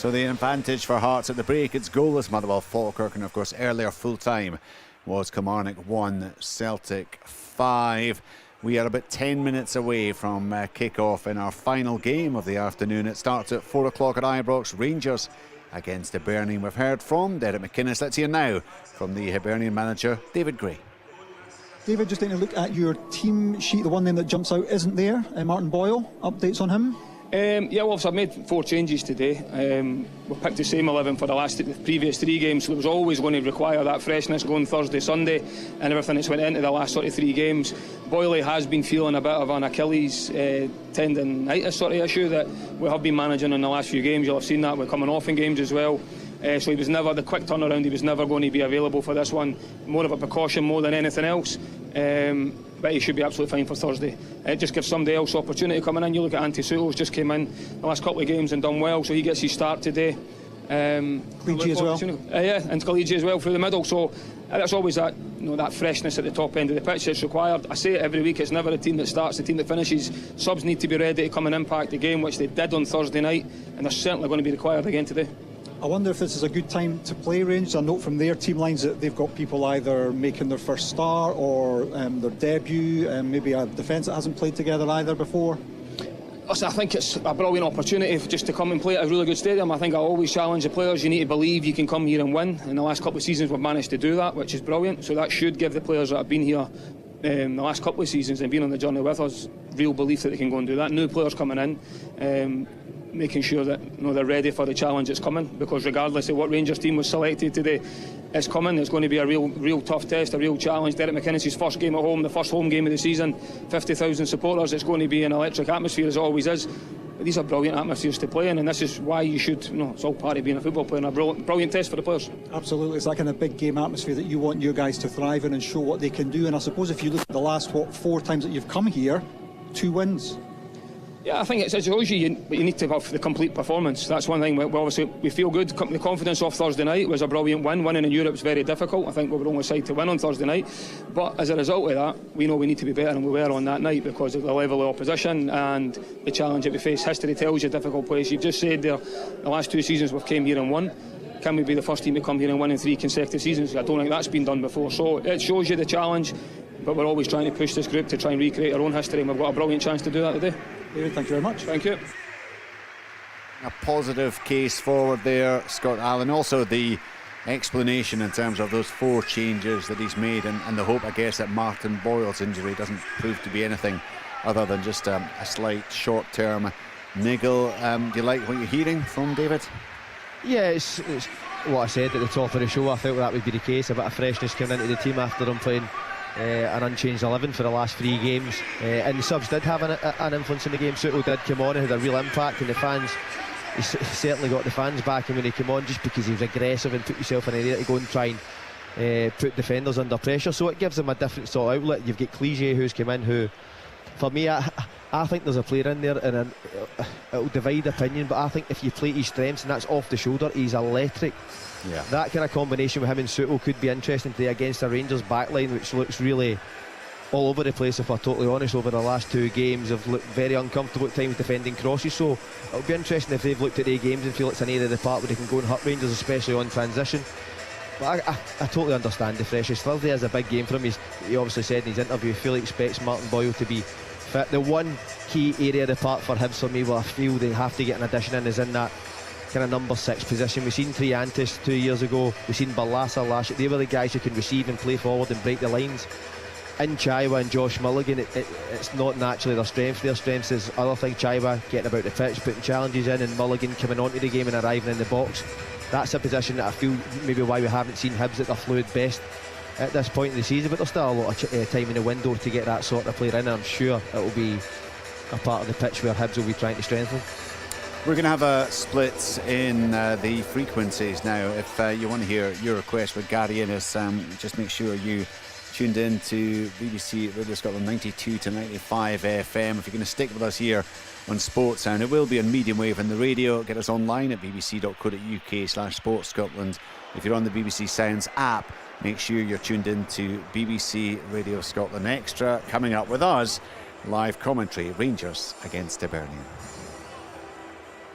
So the advantage for Hearts at the break. It's goalless Motherwell, Falkirk, and of course earlier full time was Kilmarnock 1, Celtic 5. We are about 10 minutes away from kick-off in our final game of the afternoon. It starts at 4 o'clock at Ibrox. Rangers against Hibernian. We've heard from Derek McInnes. Let's hear now from the Hibernian manager, David Gray. David, just taking a look at your team sheet, the one name that jumps out isn't there. Martin Boyle, updates on him? Yeah, well, I've made 4 changes today. We picked the same 11 for the previous 3 games, so it was always going to require that freshness going Thursday, Sunday, and everything that's went into the last sort of 3 games. Boyle has been feeling a bit of an Achilles tendonitis sort of issue that we have been managing in the last few games. You'll have seen that we're coming off in games as well. So he was never, the quick turnaround, he was never going to be available for this one. More of a precaution more than anything else. But he should be absolutely fine for Thursday. It just gives somebody else opportunity coming in. You look at Ante Suto's just came in the last couple of games and done well, so he gets his start today. Kaliji as well. Yeah, and Kaliji as well through the middle. So that's always that, that freshness at the top end of the pitch that's required. I say it every week, it's never a team that starts, the team that finishes. Subs need to be ready to come and impact the game, which they did on Thursday night, and they're certainly going to be required again today. I wonder if this is a good time to play Rangers. I note from their team lines that they've got people either making their first start or their debut, maybe a defence that hasn't played together either before. Listen, I think it's a brilliant opportunity just to come and play at a really good stadium. I think I always challenge the players, you need to believe you can come here and win. In the last couple of seasons we've managed to do that, which is brilliant. So that should give the players that have been here the last couple of seasons and been on the journey with us real belief that they can go and do that. New players coming in, making sure that they're ready for the challenge that's coming, because regardless of what Rangers team was selected today, it's coming. It's going to be a real tough test, a real challenge. Derek McInnes' first game at home, the first home game of the season, 50,000 supporters. It's going to be an electric atmosphere, as it always is. But these are brilliant atmospheres to play in, and this is why you should, it's all part of being a football player, and a brilliant test for the players. Absolutely, it's that kind of big game atmosphere that you want your guys to thrive in and show what they can do. And I suppose if you look at the last 4 times that you've come here, 2 wins. Yeah, I think it shows you, but you need to have the complete performance. That's one thing. We feel good. The confidence off Thursday night was a brilliant win. Winning in Europe is very difficult. I think we were on the side to win on Thursday night. But as a result of that, we know we need to be better than we were on that night because of the level of opposition and the challenge that we face. History tells you a difficult place. You've just said there, the last 2 seasons we've came here and won. Can we be the first team to come here and win in 3 consecutive seasons? I don't think that's been done before. So it shows you the challenge. But we're always trying to push this group to try and recreate our own history, and we've got a brilliant chance to do that today. David, thank you very much. Thank you. A positive case forward there, Scott Allen. Also the explanation in terms of those 4 changes that he's made, and the hope, I guess, that Martin Boyle's injury doesn't prove to be anything other than just a slight short-term niggle. Do you like what you're hearing from David? Yeah, it's what I said at the top of the show. I felt that would be the case. A bit of freshness coming into the team after them playing an unchanged 11 for the last 3 games, and the subs did have an influence in the game. Suto did come on and had a real impact, and the fans, he certainly got the fans back when he came on, just because he was aggressive and put himself in an area to go and try and put defenders under pressure. So it gives them a different sort of outlet. You've got Kaliji who's come in, who for me, I think there's a player in there, and it'll divide opinion, but I think if you play his strengths, and that's off the shoulder, he's electric. Yeah. That kind of combination with him and Suto could be interesting today against a Rangers backline, which looks really all over the place, if we're totally honest. Over the last 2 games have looked very uncomfortable at times defending crosses, so it'll be interesting if they've looked at their games and feel it's an area of the park where they can go and hurt Rangers, especially on transition. But I totally understand the freshness. Thursday is a big game for him. He obviously said in his interview he fully expects Martin Boyle to be fit. The one key area of the park for Hibs, for me, where I feel they have to get an addition in, is in that kind of number 6 position. We've seen Triantis 2 years ago, we've seen Barlaser last year. They were the guys who can receive and play forward and break the lines. In Chaiwa and Josh Mulligan, it's not naturally their strength. Their strength is other thing. Chaiwa getting about the pitch, putting challenges in, and Mulligan coming onto the game and arriving in the box. That's a position that I feel maybe why we haven't seen Hibs at their fluid best at this point in the season, but there's still a lot of time in the window to get that sort of player in, and I'm sure it will be a part of the pitch where Hibs will be trying to strengthen. We're going to have a split in the frequencies now. If you want to hear your request with Gary Innes, just make sure you tuned in to BBC Radio Scotland 92 to 95 FM. If you're going to stick with us here on Sports Sound, it will be on medium wave on the radio. Get us online at bbc.co.uk/Sports Scotland. If you're on the BBC Sounds app, make sure you're tuned in to BBC Radio Scotland Extra. Coming up with us, live commentary, Rangers against Hibernian.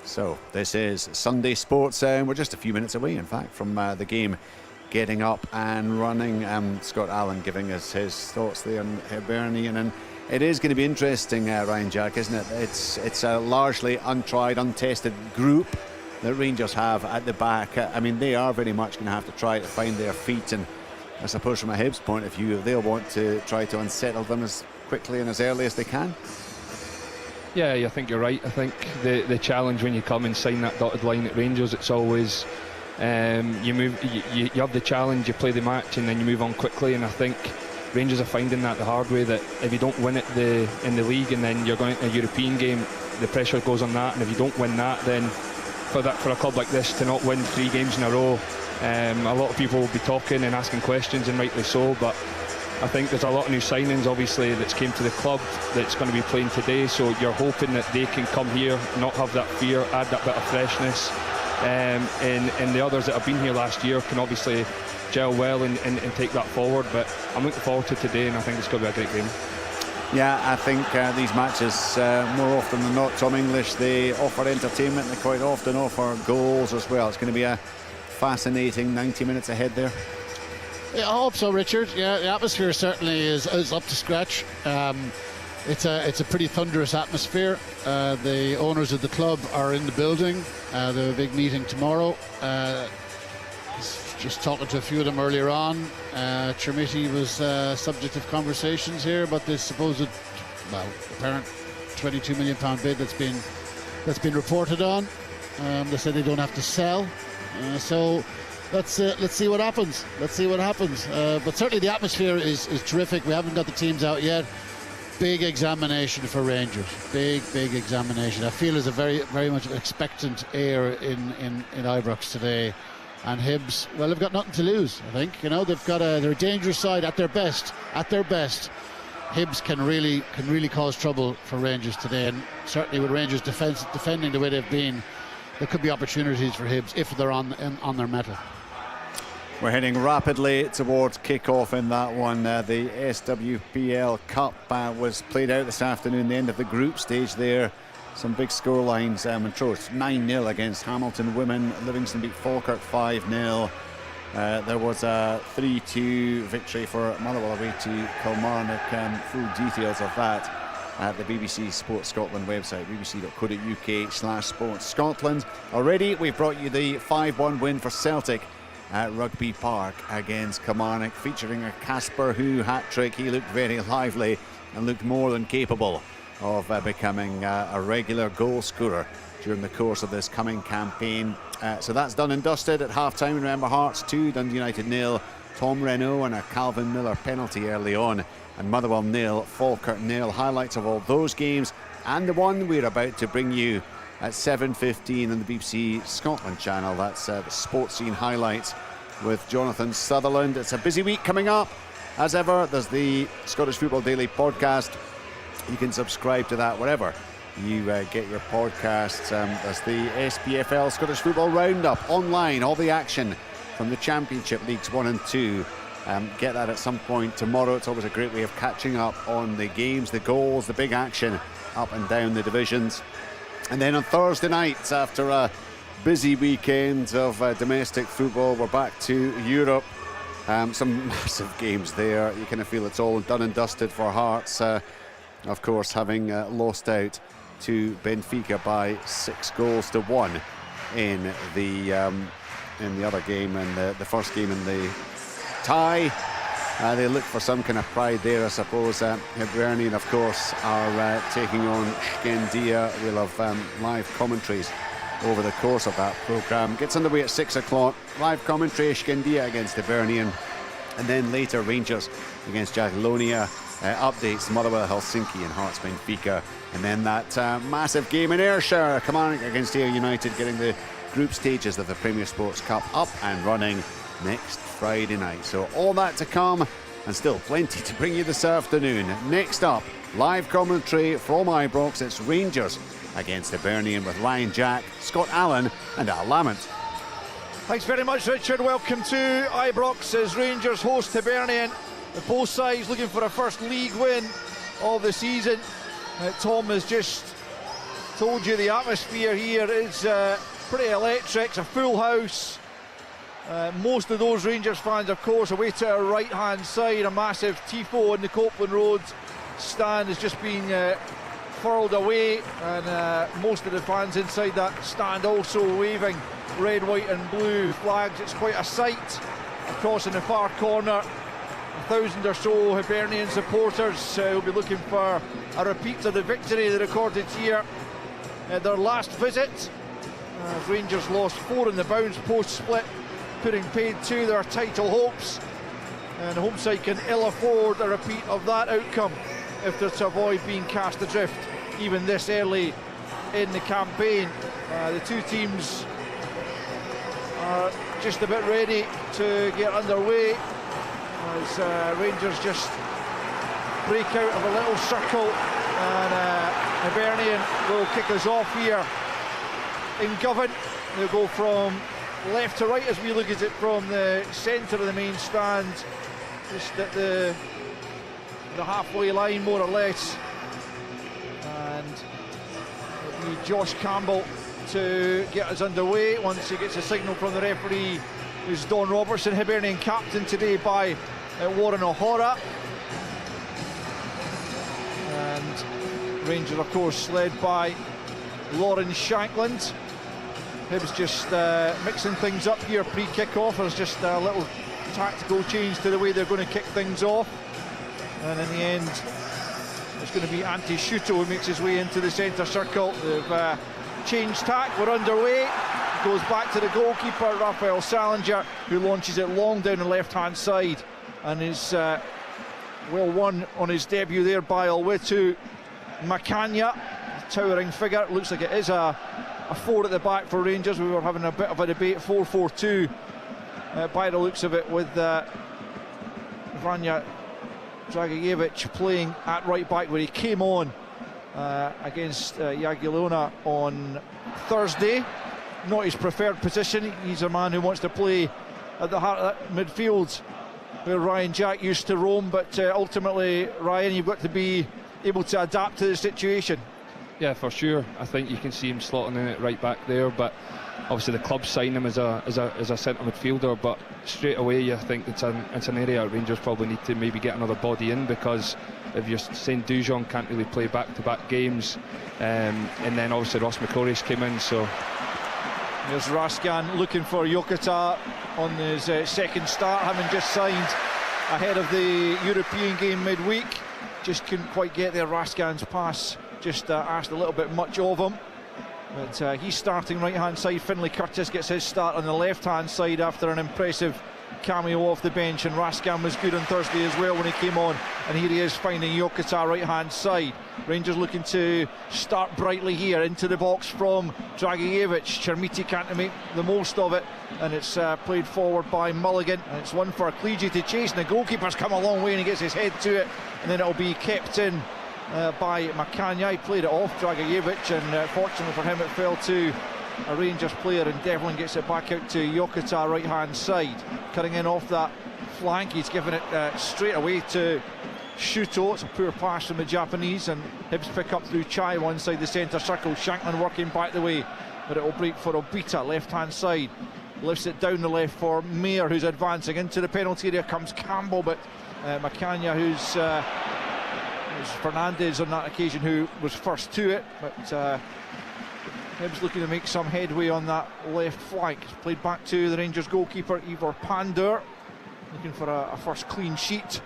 So this is Sunday Sports. We're just a few minutes away, in fact, from the game getting up and running. Scott Allen giving us his thoughts there on Hibernian, and it is going to be interesting, Ryan Jack, isn't it? It's a largely untried, untested group that Rangers have at the back. I mean, they are very much going to have to try to find their feet, and I suppose from a Hibs point of view, they'll want to try to unsettle them as quickly and as early as they can. Yeah, I think you're right. I think the challenge when you come and sign that dotted line at Rangers, it's always you have the challenge, you play the match, and then you move on quickly. And I think Rangers are finding that the hard way, that if you don't win it in the league and then you're going to a European game, the pressure goes on that. And if you don't win that, then for a club like this to not win 3 games in a row, a lot of people will be talking and asking questions, and rightly so. But I think there's a lot of new signings, obviously, that's came to the club that's going to be playing today. So you're hoping that they can come here, not have that fear, add that bit of freshness. And the others that have been here last year can obviously gel well and take that forward. But I'm looking forward to today, and I think it's going to be a great game. Yeah, I think these matches, more often than not, Tom English, they offer entertainment, and they quite often offer goals as well. It's going to be a fascinating 90 minutes ahead there. Yeah, I hope so, Richard. Yeah, the atmosphere certainly is up to scratch. It's a pretty thunderous atmosphere. The owners of the club are in the building. They have a big meeting tomorrow. Just talking to a few of them earlier on. Chermiti was subject of conversations here about this supposed, apparent £22 million bid that's been reported on. They said they don't have to sell. So let's see what happens. Let's see what happens. But certainly the atmosphere is terrific. We haven't got the teams out yet. Big examination for Rangers. Big examination. I feel there's a very, very much expectant air in Ibrox today. And Hibs, well, they've got nothing to lose. I think they've got they're a dangerous side at their best. At their best, Hibs can really cause trouble for Rangers today. And certainly with Rangers defending the way they've been, there could be opportunities for Hibs if they're on their mettle. We're heading rapidly towards kick-off in that one. The SWPL Cup was played out this afternoon, the end of the group stage there. Some big score lines. Montrose 9-0 against Hamilton Women. Livingston beat Falkirk 5-0. There was a 3-2 victory for Motherwell away to Kilmarnock. Full details of that at the BBC Sports Scotland website, bbc.co.uk/Sports Scotland. Already we've brought you the 5-1 win for Celtic at Rugby Park against Kilmarnock, featuring a Casper Hu hat-trick. He looked very lively and looked more than capable of becoming a regular goal scorer during the course of this coming campaign. So that's done and dusted. At half-time, remember, Hearts 2, Dundee United 0. Tom Renault and a Calvin Miller penalty early on, and Motherwell 0, Falkirk 0. Highlights of all those games and the one we're about to bring you at 7:15 on the BBC Scotland channel. That's the Sports Scene highlights with Jonathan Sutherland. It's a busy week coming up. As ever, there's the Scottish Football Daily podcast. You can subscribe to that wherever you get your podcasts. There's the SPFL Scottish Football Roundup online, all the action from the Championship Leagues 1 and 2. Get that at some point tomorrow. It's always a great way of catching up on the games, the goals, the big action up and down the divisions. And then on Thursday nights, after a busy weekend of domestic football, we're back to Europe. Some massive games there. You kind of feel it's all done and dusted for Hearts. Of course, having lost out to Benfica by 6-1 in the other game, and the first game in the tie. They look for some kind of pride there, I suppose. Hibernian, of course, are taking on Skendia. We'll have live commentaries over the course of that programme. Gets underway at 6 o'clock. Live commentary, Skendia against Hibernian. And then later, Rangers against Jagiellonia. Updates, Motherwell, Helsinki and Hearts Benfica. And then that massive game in Ayrshire, Kilmarnock against Ayr United, getting the group stages of the Premier Sports Cup up and running next Friday night. So all that to come, and still plenty to bring you this afternoon. Next up, live commentary from Ibrox. It's Rangers against Hibernian with Ryan Jack, Scott Allen and Al Lamont. Thanks very much, Richard. Welcome to Ibrox as Rangers host Hibernian. Both sides looking for a first league win of the season. Tom has just Told you the atmosphere here is pretty electric. It's a full house. Most of those Rangers fans, of course, away to our right hand side. A massive tifo in the Copeland Road stand has just been furled away, and most of the fans inside that stand also waving red, white and blue flags. It's quite a sight. Across in the far corner, 1,000 or so Hibernian supporters will be looking for a repeat of the victory they recorded here at their last visit. Rangers lost 4 in the bounce post-split, putting paid to their title hopes, and the home side can ill afford a repeat of that outcome if they're to avoid being cast adrift even this early in the campaign. The two teams are just a bit ready to get underway as Rangers just break out of a little circle, and Hibernian will kick us off here in Govan. They'll go from left to right as we look at it from the centre of the main stand, just at the halfway line more or less, and it'll be Josh Campbell to get us underway once he gets a signal from the referee, who's Don Robertson, Hibernian captain today by Warren O'Hara. And Rangers, of course, led by Lauren Shankland. Hibs just mixing things up here pre-kick-off. There's just a little tactical change to the way they're going to kick things off, and in the end it's going to be Antti Schuto who makes his way into the centre circle. They've changed tack, we're underway. Goes back to the goalkeeper, Raphael Salinger, who launches it long down the left-hand side, and is well won on his debut there by Olwetu Makanya. Towering figure. It looks like it is a 4 at the back for Rangers. We were having a bit of a debate, 4-4-2 by the looks of it, with Vanja Dragicevic playing at right back, where he came on against Jagiellona on Thursday. Not his preferred position. He's a man who wants to play at the heart of that midfield where Ryan Jack used to roam, but ultimately, Ryan, you've got to be able to adapt to the situation. Yeah, for sure. I think you can see him slotting in it right back there, but obviously the club signed him as a centre midfielder, but straight away I think it's an area Rangers probably need to maybe get another body in, because if you're saying Dujon can't really play back-to-back games, and then obviously Ross McCrory's came in, so... There's Raskan looking for Yokota on his second start, having just signed ahead of the European game midweek. Just couldn't quite get there. Raskan's pass just asked a little bit much of him, but he's starting right hand side. Finlay Curtis gets his start on the left hand side after an impressive cameo off the bench, and Raskan was good on Thursday as well when he came on, and here he is finding Yokota right hand side. Rangers looking to start brightly here into the box from Dragicevic. Chermiti can't make the most of it, and it's played forward by Mulligan, and it's one for Clegy to chase, and the goalkeeper's come a long way and he gets his head to it, and then it'll be kept in by Makanya. He played it off Dragicevic, and fortunately for him it fell to a Rangers player, and Devlin gets it back out to Yokota right hand side. Cutting in off that flank, he's given it straight away to Shuto. It's a poor pass from the Japanese, and Hibs pick up through Chai one side the centre circle. Shankland working back the way, but it will break for Obita left hand side. Lifts it down the left for Mayer, who's advancing into the penalty area. Comes Campbell, but Makanya, who's Fernandez on that occasion, who was first to it, but Hibs looking to make some headway on that left flank. It's played back to the Rangers goalkeeper Ivor Pandur, looking for a first clean sheet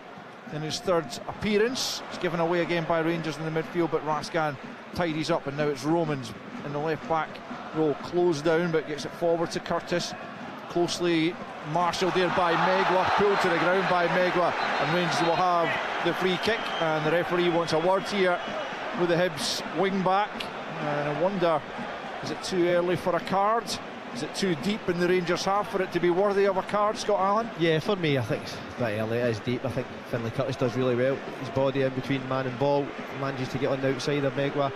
in his third appearance. It's given away again by Rangers in the midfield, but Raskan tidies up, and now it's Romans in the left back row, closed down, but gets it forward to Curtis. Closely marshalled there by Megwa, pulled to the ground by Megwa, and Rangers will have the free kick, and the referee wants a word here with the Hibs wing back, and I wonder, is it too early for a card? Is it too deep in the Rangers half for it to be worthy of a card, Scott Allen? Yeah, for me I think it's a bit early. It is deep. I think Finlay Curtis does really well. His body in between man and ball, manages to get on the outside of Megwa.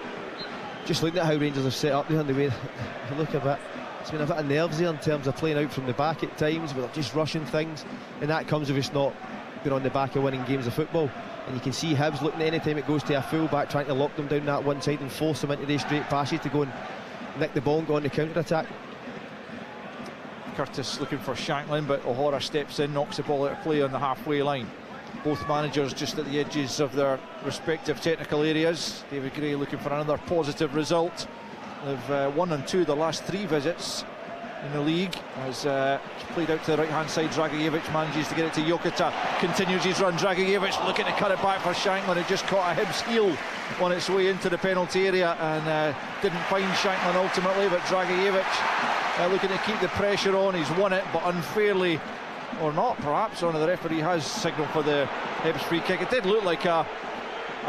Just looking at how Rangers have set up there and the way they look a bit, it's been a bit of nerves there in terms of playing out from the back at times, but just rushing things, and that comes if it's not been on the back of winning games of football. And you can see Hibs looking at any time it goes to a full back, trying to lock them down that one side and force them into these straight passes to go and nick the ball and go on the counter-attack. Curtis looking for Shanklin, but O'Hara steps in, knocks the ball out of play on the halfway line. Both managers just at the edges of their respective technical areas. David Gray looking for another positive result. They've won on 2 of the last 3 visits in the league. As played out to the right hand side, Dragicevic manages to get it to Jokita, continues his run. Dragicevic looking to cut it back for Shanklin, who just caught a Hibs heel on its way into the penalty area and didn't find Shanklin ultimately, but Dragicevic looking to keep the pressure on. He's won it, but unfairly, or not perhaps, or the referee has signalled for the Hibs free kick. It did look like a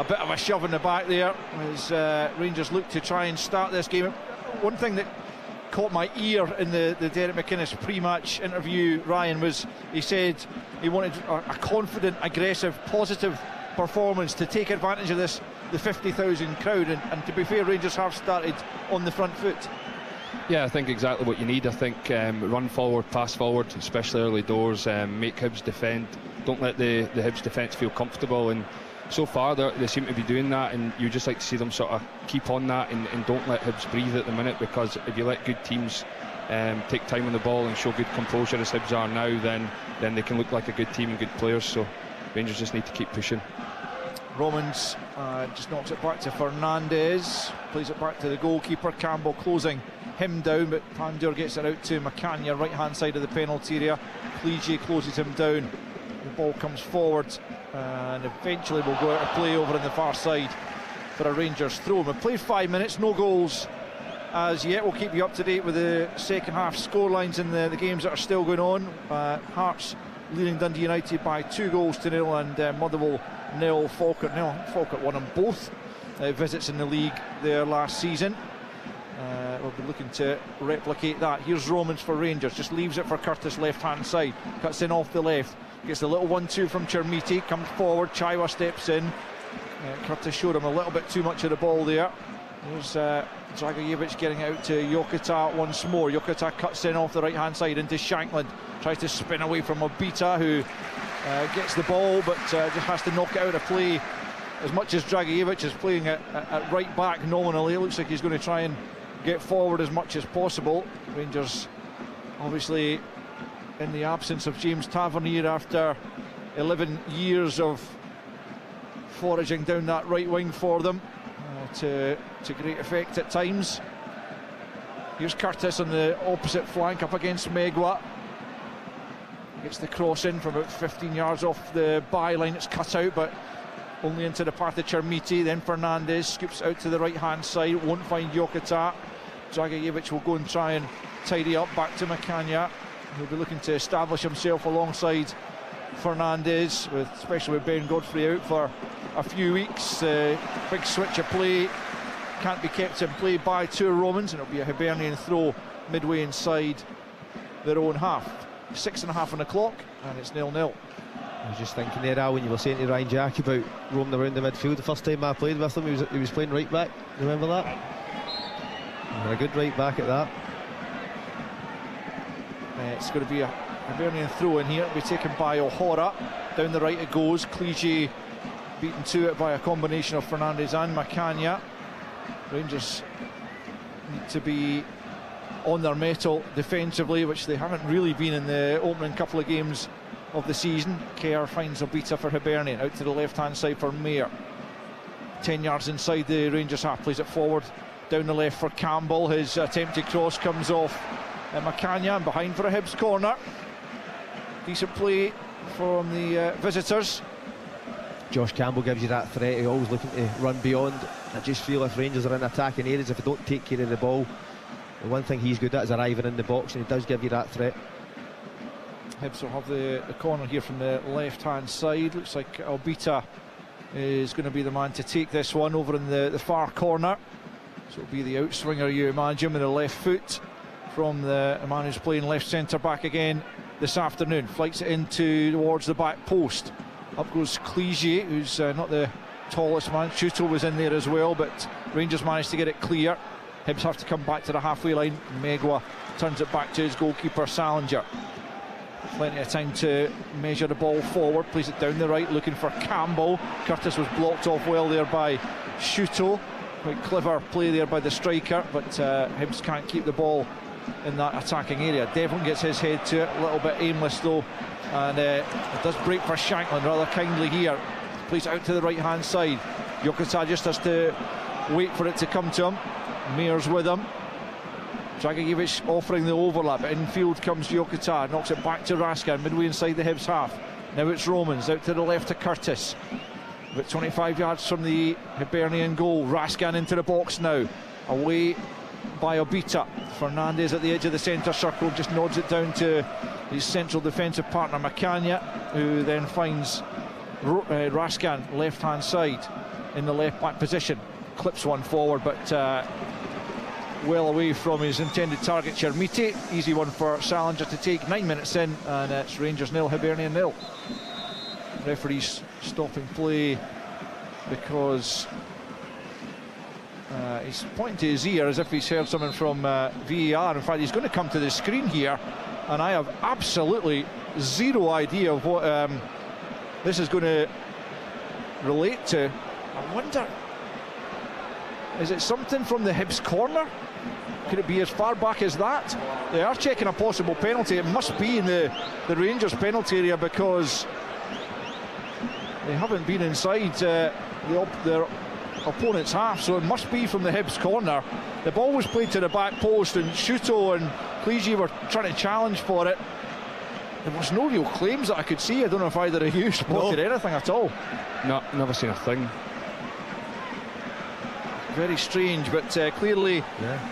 bit of a shove in the back there as Rangers looked to try and start this game. One thing that caught my ear in the Derek McInnes pre-match interview, Ryan, was he said he wanted a confident, aggressive, positive performance to take advantage of this, the 50,000 crowd, and to be fair, Rangers have started on the front foot. Yeah, I think exactly what you need. I think run forward, pass forward, especially early doors, make Hibs defend. Don't let the Hibs defence feel comfortable, and so far they seem to be doing that, and you just like to see them sort of keep on that and don't let Hibs breathe at the minute, because if you let good teams take time on the ball and show good composure as Hibs are now, then they can look like a good team and good players. So Rangers just need to keep pushing. Romans just knocks it back to Fernandez, plays it back to the goalkeeper. Campbell closing him down, but Pandur gets it out to Macania, right hand side of the penalty area. Clige closes him down, the ball comes forward and eventually will go out of play over on the far side for a Rangers throw. We've played 5 minutes, no goals as yet. We'll keep you up to date with the second half scorelines in the games that are still going on. Hearts leading Dundee United by 2-0 and Motherwell 0, Falkirk 0. Falkirk won on both visits in the league there last season. We'll be looking to replicate that. Here's Romans for Rangers, just leaves it for Curtis left hand side, cuts in off the left, gets the little 1-2 from Chermiti, comes forward, Chaiwa steps in. Curtis showed him a little bit too much of the ball there. There's Dragicevic getting out to Jokita once more. Jokita cuts in off the right hand side into Shanklin, tries to spin away from Obita, who gets the ball but just has to knock it out of play. As much as Dragicevic is playing at right back nominally, it looks like he's going to try and get forward as much as possible. Rangers obviously in the absence of James Tavernier after 11 years of foraging down that right wing for them to great effect at times. Here's Curtis on the opposite flank up against Megwa. Gets the cross in from about 15 yards off the byline. It's cut out but only into the path of Chermiti. Then Fernandez scoops out to the right hand side, won't find Jokita. Dragicevic will go and try and tidy up, back to Macania. He'll be looking to establish himself alongside Fernandez, especially with Ben Godfrey out for a few weeks. Big switch of play, can't be kept in play by 2 Romans, and it'll be a Hibernian throw midway inside their own half. 6.5 on the clock, and it's 0-0. I was just thinking there, Al, when you were saying to Ryan Jack about roaming around the midfield. The first time I played with him, he was playing right back. Remember that? And a good right back at that. It's going to be a Hibernian throw in here. It'll be taken by O'Hara. Down the right it goes. Clige beaten to it by a combination of Fernandez and Macania. Rangers need to be on their mettle defensively, which they haven't really been in the opening couple of games of the season. Kerr finds Obita for Hibernian, out to the left hand side for Mayer. 10 yards inside the Rangers half, plays it forward down the left for Campbell. His attempted cross comes off Macania, and behind for a Hibs corner. Decent play from the visitors. Josh Campbell gives you that threat. He's always looking to run beyond. I just feel if Rangers are in attacking areas, if they don't take care of the ball, the one thing he's good at is arriving in the box, and he does give you that threat. Hibs will have the corner here from the left hand side. Looks like Obita is going to be the man to take this one over in the far corner. So it'll be the outswinger, you imagine, with the left foot from the man who's playing left centre back again this afternoon. Flights it into towards the back post. Up goes Clige, who's not the tallest man. Schutel was in there as well, but Rangers managed to get it clear. Hibs have to come back to the halfway line. Megwa turns it back to his goalkeeper Salinger. Plenty of time to measure the ball forward, plays it down the right, looking for Campbell. Curtis was blocked off well there by Shuto. Quite clever play there by the striker, but Hibs can't keep the ball in that attacking area. Devlin gets his head to it, a little bit aimless though, and it does break for Shanklin rather kindly here. Plays it out to the right hand side. Jokota just has to wait for it to come to him. Mayer's with him. Dragicevic offering the overlap. Infield comes Jokota, knocks it back to Raskan, midway inside the Hibs half. Now it's Romans, out to the left to Curtis. About 25 yards from the Hibernian goal. Raskan into the box now. Away by Obita. Fernandez at the edge of the centre circle, just nods it down to his central defensive partner Macania, who then finds Raskan left hand side in the left back position. Clips one forward, but well away from his intended target. Chermiti, easy one for Salinger to take. 9 minutes in, and it's Rangers 0, Hibernian 0. Referee's stopping play because he's pointing to his ear as if he's heard something from VAR. In fact, he's going to come to the screen here, and I have absolutely zero idea of what this is going to relate to. I wonder, is it something from the Hibs corner? Could it be as far back as that? They are checking a possible penalty. It must be in the Rangers penalty area because they haven't been inside their opponent's half, so it must be from the Hibs corner. The ball was played to the back post, and Shuto and Clegy were trying to challenge for it. There was no real claims that I could see. I don't know if either of you spotted anything at all. No, never seen a thing. Very strange, but clearly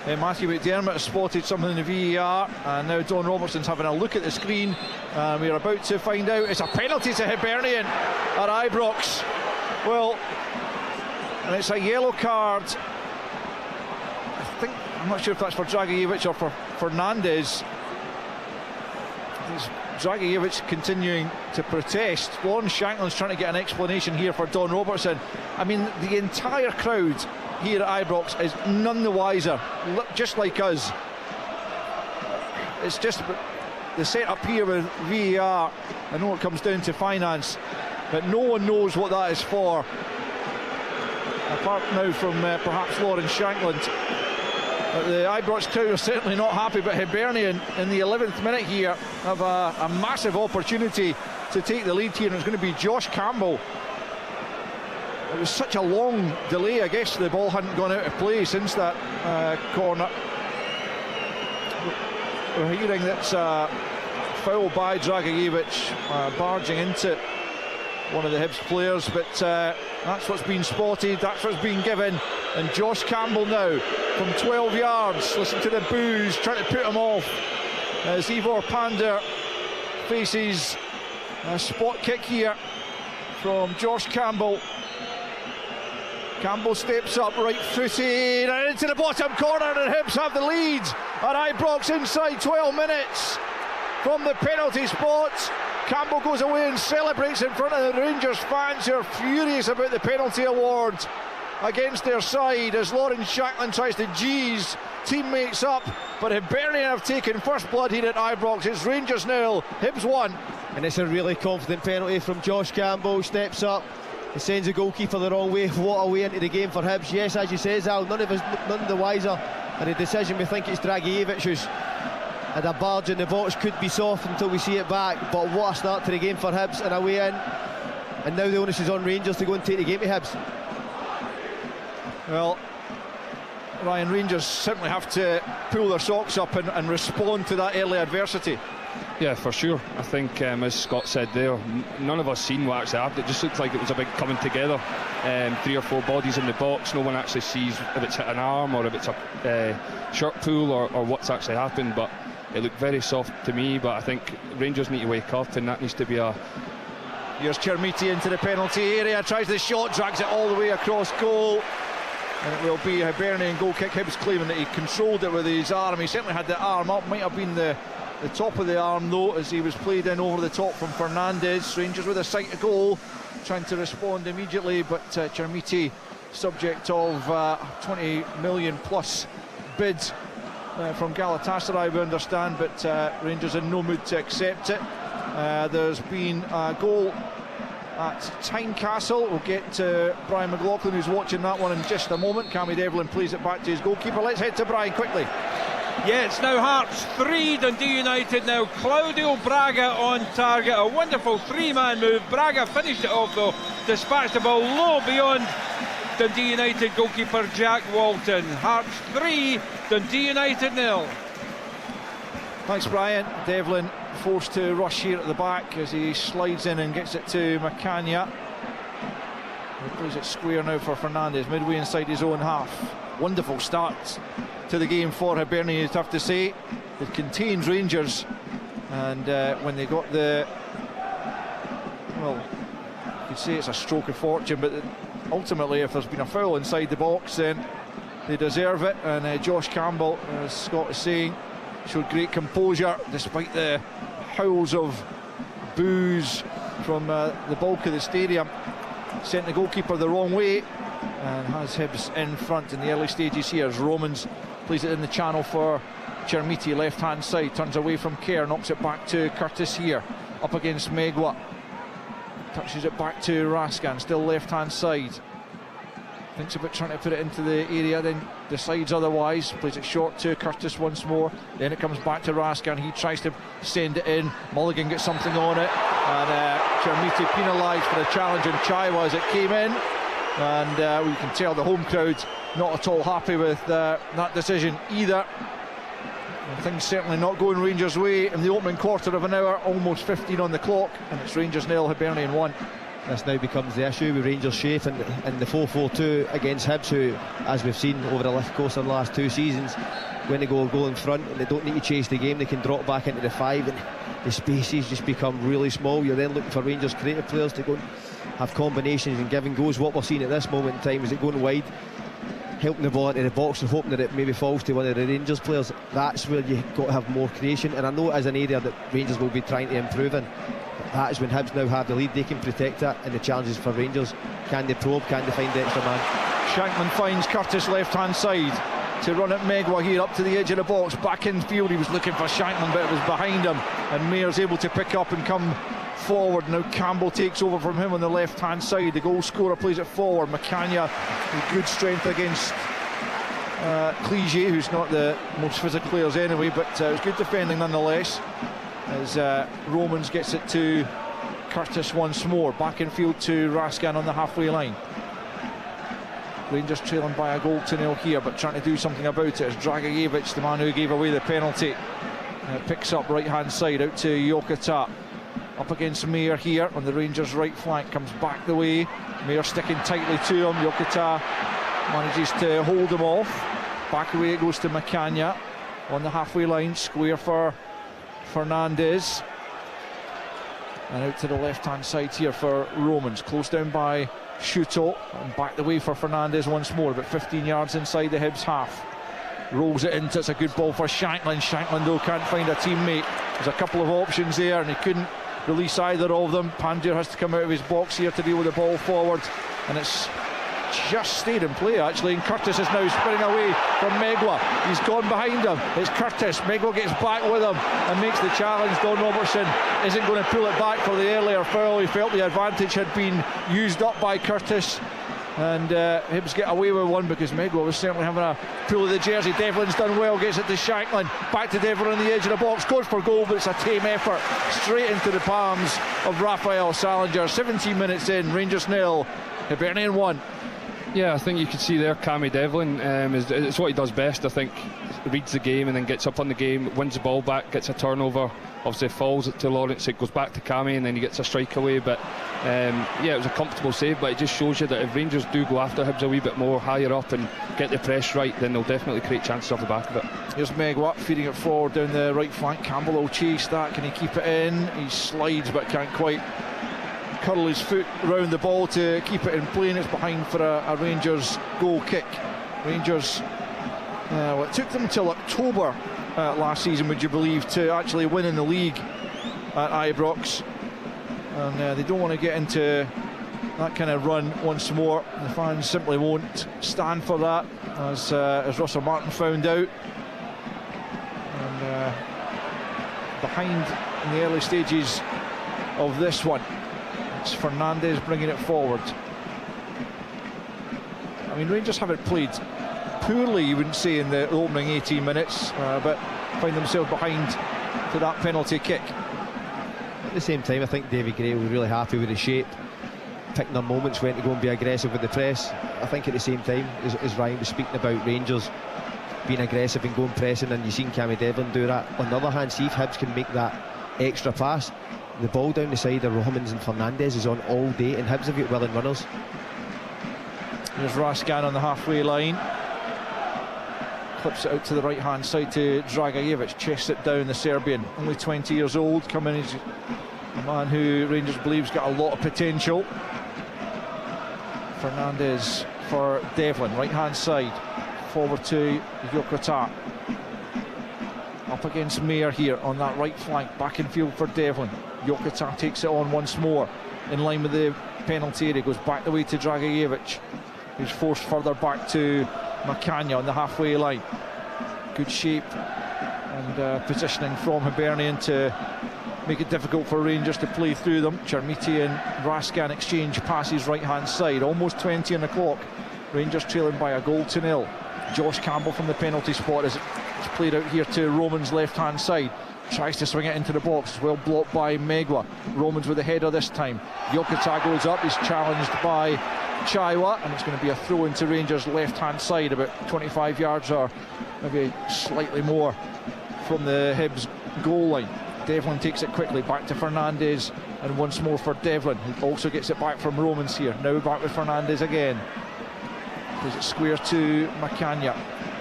Matthew McDermott has spotted something in the VAR, and now Don Robertson's having a look at the screen. We're about to find out. It's a penalty to Hibernian at Ibrox. Well, and it's a yellow card. I'm not sure if that's for Dragicevic or for Fernandez. It's Dragicevic continuing to protest. Lawrence Shanklin's trying to get an explanation here for Don Robertson. I mean, the entire crowd here at Ibrox is none the wiser, just like us. It's just the setup here with VAR. I know it comes down to finance, but no one knows what that is for, apart now from perhaps Lawrence Shanklin. But the Ibrox crowd are certainly not happy, but Hibernian in the 11th minute here have a massive opportunity to take the lead here, and it's going to be Josh Campbell. It was such a long delay, I guess the ball hadn't gone out of play since that corner. We're hearing that's foul by Dragicevic, barging into one of the Hibs players, but that's what's been spotted, that's what's been given. And Josh Campbell now from 12 yards, listen to the boos, trying to put him off as Ivor Pander faces a spot kick here from Josh Campbell. Campbell steps up, right footed, and into the bottom corner, and Hibs have the lead at Ibrox inside 12 minutes from the penalty spot. Campbell goes away and celebrates in front of the Rangers fans, who are furious about the penalty award against their side as Lawrence Shanklin tries to G's teammates up. But Hibernian have taken first blood here at Ibrox. It's Rangers 0, Hibs 1. And it's a really confident penalty from Josh Campbell. Steps up, he sends the goalkeeper the wrong way. What a way into the game for Hibs. Yes, as you say, Al, none the wiser at the decision. We think it's Dragicevic who's had a barge in the box. Could be soft until we see it back, but what a start to the game for Hibs, and a way in. And now the onus is on Rangers to go and take the game to Hibs. Well, Ryan, Rangers simply have to pull their socks up and respond to that early adversity. Yeah, for sure. I think, as Scott said there, none of us seen what actually happened. It just looked like it was a big coming together. 3 or 4 bodies in the box. No one actually sees if it's hit an arm or if it's a shirt pull or what's actually happened. But it looked very soft to me. But I think Rangers need to wake up, and that needs to be a... Here's Chermiti into the penalty area, tries the shot, drags it all the way across goal. And it will be a Hibernian goal kick. Hibs claiming that he controlled it with his arm. He certainly had the arm up, might have been the top of the arm though, as he was played in over the top from Fernandez. Rangers with a sight to goal, trying to respond immediately, but Chermiti, subject of 20 million plus bid from Galatasaray, we understand, but Rangers in no mood to accept it. There's been a goal at Tynecastle. We'll get to Brian McLaughlin, who's watching that one in just a moment. Cammy Devlin plays it back to his goalkeeper. Let's head to Brian quickly. Yeah, it's now Hearts 3, Dundee United now. Claudio Braga on target, a wonderful three-man move. Braga finished it off though, dispatched the ball low beyond Dundee United goalkeeper Jack Walton. Hearts 3, Dundee United 0. Thanks, Brian. Devlin forced to rush here at the back as he slides in and gets it to Macania. He plays it square now for Fernandes, midway inside his own half. Wonderful start to the game for Hibernian, you'd have to say. It contains Rangers, and when they got the, well, you could say it's a stroke of fortune, but ultimately if there's been a foul inside the box, then they deserve it. And Josh Campbell, as Scott is saying, showed great composure despite the howls of boos from the bulk of the stadium. Sent the goalkeeper the wrong way and has Hibs in front in the early stages here as Romans plays it in the channel for Chermiti, left hand side, turns away from Kerr, knocks it back to Curtis here, up against Megwa, touches it back to Raskan, still left hand side, thinks about trying to put it into the area, then decides otherwise, plays it short to Curtis once more, then it comes back to Raskan, he tries to send it in, Mulligan gets something on it, and Chermiti penalised for the challenge on Chaiwa as it came in, and we can tell the home crowd not at all happy with that decision either. And things certainly not going Rangers' way in the opening quarter of an hour, almost 15 on the clock, and it's Rangers 0, Hibernian 1. This now becomes the issue with Rangers' shape in the 4-4-2 against Hibs, who, as we've seen over the course of the last two seasons, when they go in front and they don't need to chase the game, they can drop back into the 5 and the spaces just become really small. You're then looking for Rangers creative players to go and have combinations and give and goes. What we're seeing at this moment in time is it going wide, helping the ball into the box and hoping that it maybe falls to one of the Rangers players. That's where you've got to have more creation, and I know it is an area that Rangers will be trying to improve in. But that is when Hibs now have the lead, they can protect that, and the challenges for Rangers, can they probe, can they find the extra man? Shankman finds Curtis left hand side to run at Megwa here up to the edge of the box, back in field. He was looking for Shankman, but it was behind him, and Mayer's able to pick up and come forward. Now Campbell takes over from him on the left hand side. The goal scorer plays it forward. Macania with good strength against Clige, who's not the most physical players anyway, but it was good defending nonetheless, as Romans gets it to Curtis once more, back in field to Raskan on the halfway line. Rangers trailing by a goal to 0 here, but trying to do something about it as Dragicevic, the man who gave away the penalty, picks up right hand side out to Jokota. Up against Mayer here on the Rangers right flank, comes back the way, Mayer sticking tightly to him. Jokota manages to hold him off, back away it goes to Macania on the halfway line, square for Fernandes, and out to the left hand side here for Romans, close down by Shuto, and back the way for Fernandes once more, about 15 yards inside the Hibs half. Rolls it into, it's a good ball for Shankland. Shankland though can't find a teammate. There's a couple of options there and he couldn't release either of them. Pandur has to come out of his box here to deal with the ball forward, and it's just stayed in play actually, and Curtis is now spinning away from Megwa. He's gone behind him, it's Curtis. Megwa gets back with him and makes the challenge. Don Robertson isn't going to pull it back for the earlier foul. He felt the advantage had been used up by Curtis, and Hibs get away with one because Megwa was certainly having a pull of the jersey. Devlin's done well, gets it to Shankland, back to Devlin on the edge of the box, goes for goal, but it's a tame effort straight into the palms of Raphael Salinger. 17 minutes in, Rangers 0, Hibernian 1. Yeah, I think you could see there Cammy Devlin, it's what he does best. I think reads the game and then gets up on the game, wins the ball back, gets a turnover, obviously falls it to Lawrence, it goes back to Cammy and then he gets a strike away. But yeah, it was a comfortable save, but it just shows you that if Rangers do go after Hibs a wee bit more higher up and get the press right, then they'll definitely create chances off the back of it. Here's Megwa feeding it forward down the right flank. Campbell will chase that, can he keep it in? He slides but can't quite curl his foot around the ball to keep it in play, and it's behind for a Rangers goal kick. Rangers, well, it took them until October last season, would you believe, to actually win in the league at Ibrox, and they don't want to get into that kind of run once more. The fans simply won't stand for that, as Russell Martin found out. behind in the early stages of this one. It's Fernandez bringing it forward. I mean, Rangers haven't played poorly, you wouldn't say, in the opening 18 minutes, but find themselves behind to that penalty kick. At the same time, I think David Gray was really happy with the shape, picking their moments when to go and be aggressive with the press. I think at the same time, as Ryan was speaking about Rangers being aggressive and going pressing, and you've seen Cammy Devlin do that. On the other hand, see if Hibs can make that extra pass. The ball down the side of Romans and Fernandez is on all day, and Hibs have got willing runners. There's Raskan on the halfway line. Clips it out to the right hand side to Dragicevic, chests it down, the Serbian, only 20 years old, coming as a man who Rangers believes got a lot of potential. Fernandez for Devlin, right hand side, forward to Yokota. Up against Mayer here on that right flank, back in field for Devlin. Yokota takes it on once more, in line with the penalty area, goes back the way to Dragicevic, who's forced further back to Macania on the halfway line. Good shape and positioning from Hibernian to make it difficult for Rangers to play through them. Chermiti and Raskan exchange passes right hand side, almost 20 on the clock. Rangers trailing by a goal to nil. Josh Campbell from the penalty spot as it's played out here to Romans left hand side, tries to swing it into the box, well blocked by Megwa. Romans with the header this time. Yokota goes up, he's challenged by Chaiwa, and it's going to be a throw into Rangers left hand side, about 25 yards or maybe slightly more from the Hibs goal line. Devlin takes it quickly back to Fernandez, and once more for Devlin, who also gets it back from Romans here. Now back with Fernandez again. Plays it square to Macania.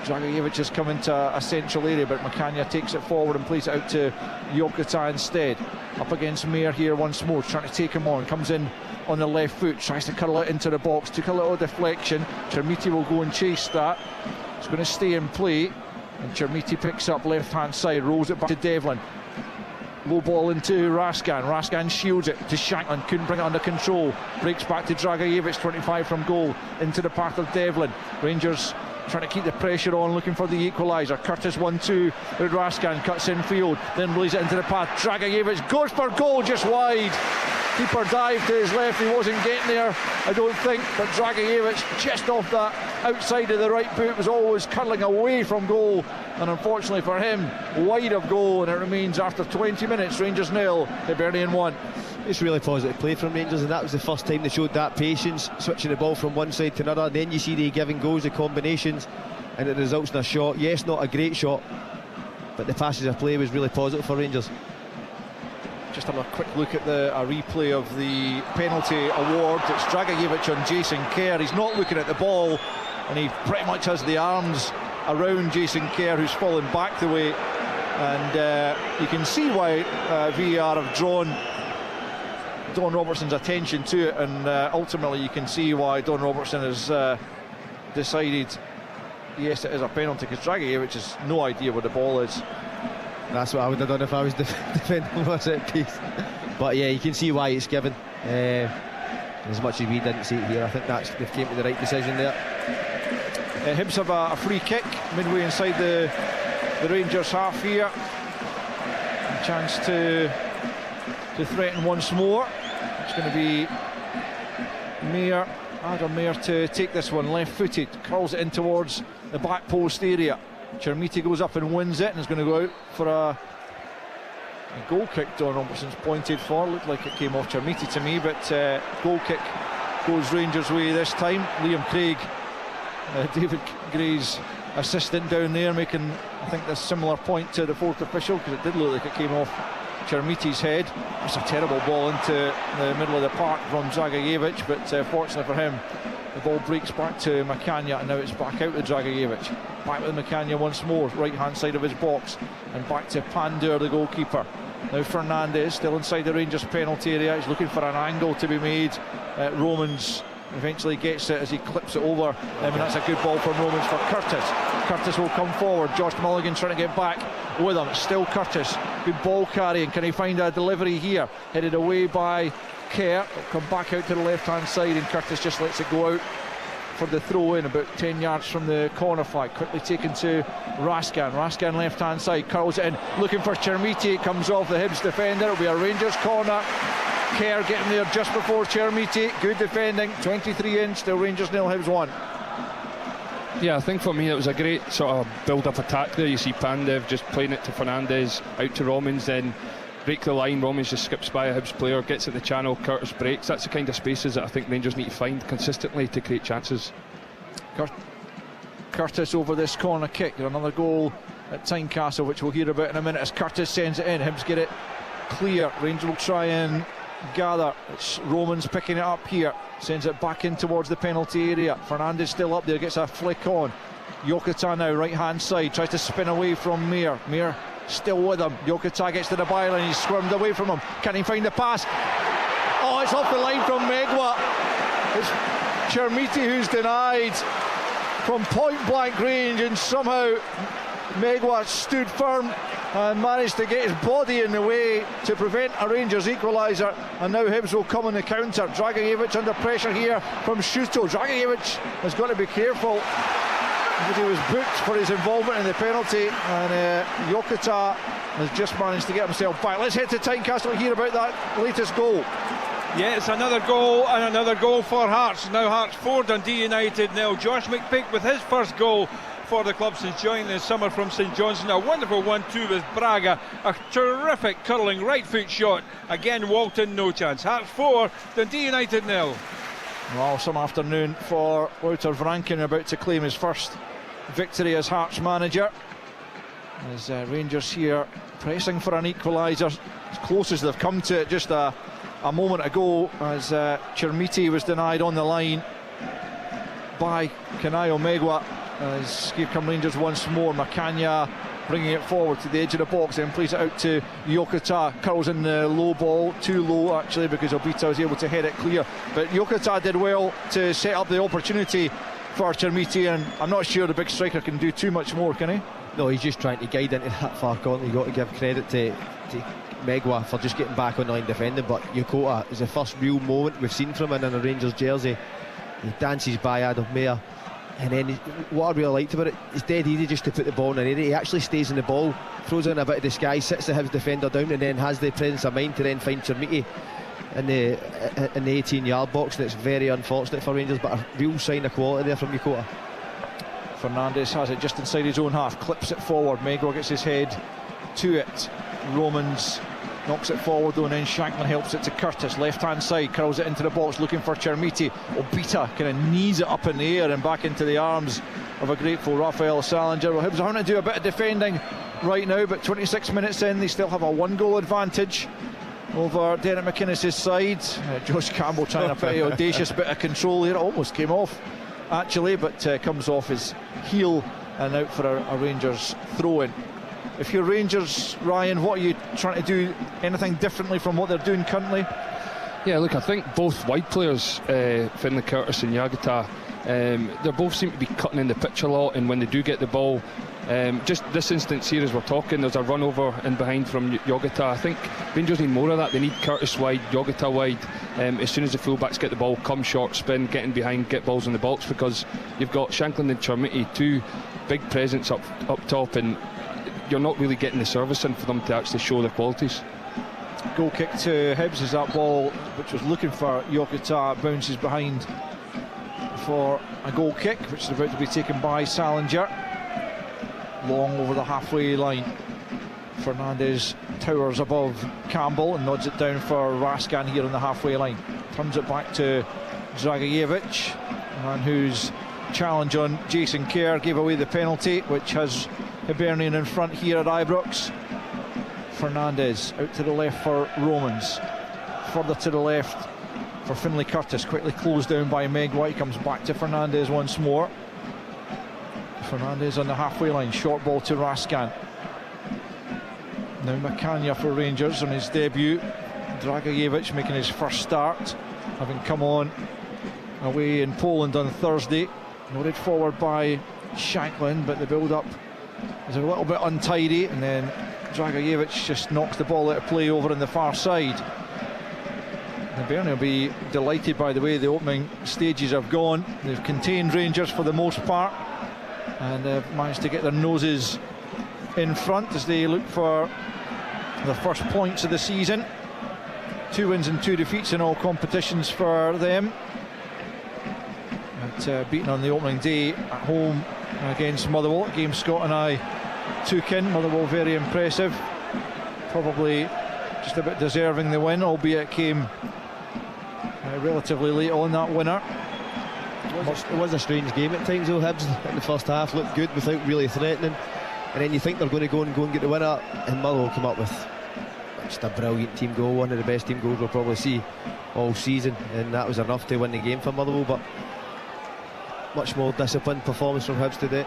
Dragicevic has come into a central area, but Macania takes it forward and plays it out to Yokota instead. Up against Mayer here once more, trying to take him on, comes in on the left foot, tries to curl it into the box, took a little deflection. Chermiti will go and chase that. It's going to stay in play, and Chermiti picks up left hand side, rolls it back to Devlin. Low ball into Raskan. Raskan shields it to Shankland, couldn't bring it under control. Breaks back to Dragicevic, 25 from goal, into the path of Devlin. Rangers trying to keep the pressure on, looking for the equaliser. Curtis 1-2 with Raskan, cuts in field, then releases it into the path. Dragicevic goes for goal, just wide. Keeper dived to his left, he wasn't getting there, I don't think, but Dragicevic just off that outside of the right boot, was always curling away from goal, and unfortunately for him, wide of goal, and it remains after 20 minutes, Rangers 0, Hibernian 1. It's really positive play from Rangers, and that was the first time they showed that patience, switching the ball from one side to another. Then you see the giving goals, the combinations, and it results in a shot. Yes, not a great shot, but the passage of play was really positive for Rangers. Just have a quick look at a replay of the penalty award. It's Dragicevic on Jason Kerr. He's not looking at the ball, and he pretty much has the arms around Jason Kerr, who's fallen back the way, and you can see why VAR have drawn Don Robertson's attention to it, and ultimately you can see why Don Robertson has decided yes, it is a penalty, because Dragicevic has no idea where the ball is. That's what I would have done if I was defending my set piece. But yeah, you can see why it's given. As much as we didn't see it here, I think they've came to the right decision there. Hibs have a free kick midway inside the Rangers half here. A chance to threaten once more. It's going to be Adam Mayer to take this one, left-footed, curls it in towards the back post area. Chermiti goes up and wins it, and is going to go out for a goal kick. Don Robertson's pointed for, looked like it came off Chermiti to me, but goal kick goes Rangers' way this time. Liam Craig, David Gray's assistant down there, making I think a similar point to the fourth official, because it did look like it came off Chermiti's head. It's a terrible ball into the middle of the park from Dragicevic, but fortunately for him, the ball breaks back to Macania, and now it's back out to Dragicevic. Back with Macania once more, right hand side of his box, and back to Pandur, the goalkeeper. Now Fernandez still inside the Rangers penalty area. He's looking for an angle to be made. Romans eventually gets it as he clips it over, and that's a good ball from Romans for Curtis. Curtis will come forward. Josh Mulligan trying to get back with him. Still Curtis, good ball carrying. Can he find a delivery here? Headed away by Kerr. It'll come back out to the left hand side, and Curtis just lets it go out for the throw in, about 10 yards from the corner flag. Quickly taken to Raskan left hand side, curls it in, looking for Chermiti. It comes off the Hibs defender. It'll be a Rangers corner. Kerr getting there just before Chermiti. Good defending, 23-inch, still Rangers 0, Hibs 1. Yeah, I think for me it was a great sort of build-up attack there. You see Pandev just playing it to Fernandez, out to Romans, then break the line. Romans just skips by a Hibs player, gets at the channel, Curtis breaks. That's the kind of spaces that I think Rangers need to find consistently to create chances. Curtis over this corner kick. Another goal at Tynecastle, which we'll hear about in a minute as Curtis sends it in. Hibs get it clear. Rangers will try and gather. It's Romans picking it up here, sends it back in towards the penalty area. Fernandez still up there, gets a flick on. Jokota now right hand side, tries to spin away from Mir still with him. Jokota gets to the byline, he's squirmed away from him. Can he find the pass? Oh, it's off the line from Megwa. It's Chermiti who's denied from point blank range, and somehow Megwa stood firm and managed to get his body in the way to prevent a Rangers equaliser. And now Hibs will come on the counter. Dragojevic under pressure here from Shuto. Dragojevic has got to be careful because he was booked for his involvement in the penalty, and Jokota has just managed to get himself back. Let's head to Tynecastle and hear about that latest goal. Yeah, it's another goal, and another goal for Hearts. Now Hearts 4, Dundee United 0. Josh McPick with his first goal for the club since joining this summer from St Johnstone. A wonderful 1-2 with Braga. A terrific curling right foot shot. Again, Walton, no chance. Hearts 4, Dundee United 0. Well, some afternoon for Wouter Vranken, about to claim his first victory as Hearts manager. As Rangers here pressing for an equaliser, as close as they've come to it just a moment ago, as Chermiti was denied on the line by Kanayo Megwa. As here come Rangers once more. Macania bringing it forward to the edge of the box, then plays it out to Jokota. Curls in the low ball, too low actually, because Obita was able to head it clear. But Jokota did well to set up the opportunity for Chermiti, and I'm not sure the big striker can do too much more, can he? No, he's just trying to guide into that far corner. You've got to give credit to Megwa for just getting back on the line defending, but Jokota is the first real moment we've seen from him in a Rangers jersey. He dances by Adam Mayer, and then what I really liked about it, it's dead easy just to put the ball in an area. He actually stays in the ball, throws it in a bit of disguise, sits the Hibs defender down, and then has the presence of mind to then find Chermiti in the 18-yard box. And it's very unfortunate for Rangers, but a real sign of quality there from Jokota. Fernandez has it just inside his own half, clips it forward. Megwa gets his head to it. Romans knocks it forward though, and then Shanklin helps it to Curtis, left hand side, curls it into the box looking for Chermiti. Obita kind of knees it up in the air and back into the arms of a grateful Raphael Salinger. Well, Hibs are having to do a bit of defending right now, but 26 minutes in, they still have a 1-goal advantage over Derek McInnes' side. Josh Campbell trying a pretty audacious bit of control here, almost came off actually, but comes off his heel and out for a Rangers throw-in. If you're Rangers, Ryan, what are you trying to do? Anything differently from what they're doing currently? Yeah, look, I think both wide players, Finlay Curtis and Jagata, they both seem to be cutting in the pitch a lot, and when they do get the ball, just this instance here as we're talking, there's a run over in behind from Jagata. I think Rangers need more of that. They need Curtis wide, Jagata wide. As soon as the fullbacks get the ball, come short, spin, get in behind, get balls in the box, because you've got Shanklin and Chermiti, two big presence up top, and you're not really getting the service in for them to actually show their qualities. Goal kick to Hibs as that ball, which was looking for Jokota, bounces behind for a goal kick, which is about to be taken by Salinger. Long over the halfway line. Fernandez towers above Campbell and nods it down for Raskan here on the halfway line. Turns it back to Dragojevic, man whose challenge on Jason Kerr gave away the penalty, which has Hibernian in front here at Ibrox. Fernandez out to the left for Romans, further to the left for Finlay Curtis, quickly closed down by Megwa. He comes back to Fernandez once more. Fernandez on the halfway line, short ball to Raskan. Now Macania for Rangers on his debut. Dragojevic making his first start, having come on away in Poland on Thursday. Nodded forward by Shanklin, but the build-up is a little bit untidy, and then Dragojevic just knocks the ball out of play over on the far side. Hibernian will be delighted by the way the opening stages have gone. They've contained Rangers for the most part, and they've managed to get their noses in front as they look for the first points of the season. 2 wins and 2 defeats in all competitions for them. But beaten on the opening day at home against Motherwell, a game Scott and I took in. Motherwell very impressive, probably just a bit deserving the win, albeit it came relatively late on, that winner. It was a strange game at times though. Hibs in the first half looked good without really threatening, and then you think they're going to go and get the winner, and Motherwell come up with just a brilliant team goal, one of the best team goals we'll probably see all season, and that was enough to win the game for Motherwell. But much more disciplined performance from Hibs today.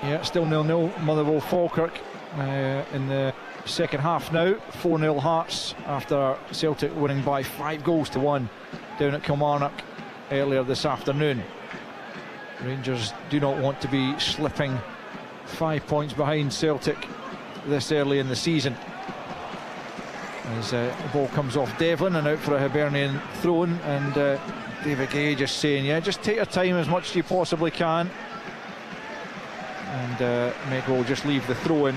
Yeah, still 0-0 Motherwell Falkirk in the second half now. 4-0 Hearts after Celtic winning by 5-1 down at Kilmarnock earlier this afternoon. Rangers do not want to be slipping 5 points behind Celtic this early in the season. As the ball comes off Devlin and out for a Hibernian throw-in, and David Gay just saying, yeah, just take your time as much as you possibly can. And Meg will just leave the throw-in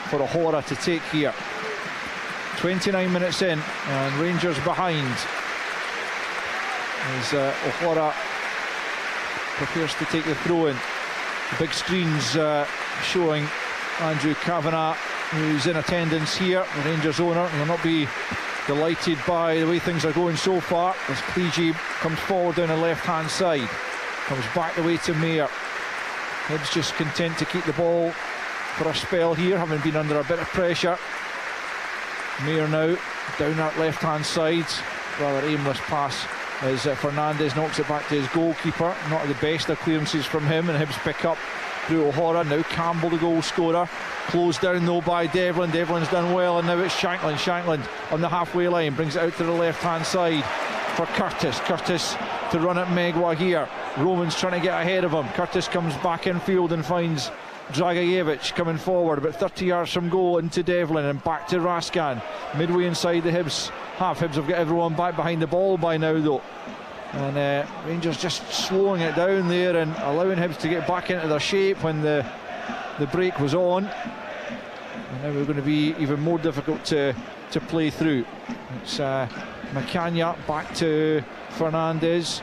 for O'Hara to take here. 29 minutes in and Rangers behind as O'Hara prepares to take the throw-in. The big screens showing Andrew Kavanagh, who's in attendance here, the Rangers owner. He'll not be delighted by the way things are going so far as PG comes forward down the left-hand side, comes back the way to Mayer. Hibs just content to keep the ball for a spell here, having been under a bit of pressure. Mayer now down that left-hand side, rather aimless pass as Fernandez knocks it back to his goalkeeper. Not the best of clearances from him, and Hibs pick up through O'Hara. Now Campbell, the goal scorer, closed down though by Devlin. Devlin's done well, and now it's Shankland. Shankland on the halfway line brings it out to the left-hand side for Curtis. Curtis to run at Megwa here. Roman's trying to get ahead of him. Curtis comes back infield and finds Dragajevic coming forward about 30 yards from goal into Devlin and back to Raskan. Midway inside the Hibs half. Hibs have got everyone back behind the ball by now though. And Rangers just slowing it down there and allowing Hibs to get back into their shape when the break was on. And now we're going to be even more difficult to play through. It's Macania back to Fernandez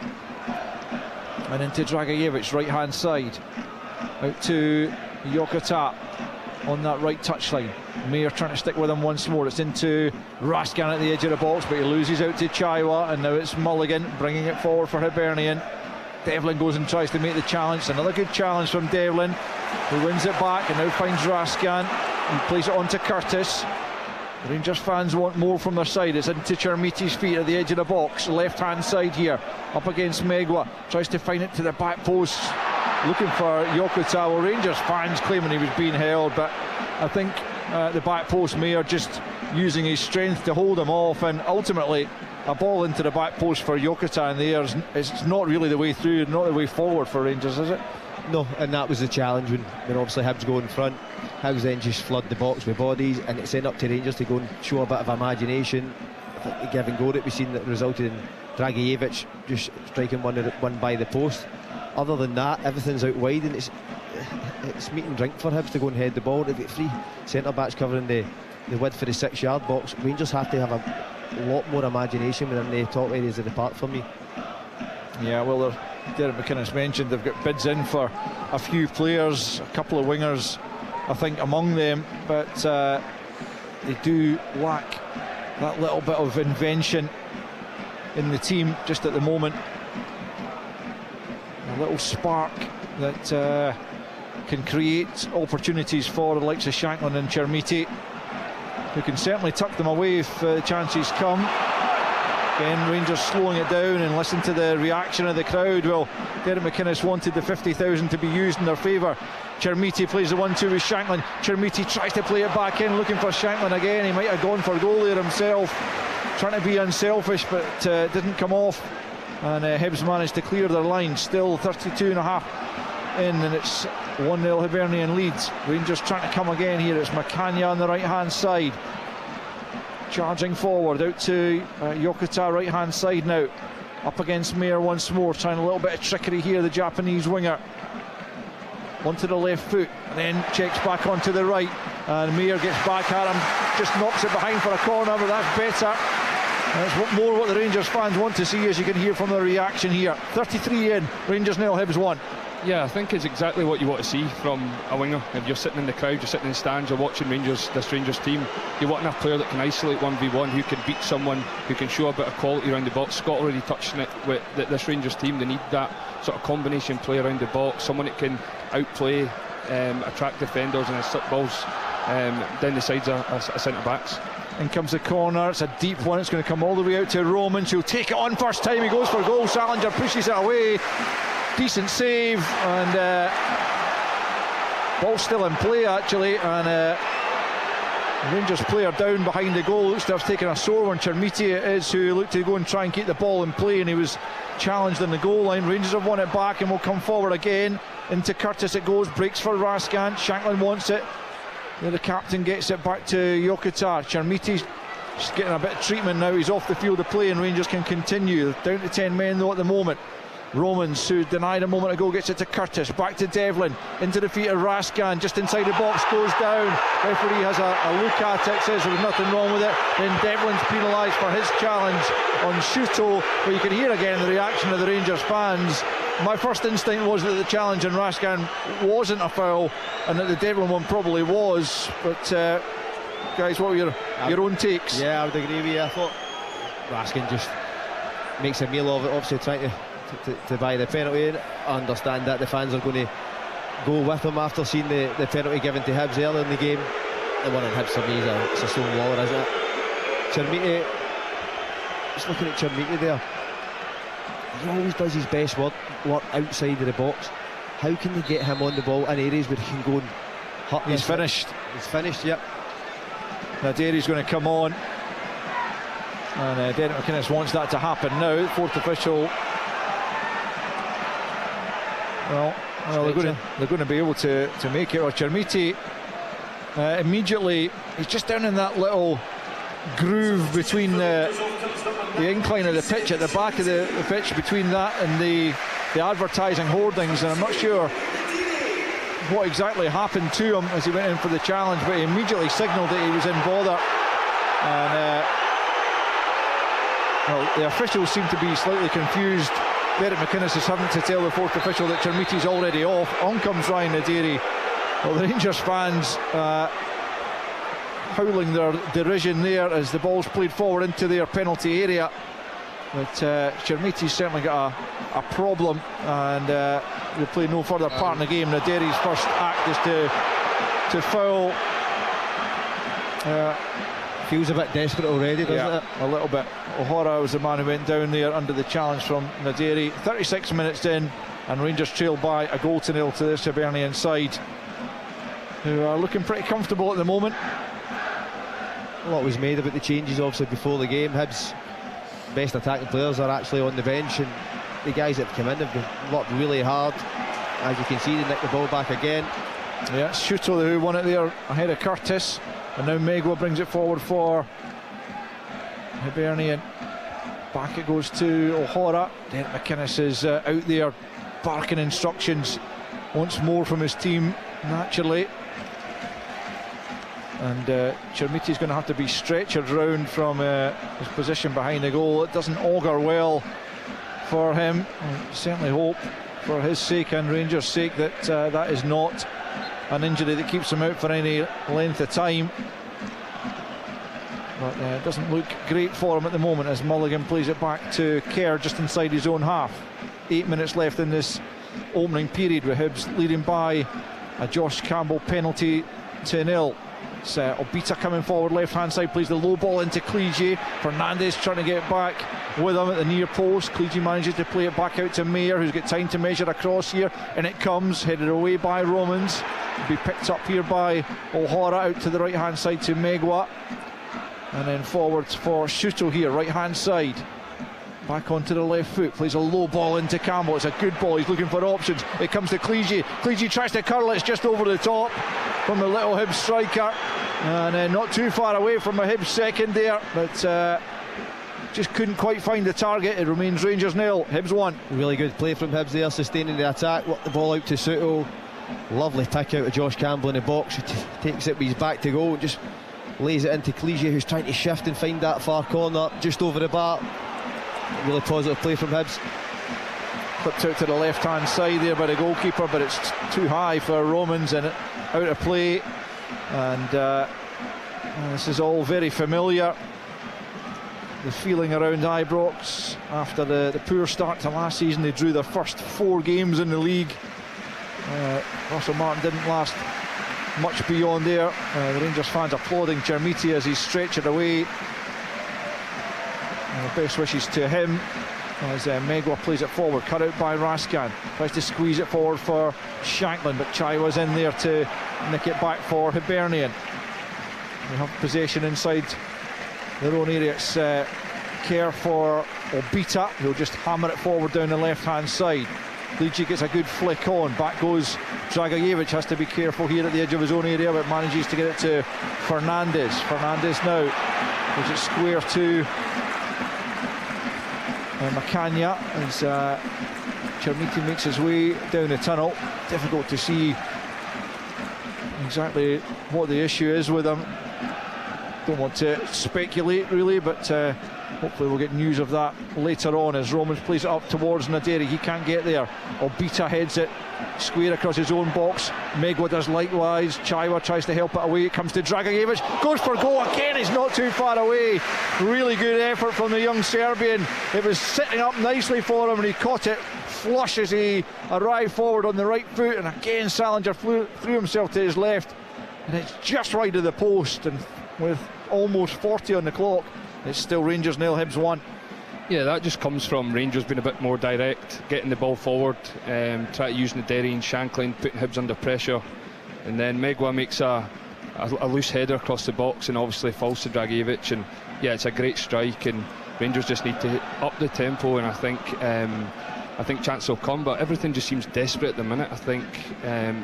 and into Dragajevic, right hand side, out to Yokota on that right touchline. Mayer trying to stick with him once more. It's into Raskan at the edge of the box, but he loses out to Chaiwa, and now it's Mulligan bringing it forward for Hibernian. Devlin goes and tries to make the challenge. Another good challenge from Devlin, who wins it back and now finds Raskan and plays it on to Curtis. Rangers fans want more from their side. It's into Chermiti's feet at the edge of the box, left hand side here, up against Megwa, tries to find it to the back post, looking for Yokota. Well, Rangers fans claiming he was being held, but I think the back post, Mayer just using his strength to hold him off, and ultimately a ball into the back post for Yokota, and there's it's not really the way through, not the way forward for Rangers, is it? No, and that was the challenge when obviously Hibs go in front. Hibs then just flood the box with bodies, and it's then up to Rangers to go and show a bit of imagination. I think the give and go that we've seen that resulted in Dragijevic just striking one by the post. Other than that, everything's out wide, and it's meat and drink for Hibs to go and head the ball. They've got 3 centre backs covering the width for the 6-yard box. Rangers have to have a lot more imagination within the top areas of the park for me. Yeah, well, Derek McInnes mentioned they've got bids in for a few players, a couple of wingers I think among them, but they do lack that little bit of invention in the team just at the moment. A little spark that can create opportunities for the likes of Shankland and Chermiti, who can certainly tuck them away if chances come. Again, Rangers slowing it down, and listen to the reaction of the crowd. Well, Derek McInnes wanted the 50,000 to be used in their favour. Chermiti plays the 1-2 with Shankland. Chermiti tries to play it back in, looking for Shankland again. He might have gone for goal there himself, trying to be unselfish, but didn't come off. And Hibs managed to clear their line. Still 32.5 in, and it's 1-0 Hibernian leads. Rangers trying to come again here. It's Macania on the right hand side. Charging forward out to Yokota, right hand side now. Up against Mayer once more, trying a little bit of trickery here, the Japanese winger. Onto the left foot, and then checks back onto the right. And Mayer gets back at him, just knocks it behind for a corner, but that's better. That's more what the Rangers fans want to see, as you can hear from the reaction here. 33 in, Rangers 0, Hibs 1. Yeah, I think it's exactly what you want to see from a winger. If you're sitting in the crowd, you're sitting in the stands, you're watching this Rangers team, you want a player that can isolate 1v1, who can beat someone, who can show a bit of quality around the box. Scott already touched on it with this Rangers team. They need that sort of combination play around the box, someone that can outplay, attract defenders and slip balls down the sides of centre-backs. In comes the corner, it's a deep one, it's going to come all the way out to Roman. She'll take it on first time, he goes for goal, Salinger pushes it away. Decent save, and ball still in play actually, and Rangers player down behind the goal, looks to have taken a sore one. Chermiti it is, who looked to go and try and keep the ball in play, and he was challenged on the goal line. Rangers have won it back and will come forward again. Into Curtis it goes, breaks for Raskan, Shanklin wants it, the captain gets it back to Yokota. Chermiti's just getting a bit of treatment now, he's off the field of play, and Rangers can continue. Down to 10 men though at the moment. Romans, who denied a moment ago, gets it to Curtis, back to Devlin, into the feet of Raskan, just inside the box, goes down. Referee has a look at it, says there was nothing wrong with it. Then Devlin's penalised for his challenge on Shuto, but you can hear again the reaction of the Rangers fans. My first instinct was that the challenge on Raskan wasn't a foul, and that the Devlin one probably was, but guys, what were your own takes? Yeah, I would agree with you. I thought Raskan just makes a meal of it, obviously trying to buy the penalty. I understand that the fans are going to go with him after seeing the penalty given to Hibs earlier in the game. The one on Hibs for me is a stone waller, isn't it? Chermiti, just looking at Chermiti there, he always does his best work outside of the box. How can they get him on the ball in areas where he can go and hurt? He's finished. He's finished, yep. Now Derry's going to come on, and Derek McInnes wants that to happen now. Fourth official. Well, they're going to be able to make it. Or Chermiti immediately, he's just down in that little groove between the incline of the pitch at the back of the pitch, between that and the advertising hoardings, and I'm not sure what exactly happened to him as he went in for the challenge, but he immediately signalled that he was in bother, and well, the officials seem to be slightly confused. Derek McInnes is having to tell the fourth official that Chermiti's already off. On comes Ryan Naderi. Well, the Rangers fans howling their derision there as the ball's played forward into their penalty area. But Chermiti's certainly got a problem, and will play no further part in the game. Naderi's first act is to foul. Feels a bit desperate already, doesn't it? A little bit. O'Hara was the man who went down there under the challenge from Naderi. 36 minutes in, and Rangers trail by a goal to nil to this Hibernian side, who are looking pretty comfortable at the moment. A lot was made about the changes obviously before the game. Hibs' best attacking players are actually on the bench, and the guys that have come in have worked really hard. As you can see, they nick the ball back again. Yeah, it's Shuto who won it there ahead of Curtis. And now Megwa brings it forward for Hibernian. Back it goes to O'Hara. Derek McInnes is out there barking instructions once more from his team, naturally. And Chermiti's going to have to be stretchered round from his position behind the goal. It doesn't augur well for him. I certainly hope, for his sake and Rangers' sake, that that is not an injury that keeps him out for any length of time. But it doesn't look great for him at the moment as Mulligan plays it back to Kerr just inside his own half. 8 minutes left in this opening period, with Hibs leading by a Josh Campbell penalty to nil. It's Obita coming forward, left hand side, plays the low ball into Clegy. Fernandez trying to get back with him at the near post. Clegy manages to play it back out to Mayer, who's got time to measure across here, and it comes headed away by Romans. It'll be picked up here by O'Hara out to the right hand side to Megwa, and then forwards for Shuto here, right hand side. Back onto the left foot, plays a low ball into Campbell. It's a good ball, he's looking for options. It comes to Clegy. Clegy tries to curl it, it's just over the top from the little Hibs striker. And not too far away from a Hibs second there, but just couldn't quite find the target. It remains Rangers 0, Hibs 1. Really good play from Hibs there, sustaining the attack. Worked the ball out to Soto. Lovely pick out of Josh Campbell in the box. He takes it with his back to goal, just lays it into Cliche, who's trying to shift and find that far corner just over the bar. Really positive play from Hibs. Flipped out to the left hand side there by the goalkeeper, but it's too high for Romans and out of play. And this is all very familiar. The feeling around Ibrox after the poor start to last season. They drew their first 4 games in the league. Russell Martin didn't last much beyond there. The Rangers fans applauding Chermiti as he's stretched away. Best wishes to him as Megwa plays it forward, cut out by Raskan, tries to squeeze it forward for Shanklin, but Chai was in there to nick it back for Hibernian. They have possession inside their own area. It's care for Obita, who'll just hammer it forward down the left hand side. Cliche gets a good flick on, back goes Dragojevic, has to be careful here at the edge of his own area, but manages to get it to Fernandez. Fernandez now gives it square to Macania as Chermiti makes his way down the tunnel. Difficult to see exactly what the issue is with him. Don't want to speculate really, but hopefully we'll get news of that later on as Romans plays it up towards Naderi. He can't get there. Obita heads it square across his own box. Megwa does likewise. Chaiwa tries to help it away. It comes to Dragojevic. Goes for goal again. He's not too far away. Really good effort from the young Serbian. It was sitting up nicely for him and he caught it flush as he arrived forward on the right foot. And again Salinger threw himself to his left. And it's just right of the post. And with almost 40 on the clock, it's still Rangers 0, Hibs 1. Yeah, that just comes from Rangers being a bit more direct, getting the ball forward, try to use Naderi and Shanklin, putting Hibs under pressure, and then Megwa makes a loose header across the box and obviously falls to Dragojevic, and yeah, it's a great strike, and Rangers just need to up the tempo, and I think chance will come, but everything just seems desperate at the minute. I think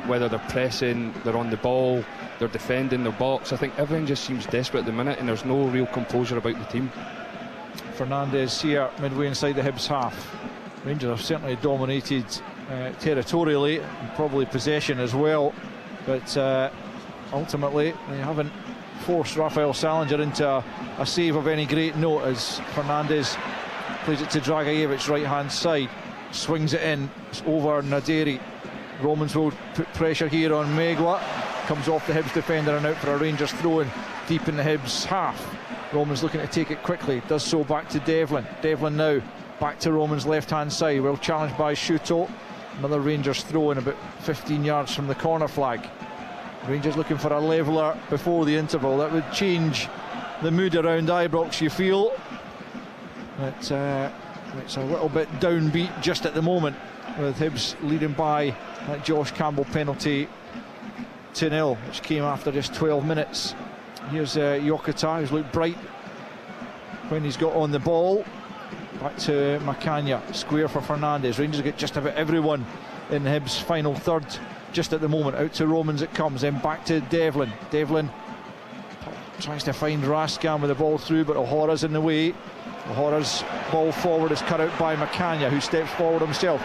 whether they're pressing, they're on the ball, they're defending their box, I think everything just seems desperate at the minute, and there's no real composure about the team. Fernandez here midway inside the Hibs half. Rangers have certainly dominated territorially and probably possession as well, but ultimately they haven't forced Rafael Salinger into a save of any great note as Fernandez plays it to Dragojevic right hand side, swings it in, it's over Naderi. Romans will put pressure here on Megwa, comes off the Hibs defender and out for a Rangers throw-in deep in the Hibs half. Romans looking to take it quickly, does so back to Devlin. Devlin now back to Romans left hand side, well challenged by Shuto. Another Rangers throw-in about 15 yards from the corner flag. Rangers looking for a leveller before the interval. That would change the mood around Ibrox, you feel. But it's a little bit downbeat just at the moment, with Hibs leading by that Josh Campbell penalty 2-0, which came after just 12 minutes. Here's Yokota, who's looked bright when he's got on the ball. Back to Macania, square for Fernandez. Rangers get just about everyone in Hibs' final third just at the moment. Out to Romans it comes, then back to Devlin. Devlin tries to find Raskan with the ball through, but O'Hara's in the way. O'Hara's ball forward is cut out by Macania, who steps forward himself.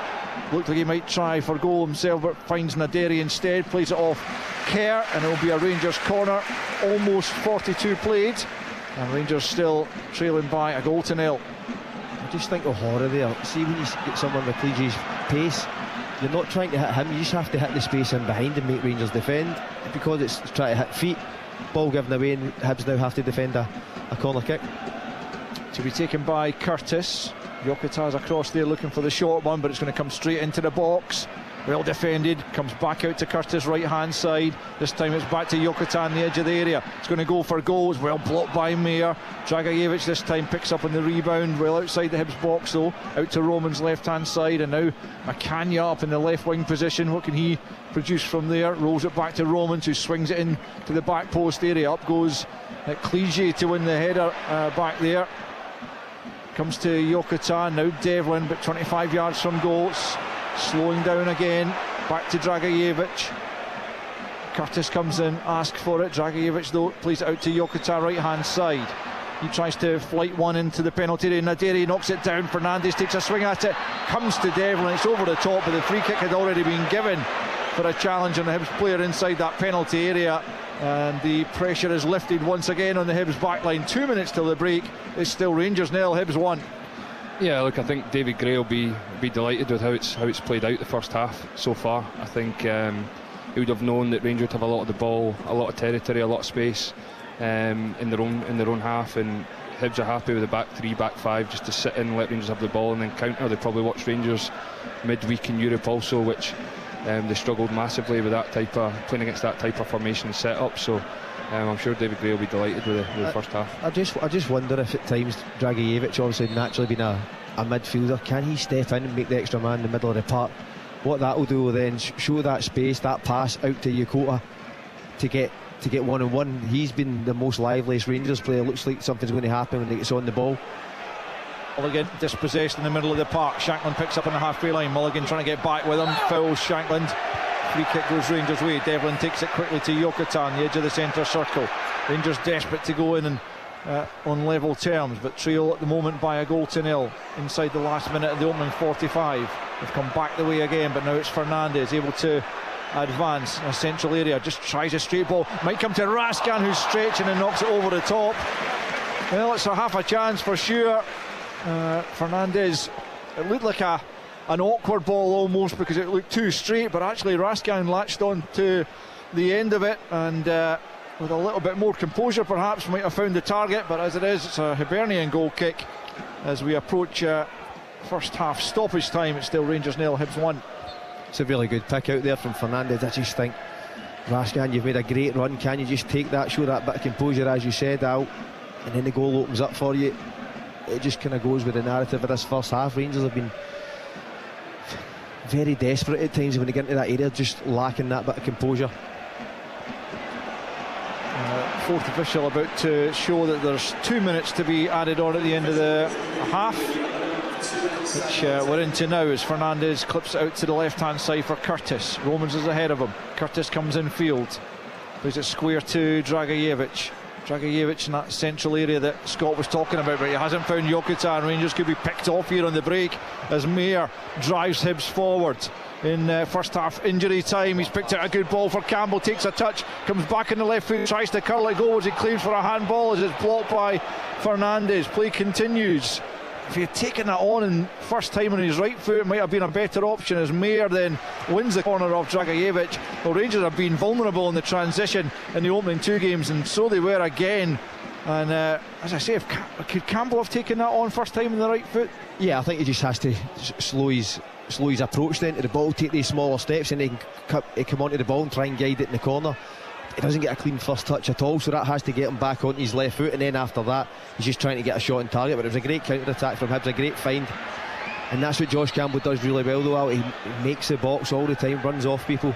Looked like he might try for goal himself, but finds Naderi instead, plays it off Kerr, and it'll be a Rangers corner. Almost 42 played, and Rangers still trailing by a goal to 0. I just think O'Hara there, see when you get someone with Clege's pace, you're not trying to hit him, you just have to hit the space in behind and make Rangers defend, because it's trying to hit feet, ball given away, and Hibs now have to defend a corner kick. To be taken by Curtis. Yokota's across there looking for the short one, but it's going to come straight into the box. Well defended, comes back out to Curtis right hand side. This time it's back to Yokota on the edge of the area. It's going to go for goals, well blocked by Mayer. Dragojevic this time picks up on the rebound, well outside the Hibs box though. Out to Roman's left hand side, and now Macania up in the left wing position. What can he produce from there? Rolls it back to Romans, who swings it in to the back post area. Up goes Clige to win the header back there. Comes to Yokota, now Devlin, but 25 yards from goals. Slowing down again, back to Dragojevic. Curtis comes in, asks for it. Dragicevic though plays it out to Jokic, right hand side. He tries to flight one into the penalty area. Naderi knocks it down. Fernandes takes a swing at it, comes to Devlin. It's over the top, but the free kick had already been given for a challenge on the Hibs player inside that penalty area. And the pressure is lifted once again on the Hibs backline. 2 minutes till the break. It's still Rangers 0, Hibs 1. Yeah, look, I think David Gray will be delighted with how it's played out the first half so far. I think he would have known that Rangers would have a lot of the ball, a lot of territory, a lot of space in their own half, and Hibs are happy with the back three, back five, just to sit in, let Rangers have the ball and then counter. They probably watched Rangers midweek in Europe also, which they struggled massively with that type of playing against that type of formation set up. So I'm sure David Gray will be delighted with the first half. I just wonder if at times Dragicevic, obviously naturally being a midfielder, can he step in and make the extra man in the middle of the park? What that will do will then show that space, that pass out to Yokota to get one-on-one. He's been the most liveliest Rangers player. Looks like something's going to happen when he gets on the ball. Mulligan dispossessed in the middle of the park. Shankland picks up on the halfway line. Mulligan trying to get back with him. Fouls Shankland. Free kick goes Rangers' way. Devlin takes it quickly to Yokota on the edge of the centre circle. Rangers desperate to go in and on level terms, but trail at the moment by a goal to 0 inside the last minute of the opening 45. They've come back the way again, but now it's Fernandes able to advance in a central area. Just tries a straight ball. Might come to Raskan, who's stretching and knocks it over the top. Well, it's a half a chance for sure. Fernandes, it looked like an awkward ball almost because it looked too straight, but actually Raskan latched on to the end of it, and with a little bit more composure perhaps might have found the target, but as it is, it's a Hibernian goal kick as we approach first half stoppage time. It's still Rangers 0, Hibs 1. It's a really good pick out there from Fernandes. I just think, Raskan, you've made a great run. Can you just take that, show that bit of composure as you said, out, and then the goal opens up for you? It just kind of goes with the narrative of this first half. Rangers have been very desperate at times when they get into that area, just lacking that bit of composure. Fourth official about to show that there's 2 minutes to be added on at the end of the half, which we're into now as Fernandes clips it out to the left hand side for Curtis. Romans is ahead of him. Curtis comes in field, plays it square to Dragicevic. Dragicevic in that central area that Scott was talking about, but he hasn't found Jokic, and Rangers could be picked off here on the break as Mayer drives Hibs forward in first half injury time. He's picked out a good ball for Campbell, takes a touch, comes back in the left foot, tries to curl it, goes, he claims for a handball as it's blocked by Fernandes. Play continues. If he had taken that on in first time on his right foot, it might have been a better option as Mayer then wins the corner off Dragicevic. Well, Rangers have been vulnerable in the transition in the opening 2 games, and so they were again. And as I say, could Campbell have taken that on first time on the right foot? Yeah, I think he just has to slow his approach then to the ball, take these smaller steps, and he can come onto the ball and try and guide it in the corner. He doesn't get a clean first touch at all, so that has to get him back onto his left foot, and then after that he's just trying to get a shot on target. But it was a great counter attack from Hibs, a great find, and that's what Josh Campbell does really well though. He makes the box all the time, runs off people.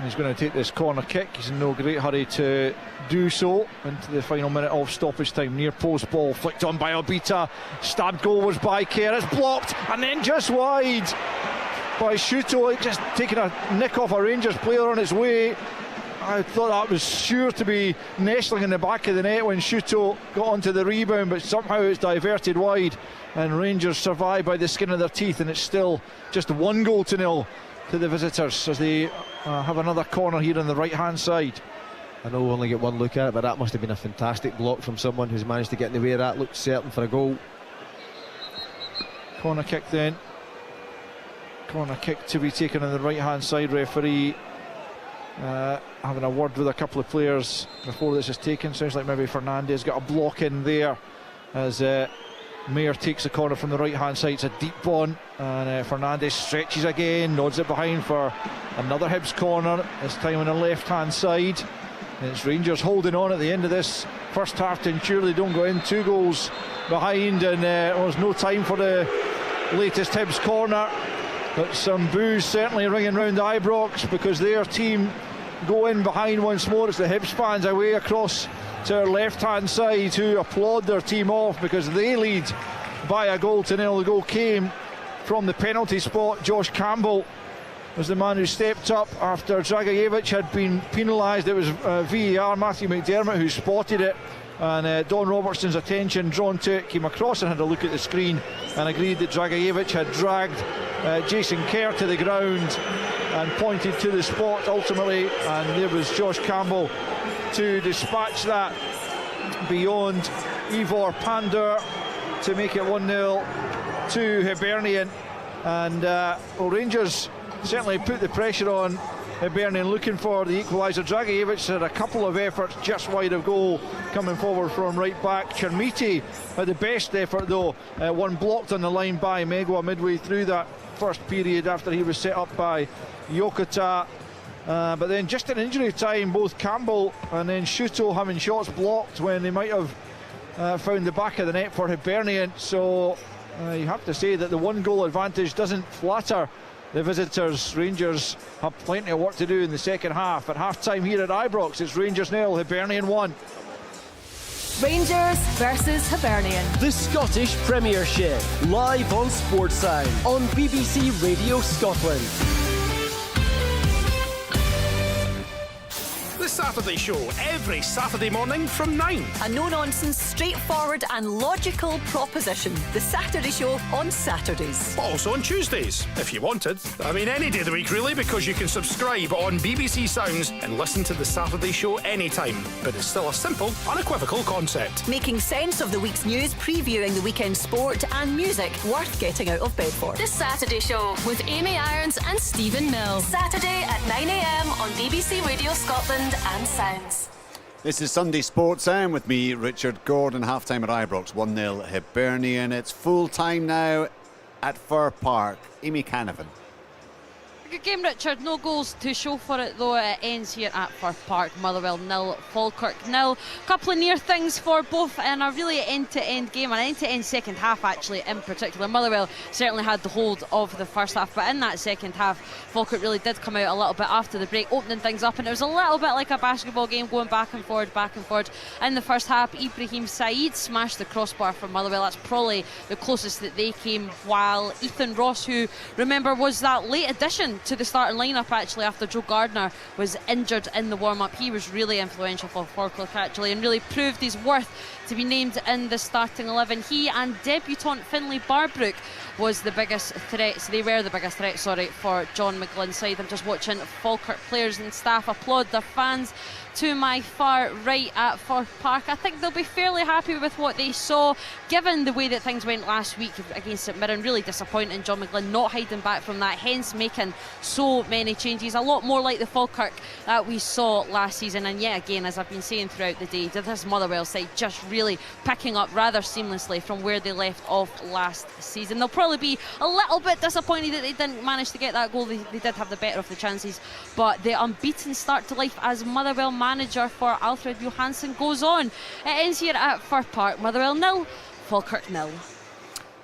He's going to take this corner kick. He's in no great hurry to do so into the final minute of stoppage time. Near post ball flicked on by Obita. Stabbed goal was by Kerr. It's blocked and then just wide by Shuto. Just taking a nick off a Rangers player on its way. I thought that was sure to be nestling in the back of the net when Shuto got onto the rebound, but somehow it's diverted wide and Rangers survive by the skin of their teeth, and it's still just 1 goal to 0 to the visitors as they have another corner here on the right hand side. I know we only get one look at it, but that must have been a fantastic block from someone who's managed to get in the way of that. Looked certain for a goal. Corner kick then. Corner kick to be taken on the right hand side. Referee having a word with a couple of players before this is taken. Sounds like maybe Fernandes got a block in there as Mayer takes the corner from the right hand side. It's a deep one, and Fernandes stretches again, nods it behind for another Hibs corner, this time on the left hand side. And it's Rangers holding on at the end of this first half to ensure they don't go in 2 goals behind, and there's no time for the latest Hibs corner. But some boos certainly ringing round Ibrox because their team go in behind once more. It's the Hibs fans away across to our left hand side who applaud their team off because they lead by a goal to 0. The goal came from the penalty spot. Josh Campbell was the man who stepped up after Dragojevic had been penalised. It was VAR, Matthew McDermott, who spotted it, and Don Robertson's attention drawn to it, came across and had a look at the screen and agreed that Dragojevic had dragged Jason Kerr to the ground and pointed to the spot ultimately, and there was Josh Campbell to dispatch that beyond Ivor Pandur to make it 1-0 to Hibernian. And Rangers certainly put the pressure on Hibernian, looking for the equaliser. Dragojevic had a couple of efforts just wide of goal coming forward from right back. Chermiti had the best effort though, one blocked on the line by Megwa midway through that first period after he was set up by Yokota. But then just in injury time, both Campbell and then Shuto having shots blocked when they might have found the back of the net for Hibernian. So you have to say that the 1-goal advantage doesn't flatter the visitors. Rangers have plenty of work to do in the second half. At half-time here at Ibrox, it's Rangers 0, Hibernian 1. Rangers versus Hibernian. The Scottish Premiership, live on Sportsound on BBC Radio Scotland. The Saturday Show, every Saturday morning from 9. A no-nonsense, straightforward and logical proposition. The Saturday Show on Saturdays. But also on Tuesdays, if you wanted. I mean, any day of the week, really, because you can subscribe on BBC Sounds and listen to The Saturday Show anytime. But it's still a simple, unequivocal concept. Making sense of the week's news, previewing the weekend sport and music worth getting out of bed for. The Saturday Show with Amy Irons and Stephen Mills. Saturday at 9 a.m. on BBC Radio Scotland and Sounds. This is Sunday Sports Sound with me, Richard Gordon. Half-time at Ibrox, 1-0 Hibernian. It's full-time now at Fir Park. Amy Canavan. Good game, Richard. No goals to show for it, though. It ends here at Fir Park. Motherwell 0, Falkirk 0. Couple of near things for both, and a really end-to-end game, an end-to-end second half, actually, in particular. Motherwell certainly had the hold of the first half, but in that second half, Falkirk really did come out a little bit after the break, opening things up, and it was a little bit like a basketball game, going back and forward. In the first half, Ibrahim Saeed smashed the crossbar for Motherwell. That's probably the closest that they came, while Ethan Ross, who, remember, was that late addition to the starting lineup actually after Joe Gardner was injured in the warm-up. He was really influential for Falkirk actually, and really proved his worth to be named in the starting 11. He and debutant Finlay Barbrook was the biggest threats. They were the biggest threat, for John McGlynn's side. I'm just watching Falkirk players and staff applaud their fans to my far right at Fir Park. I think they'll be fairly happy with what they saw, given the way that things went last week against St Mirren. Really disappointing, John McGlynn not hiding back from that, hence making so many changes. A lot more like the Falkirk that we saw last season. And yet again, as I've been saying throughout the day, this Motherwell side just really picking up rather seamlessly from where they left off last season. They'll probably be a little bit disappointed that they didn't manage to get that goal. They did have the better of the chances, but the unbeaten start to life as Motherwell manager for Alfred Johansson goes on. It ends here at Fir Park. Motherwell 0, Falkirk 0.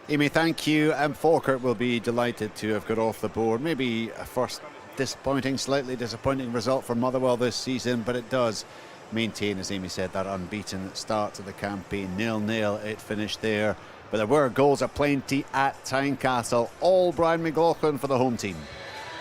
Amy, thank you. Falkirk will be delighted to have got off the board. Maybe a first slightly disappointing result for Motherwell this season, but it does maintain, as Amy said, that unbeaten start to the campaign. 0-0 it finished there, but there were goals aplenty at Tynecastle. All Brian McLaughlin for the home team.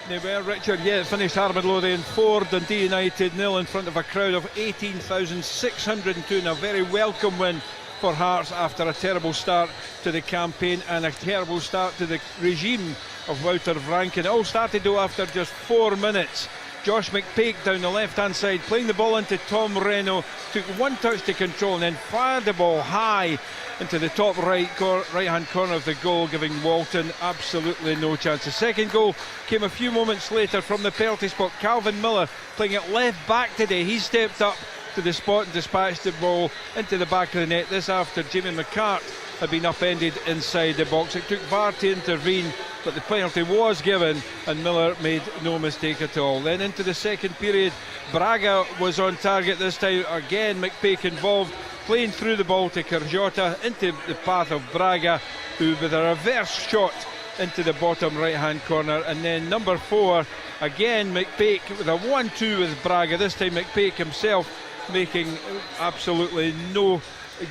They were, Richard. Yeah, it finished Armadillo 4, Dundee United 0 in front of a crowd of 18,602, and a very welcome win for Hearts after a terrible start to the campaign and a terrible start to the regime of Wouter Vranken. It all started though after just 4 minutes. Josh McPake down the left-hand side, playing the ball into Tom Reno, took one touch to control and then fired the ball high into the top right-hand corner of the goal, giving Walton absolutely no chance. The second goal came a few moments later from the penalty spot. Calvin Miller playing it left back today. He stepped up to the spot and dispatched the ball into the back of the net. This after Jamie McCart had been upended inside the box. It took VAR to intervene, but the penalty was given and Miller made no mistake at all. Then into the second period, Braga was on target this time. Again, McPake involved, playing through the ball to Kerjota into the path of Braga, who with a reverse shot into the bottom right-hand corner. And then number 4, again McPake with a 1-2 with Braga. This time McPake himself making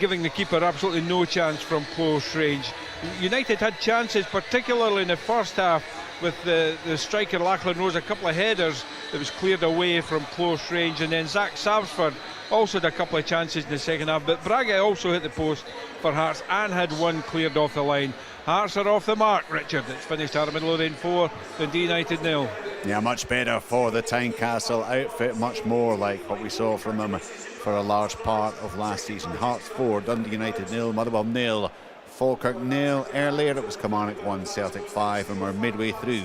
giving the keeper absolutely no chance from close range. United had chances, particularly in the first half, with the striker Lachlan Rose, a couple of headers that was cleared away from close range, and then Zach Savsford also had a couple of chances in the second half, but Braga also hit the post for Hearts and had one cleared off the line. Hearts are off the mark, Richard. It's finished out of Midlothian 4, Dundee United 0. Yeah, much better for the Tynecastle outfit, much more like what we saw from them for a large part of last season. Hearts 4, Dundee United 0, Motherwell 0, Falkirk 0. Earlier it was Kilmarnock 1, Celtic 5, and we're midway through.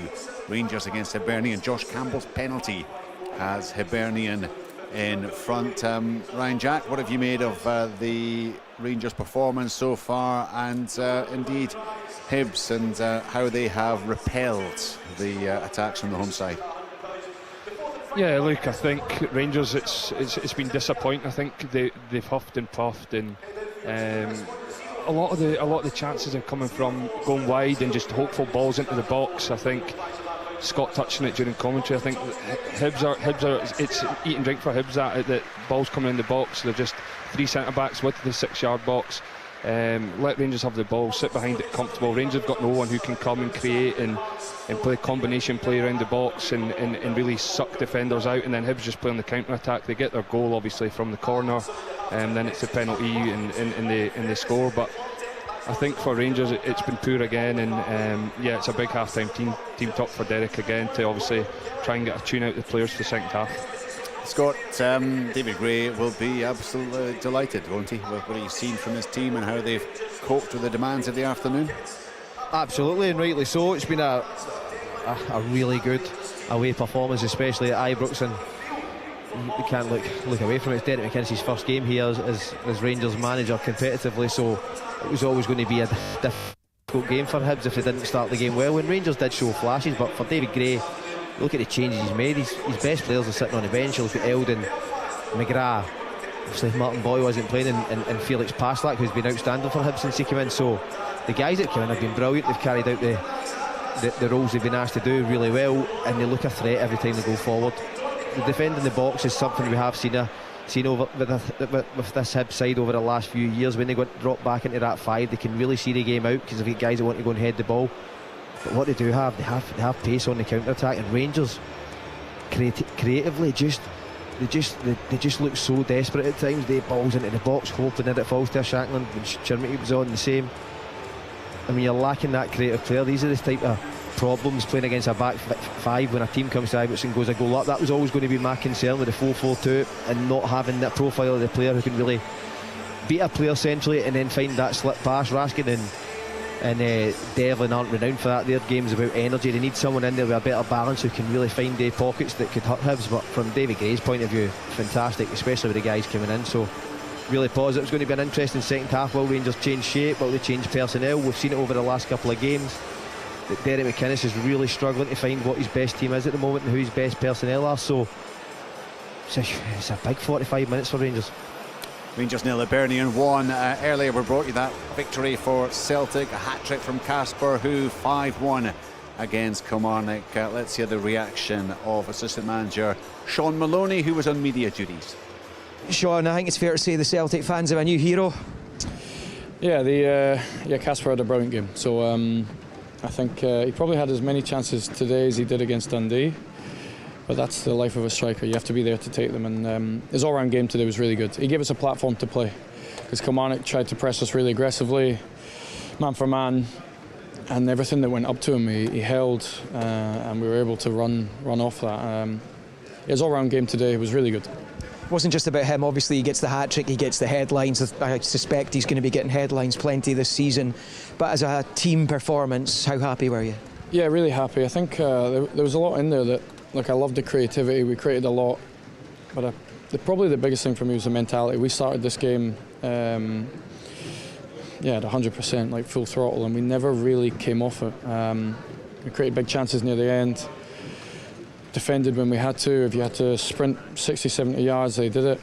Rangers against Hibernian. Josh Campbell's penalty has Hibernian in front. Ryan Jack, what have you made of the Rangers' performance so far, and indeed Hibs, and how they have repelled the attacks from the home side? Yeah, look, I think Rangers, it's been disappointing. I think they've huffed and puffed, and a lot of the chances are coming from going wide and just hopeful balls into the box. I think Scott touching it during commentary. I think Hibs are it's eat and drink for Hibs that balls coming in the box. They're just three centre backs with the 6-yard box. Let Rangers have the ball, sit behind it comfortable. Rangers have got no one who can come and create and play combination play around the box and really suck defenders out, and then Hibs just play on the counter attack. They get their goal obviously from the corner, and then it's a penalty in the score. But I think for Rangers it's been poor again, and yeah, it's a big half-time team talk for Derek again to obviously try and get a tune out the players for the second half. Scott, David Gray will be absolutely delighted, won't he, with what he's seen from his team and how they've coped with the demands of the afternoon? Absolutely, and rightly so. It's been a really good away performance, especially at Ibrox, and you can't look away from it. It's Derek McInnes's first game here as Rangers manager competitively, so it was always going to be a difficult game for Hibs if they didn't start the game well. And Rangers did show flashes, but for David Gray, look at the changes he's made. His best players are sitting on the bench. Look at Eldon, McGrath. Obviously Martin Boy wasn't playing, and Felix Paslak, who's been outstanding for Hibs since he came in. So the guys that came in have been brilliant. They've carried out the roles they've been asked to do really well, and they look a threat every time they go forward. The defending the box is something we have seen over with this Hibs side over the last few years. When they got dropped back into that 5, they can really see the game out because they've got guys that want to go and head the ball. But what they do have, they have pace on the counter attack, and Rangers creatively they just look so desperate at times. They balls into the box, hoping that it falls to Shankland. When Chermity was on the same. I mean, you're lacking that creative player. These are the type of problems playing against a back 5 when a team comes to Ibrox and goes a goal up. That was always going to be my concern with the 4-4-2, and not having that profile of the player who can really beat a player centrally and then find that slip pass. Raskin and Devlin aren't renowned for that. Their game's about energy. They need someone in there with a better balance who can really find the pockets that could hurt Hibs. But from David Gray's point of view, fantastic, especially with the guys coming in. So really positive. It's going to be an interesting second half. Will Rangers change shape? Will they change personnel? We've seen it over the last couple of games that Derek McInnes is really struggling to find what his best team is at the moment and who his best personnel are. So it's a big 45 minutes for Rangers. Rangers 0, Hibernian 1. Earlier we brought you that victory for Celtic, a hat-trick from Casper, who 5-1 against Kilmarnock. Let's hear the reaction of assistant manager Sean Maloney, who was on media duties. Sean, I think it's fair to say the Celtic fans have a new hero. Yeah, Casper had a brilliant game. So I think he probably had as many chances today as he did against Dundee. But that's the life of a striker. You have to be there to take them, and his all-round game today was really good. He gave us a platform to play, because Kilmarnock tried to press us really aggressively, man for man, and everything that went up to him he held, and we were able to run off that. His all-round game today was really good. It wasn't just about him. Obviously he gets the hat-trick, he gets the headlines. I suspect he's going to be getting headlines plenty this season. But as a team performance, how happy were you? Yeah, really happy. I think there was a lot in there that, look, I loved the creativity. We created a lot, but probably the biggest thing for me was the mentality. We started this game at 100%, like full throttle, and we never really came off it. We created big chances near the end, defended when we had to. If you had to sprint 60, 70 yards, they did it.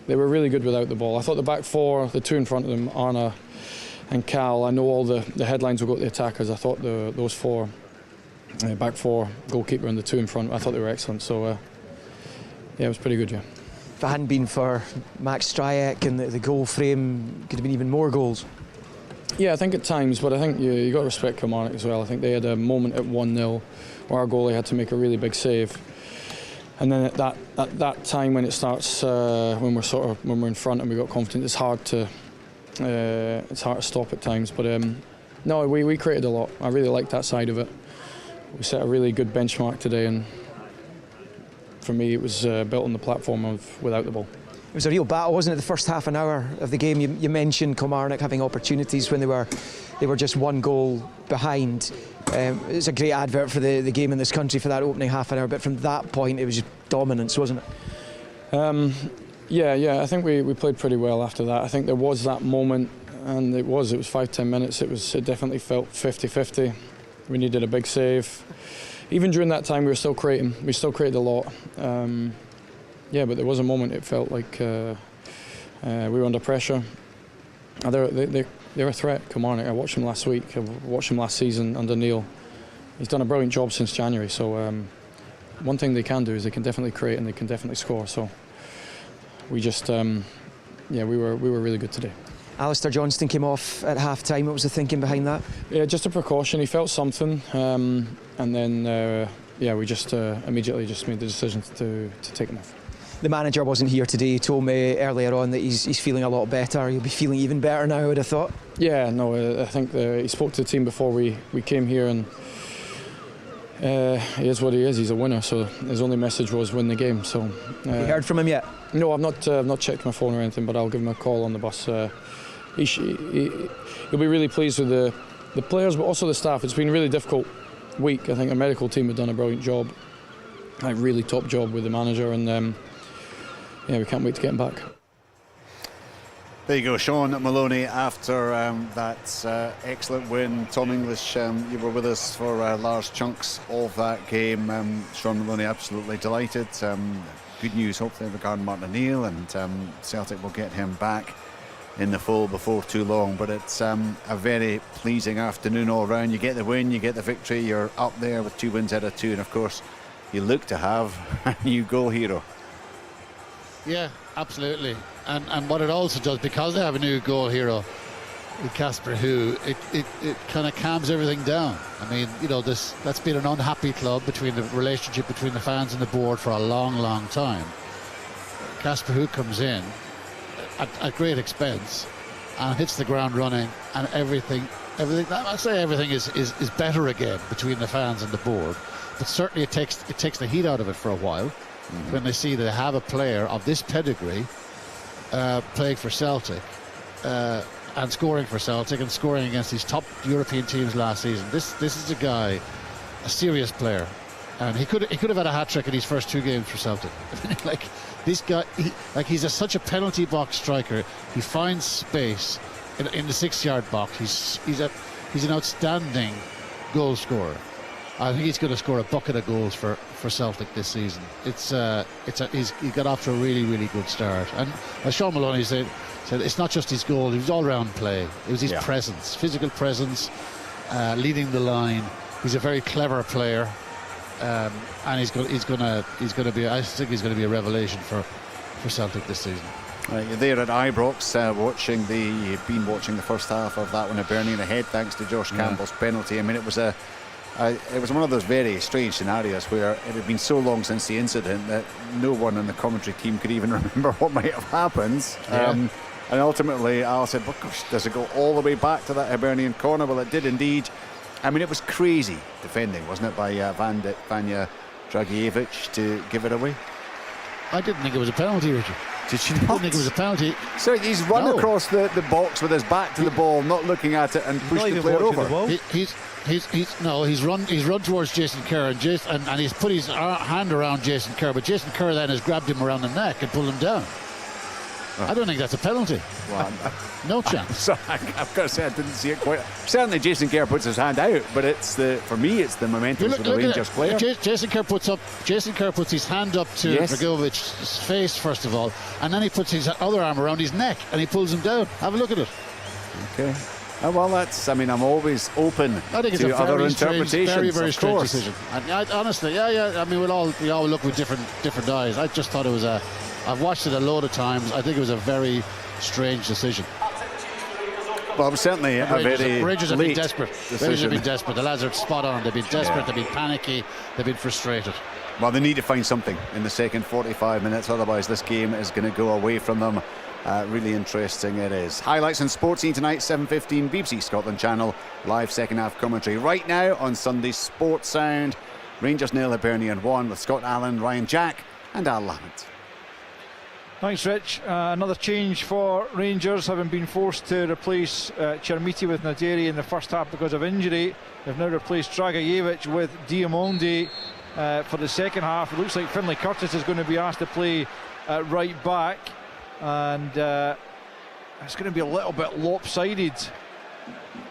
They were really good without the ball. I thought the back 4, the 2 in front of them, Arna and Cal, I know all the headlines will go to the attackers. I thought those 4, back 4, goalkeeper and the 2 in front, I thought they were excellent. So yeah, it was pretty good. Yeah. If it hadn't been for Max Stryek and the goal frame, could have been even more goals. Yeah, I think at times, but I think you got to respect Kilmarnock as well. I think they had a moment at 1-0 where our goalie had to make a really big save, and then at that time when it starts, when we're in front and we got confidence, it's hard to stop at times. But no, we created a lot. I really liked that side of it. We set a really good benchmark today, and for me, it was built on the platform of without the ball. It was a real battle, wasn't it, the first half an hour of the game? You mentioned Kilmarnock having opportunities when they were just one goal behind. It was a great advert for the game in this country for that opening half an hour, but from that point it was just dominance, wasn't it? Yeah, I think we played pretty well after that. I think there was that moment, and it was 5-10 minutes. It definitely felt 50-50. We needed a big save. Even during that time we were still creating. We still created a lot. Yeah, but there was a moment it felt like we were under pressure. They're a threat, Kilmarnock. I watched them last week. I watched them last season under Neil. He's done a brilliant job since January. So one thing they can do is they can definitely create and they can definitely score. So we just, we were really good today. Alistair Johnston came off at half-time. What was the thinking behind that? Yeah, just a precaution. He felt something, and then we just immediately just made the decision to take him off. The manager wasn't here today. He told me earlier on that he's feeling a lot better. He'll be feeling even better now, I would have thought. Yeah, no, I think he spoke to the team before we came here, and he is what he is. He's a winner, so his only message was win the game. So you heard from him yet? No, I've not checked my phone or anything, but I'll give him a call on the bus. He'll be really pleased with the players, but also the staff. It's been a really difficult week. I think the medical team have done a brilliant job, a really top job with the manager, and we can't wait to get him back. There you go, Sean Maloney after that excellent win. Tom English, you were with us for large chunks of that game. Sean Maloney absolutely delighted. Good news hopefully regarding Martin O'Neill, and Celtic will get him back in the fold before too long. But it's a very pleasing afternoon all round. You get the win, you get the victory, you're up there with 2 wins out of 2, and of course you look to have a new goal hero. Yeah, absolutely. And what it also does, because they have a new goal hero with Casper Hu, it kind of calms everything down. I mean, that's been an unhappy club, between the relationship between the fans and the board for a long time. Casper Hu comes in at great expense and hits the ground running, and everything I say everything is better again between the fans and the board. But certainly it takes the heat out of it for a while. When they see they have a player of this pedigree playing for Celtic and scoring for Celtic and scoring against these top European teams last season. This is a guy, a serious player, and he could have had a hat-trick in his first 2 games for Celtic. Like, this guy, he's such a penalty box striker. He finds space in the 6-yard box. He's an outstanding goal scorer. I think he's going to score a bucket of goals for Celtic this season. He got off to a really good start. And as Sean Maloney said it's not just his goal. It was all-round play. It was his presence, physical presence, leading the line. He's a very clever player, and he's going to be. I think he's going to be a revelation for Celtic this season. You're there at Ibrox, watching the first half of that one, Hibernian ahead thanks to Josh Campbell's penalty. I mean, it was one of those very strange scenarios where it had been so long since the incident that no one on the commentary team could even remember what might have happened. And ultimately Al said, well, gosh, does it go all the way back to that Hibernian corner? Well, it did indeed. I mean, it was crazy defending, wasn't it, by Vanja Dragicevic to give it away? I didn't think it was a penalty, Richard. Did you not? I didn't think it was a penalty. So he's run across the box with his back to the ball, not looking at it, and pushed the player over. He's run towards Jason Kerr, and he's put his hand around Jason Kerr, but Jason Kerr then has grabbed him around the neck and pulled him down. I don't think that's a penalty. Well, no chance. I've got to say I didn't see it quite. Certainly Jason Kerr puts his hand out, but for me it's the momentum of the Rangers player. Jason Kerr puts his hand up to Dragicevic's face first of all, and then he puts his other arm around his neck and he pulls him down. Have a look at it. Okay. Well, I'm always open to other interpretations. Very strange decision. And honestly, I mean, we all look with different eyes. I just thought it was I've watched it a load of times. I think it was a very strange decision. Well, it was certainly a very Rangers have been desperate. decision. Rangers have been desperate. The lads are spot on. They've been desperate. They've been panicky. They've been frustrated. Well, they need to find something in the second 45 minutes, otherwise this game is going to go away from them. Really interesting it is. Highlights on Sports Scene tonight, 7:15, BBC Scotland Channel, live second half commentary right now on Sunday Sports Sound. Rangers 0, Hibernian 1 with Scott Allen, Ryan Jack and Al Lamont. Thanks, Rich. Another change for Rangers, having been forced to replace Chermiti with Naderi in the first half because of injury. They've now replaced Dragajevic with Diamonde for the second half. It looks like Finlay Curtis is going to be asked to play right back, and it's going to be a little bit lopsided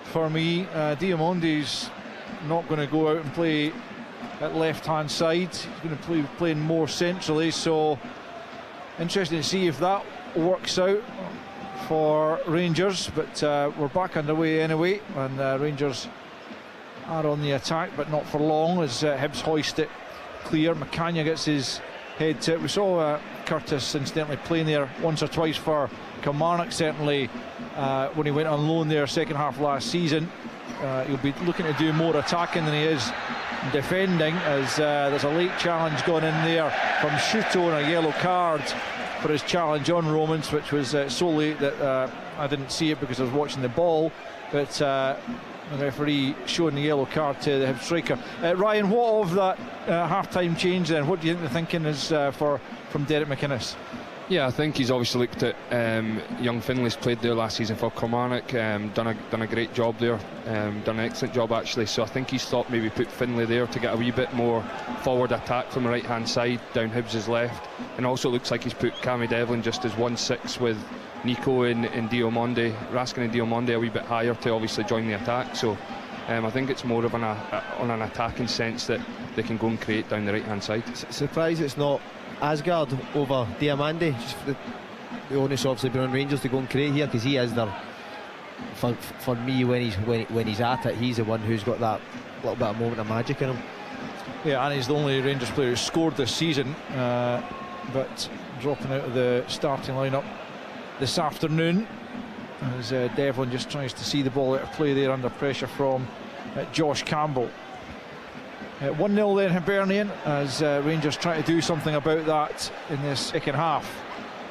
for me. Diamonde's not going to go out and play at left-hand side. He's going to be playing more centrally, so interesting to see if that works out for Rangers, but we're back underway anyway, and Rangers are on the attack, but not for long as Hibs hoist it clear. McCann gets his head to it. We saw Curtis incidentally playing there once or twice for Kilmarnock, certainly when he went on loan there second half last season. He'll be looking to do more attacking than he is defending, as there's a late challenge gone in there from Shuto and a yellow card for his challenge on Romans, which was so late that I didn't see it because I was watching the ball, but the referee showing the yellow card to the Hibs striker. Ryan, what of that half-time change then? What do you think the thinking is from Derek McInnes? Yeah, I think he's obviously looked at young Finlay's played there last season for Kilmarnock, done a great job there, done an excellent job actually, so I think he's thought maybe put Finlay there to get a wee bit more forward attack from the right hand side down Hibs' left, and also it looks like he's put Cammy Devlin just as 1-6 with Nico and Diamonde, Raskin and Diamonde a wee bit higher to obviously join the attack, so I think it's more of on an attacking sense that they can go and create down the right hand side. Surprised it's not Asgard over Diamande. Just the onus obviously been on Rangers to go and create here, because he is there for me when he's at it. He's the one who's got that little bit of moment of magic in him. Yeah, and he's the only Rangers player who's scored this season, but dropping out of the starting lineup this afternoon as Devlin just tries to see the ball out of play there under pressure from Josh Campbell. 1-0 then Hibernian, as Rangers try to do something about that in this second half,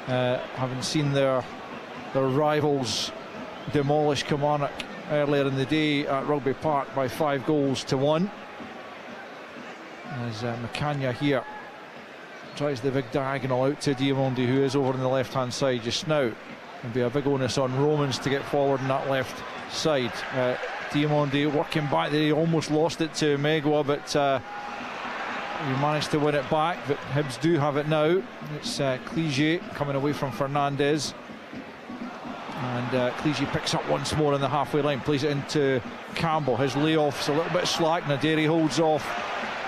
having seen their rivals demolish Kilmarnock earlier in the day at Rugby Park by 5-1. As McCann here tries the big diagonal out to Diamonde, who is over on the left hand side just now. There'll be a big onus on Romans to get forward on that left side. Diamonde working back there, he almost lost it to Megwa, but he managed to win it back. But Hibs do have it now. It's Clige coming away from Fernandez, and Clige picks up once more on the halfway line, plays it into Campbell. His layoff's a little bit slack. Naderi holds off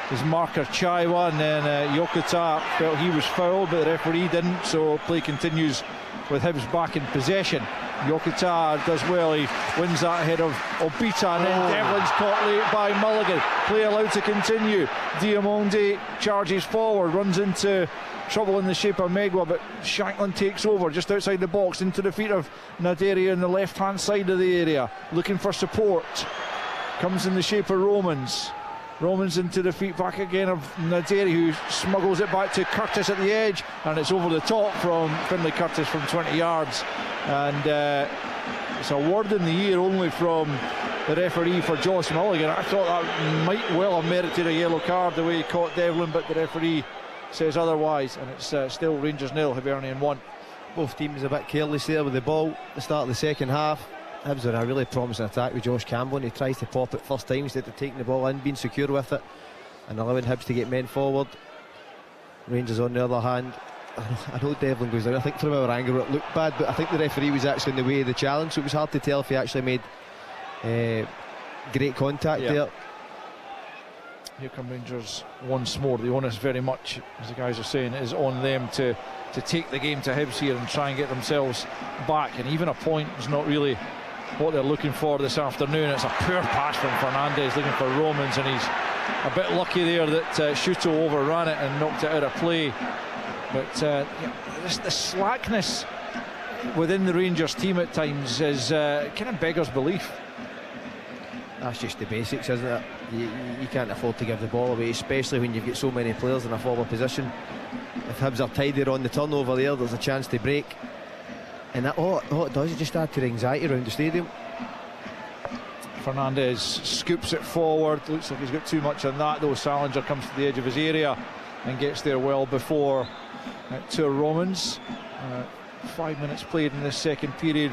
his marker Chaiwa, and then Yokota felt he was fouled, but the referee didn't, so play continues with Hibs back in possession. Yokota does well, he wins that ahead of Obita, and then Devlin's caught late by Mulligan. Play allowed to continue. Diamonde charges forward, runs into trouble in the shape of Megwa, but Shanklin takes over just outside the box into the feet of Naderi on the left hand side of the area, looking for support. Comes in the shape of Romans into the feet back again of Naderi, who smuggles it back to Curtis at the edge, and it's over the top from Finlay Curtis from 20 yards, and it's a word in the ear only from the referee for Josh Mulligan. I thought that might well have merited a yellow card the way he caught Devlin, but the referee says otherwise, and it's still Rangers 0, Hibernian 1. Both teams a bit careless there with the ball at the start of the second half. Hibs are a really promising attack with Josh Campbell, and he tries to pop it first time instead of taking the ball in, being secure with it and allowing Hibs to get men forward. Rangers on the other hand, I know Devlin goes down. I think from our angle it looked bad, but I think the referee was actually in the way of the challenge, so it was hard to tell if he actually made great contact there. Here come Rangers once more. The onus very much, as the guys are saying, is on them to take the game to Hibs here and try and get themselves back, and even a point is not really what they're looking for this afternoon. It's a poor pass from Fernandez looking for Romans, and he's a bit lucky there that Shuto overran it and knocked it out of play. But the slackness within the Rangers team at times is kind of beggars belief. That's just the basics, isn't it? You can't afford to give the ball away, especially when you've got so many players in a forward position. If Hibs are tidier on the turnover there's a chance to break. And that, all it does is just add to the anxiety around the stadium. Fernandez scoops it forward. Looks like he's got too much on that, though. Salinger comes to the edge of his area and gets there well before two Romans. 5 minutes played in this second period,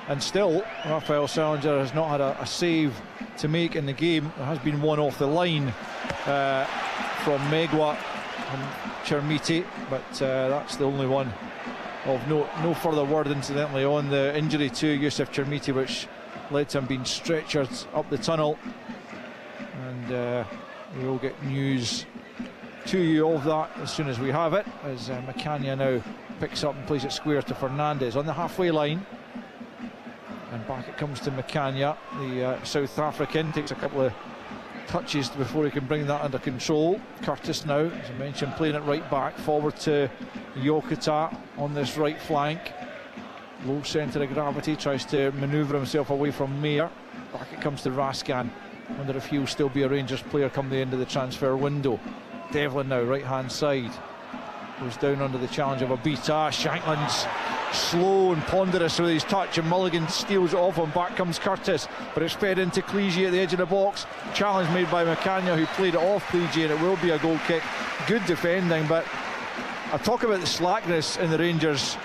and still Rafael Salinger has not had a save to make in the game. There has been one off the line from Megwa and Chermiti, but that's the only one of note. No further word, incidentally, on the injury to Youssef Chermiti, which led to him being stretchered up the tunnel, and we will get news to you of that as soon as we have it, as Macania now picks up and plays it square to Fernandez on the halfway line, and back it comes to Macania. The South African takes a couple of touches before he can bring that under control. Curtis now, as I mentioned, playing it right back forward to Yokota on this right flank. Low centre of gravity, tries to manoeuvre himself away from Mayer. Back it comes to Raskan. Wonder if he'll still be a Rangers player come the end of the transfer window. Devlin now, right hand side, goes down under the challenge of Abita. Shankland's slow and ponderous with his touch, and Mulligan steals it off him. Back comes Curtis, but it's fed into Clegy at the edge of the box. Challenge made by Macania, who played it off Clegy, and it will be a goal kick. Good defending, but I talk about the slackness in the Rangers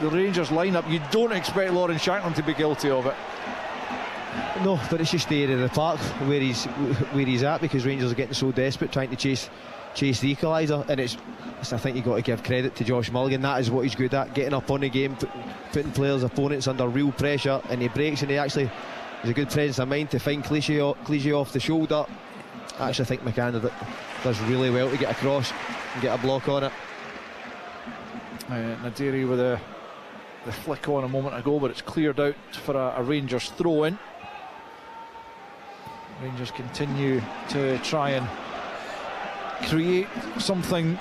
lineup. You don't expect Lauren Shankland to be guilty of it. No, but it's just the area of the park where he's at, because Rangers are getting so desperate trying to chase the equaliser, and I think you've got to give credit to Josh Mulligan. That is what he's good at, getting up on the game, putting opponents under real pressure, and he breaks, and he's a good presence of mind to find Clegy off the shoulder. I actually think McCann does really well to get across and get a block on it. Nadiri with the flick on a moment ago, but it's cleared out for a Rangers throw in. Rangers continue to try and create something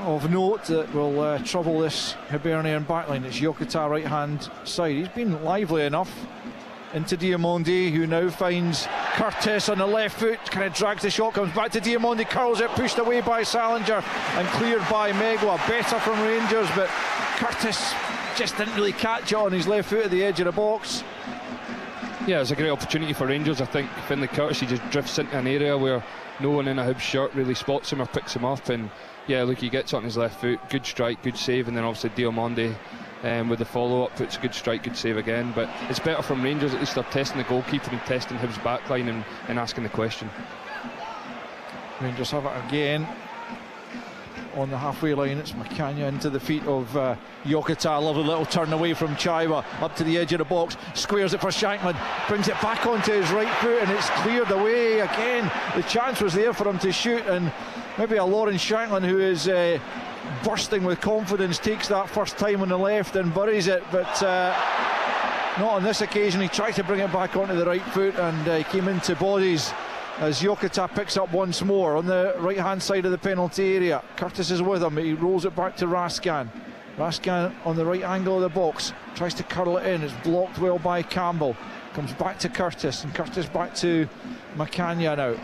of note that will trouble this Hibernian backline. It's Yokota right hand side. He's been lively enough into Diamondi, who now finds Curtis on the left foot, kind of drags the shot, comes back to Diamondi, curls it, pushed away by Salinger and cleared by Megwa. Better from Rangers, but Curtis just didn't really catch it on his left foot at the edge of the box. Yeah, it's a great opportunity for Rangers. I think Finlay Curtis, he just drifts into an area where no one in a Hibs shirt really spots him or picks him up, and yeah, look, he gets on his left foot, good strike, good save, and then obviously Diamondi with the follow-up puts a good strike, good save again. But it's better from Rangers, at least they're testing the goalkeeper and testing Hibs backline and asking the question. Rangers have it again on the halfway line. It's Macania into the feet of Yokota. Lovely little turn away from Chaiwa up to the edge of the box, squares it for Shankland, brings it back onto his right foot, and it's cleared away again. The chance was there for him to shoot, and maybe a Lauren Shankland, who is bursting with confidence, takes that first time on the left and buries it, but not on this occasion. He tried to bring it back onto the right foot, and came into bodies as Yokota picks up once more on the right hand side of the penalty area. Curtis is with him, he rolls it back to Raskan. Raskan on the right angle of the box, tries to curl it in, it's blocked well by Campbell, comes back to Curtis, and Curtis back to Macania now,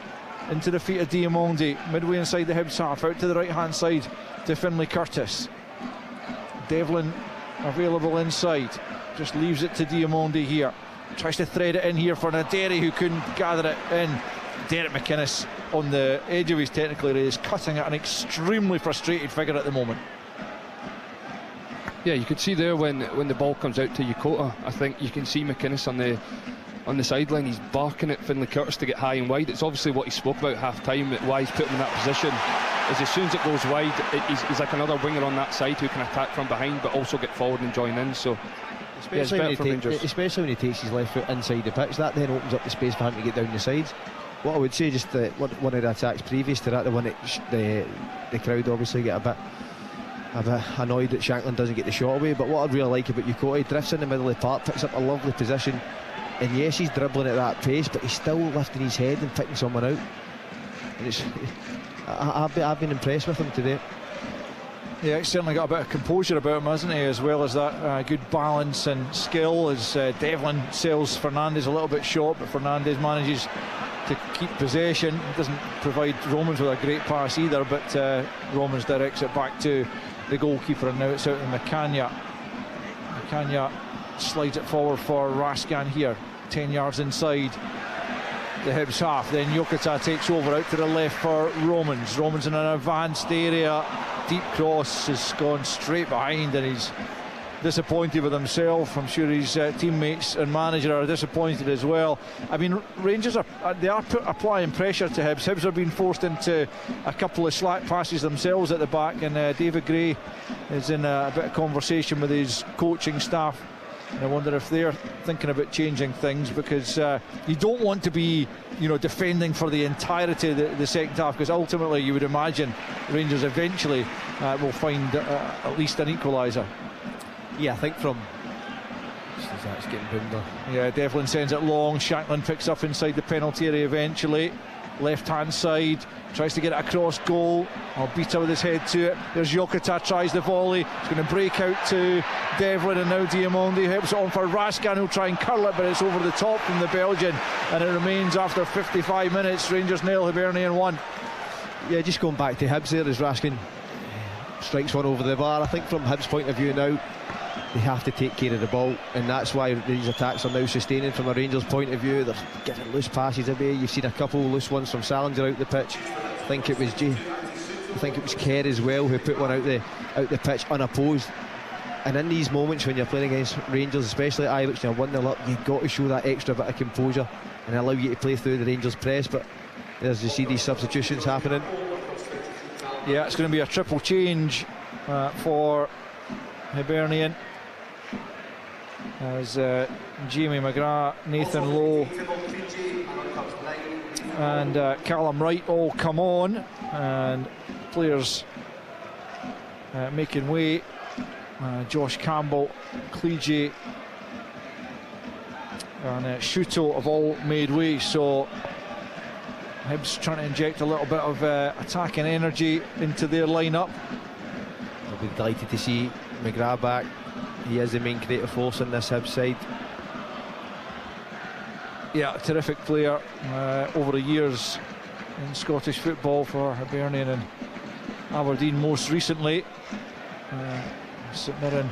into the feet of Diamondi, midway inside the Hibs half, out to the right hand side to Finlay Curtis. Devlin available inside, just leaves it to Diamondi here, tries to thread it in here for Naderi, who couldn't gather it in. Derek McInnes on the edge of his technical area is cutting at an extremely frustrated figure at the moment. Yeah, you could see there when the ball comes out to Yokota, I think you can see McInnes on the sideline. He's barking at Finlay Curtis to get high and wide. It's obviously what he spoke about half time, why he's put him in that position, is as soon as it goes wide, he's like another winger on that side who can attack from behind but also get forward and join in. So especially when he takes his left foot inside the pitch, that then opens up the space for him to get down the sides. What I would say, just one of the attacks previous to that, the one that the crowd obviously get a bit annoyed that Shankland doesn't get the shot away, but what I really like about Yokota, he drifts in the middle of the park, picks up a lovely position, and yes, he's dribbling at that pace, but he's still lifting his head and picking someone out, and I've been impressed with him today. Yeah, he's certainly got a bit of composure about him, hasn't he, as well as that good balance and skill, as Devlin sails Fernandes a little bit short, but Fernandes manages to keep possession. Doesn't provide Romans with a great pass either, but Romans directs it back to the goalkeeper, and now it's out to Macania. Macania slides it forward for Raskan here, 10 yards inside the Hibs half. Then Jokota takes over out to the left for Romans. Romans in an advanced area, deep cross has gone straight behind, and he's disappointed with himself. I'm sure his teammates and manager are disappointed as well. I mean, Rangers are applying pressure to Hibs. Hibs are being forced into a couple of slack passes themselves at the back, and David Gray is in a bit of conversation with his coaching staff. And I wonder if they're thinking about changing things, because you don't want to be, defending for the entirety of the second half, because ultimately you would imagine Rangers eventually will find at least an equaliser. Yeah, I think from... That's getting boomed. Yeah, Devlin sends it long. Shanklin picks up inside the penalty area eventually. Left-hand side, tries to get it across goal. Albita with his head to it. There's Jokota, tries the volley. He's going to break out to Devlin, and now Diamondi helps it on for Raskan, who'll try and curl it, but it's over the top from the Belgian, and it remains after 55 minutes. Rangers nil, Hibernian 1. Yeah, just going back to Hibs there, as Raskin strikes one over the bar. I think from Hibs' point of view now, they have to take care of the ball, and that's why these attacks are now sustaining. From a Rangers point of view, they're getting loose passes away. You've seen a couple loose ones from Salinger out the pitch. I think it was Kerr as well who put one out the pitch unopposed. And in these moments when you're playing against Rangers, especially at Ibrox, you're 1-0 up, you've got to show that extra bit of composure and allow you to play through the Rangers press. But as you see these substitutions happening, yeah, it's going to be a triple change for Hibernian, as Jamie McGrath, Nathan Lowe and Callum Wright all come on, and players making way. Josh Campbell, Cleege and Shuto have all made way, so Hibs trying to inject a little bit of attacking energy into their lineup. I'll be delighted to see McGrath back. He is the main creative force in this Hibs side. Yeah, terrific player over the years in Scottish football for Hibernian and Aberdeen most recently. St Mirren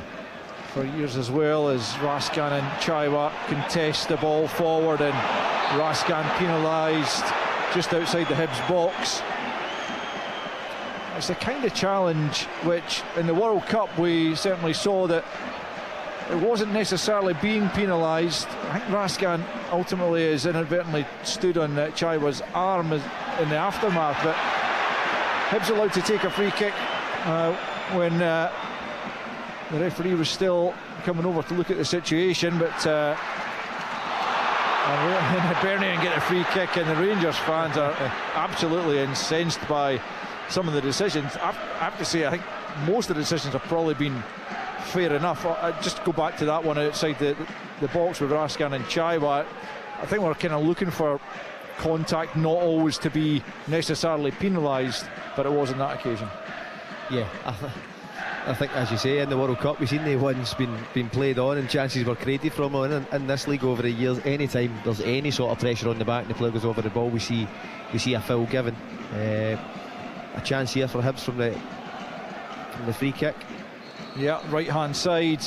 for years as well, as Raskan and Chaiwa contest the ball forward, and Raskan penalised just outside the Hibs box. It's the kind of challenge which in the World Cup we certainly saw that it wasn't necessarily being penalised. I think Raskan ultimately has inadvertently stood on Chaiwa's arm in the aftermath, but Hibs allowed to take a free kick when the referee was still coming over to look at the situation, but Hibernian get a free kick, and the Rangers fans are absolutely incensed by some of the decisions. I have to say, I think most of the decisions have probably been fair enough. Just go back to that one outside the box with Raskan and Chaiwa. I think we're kind of looking for contact, not always to be necessarily penalised, but it was on that occasion. Yeah, I think, as you say, in the World Cup we've seen the ones been played on and chances were created from them. In this league over the years, anytime there's any sort of pressure on the back and the player goes over the ball, we see a foul given. A chance here for Hibs from the free kick. Yeah, right hand side.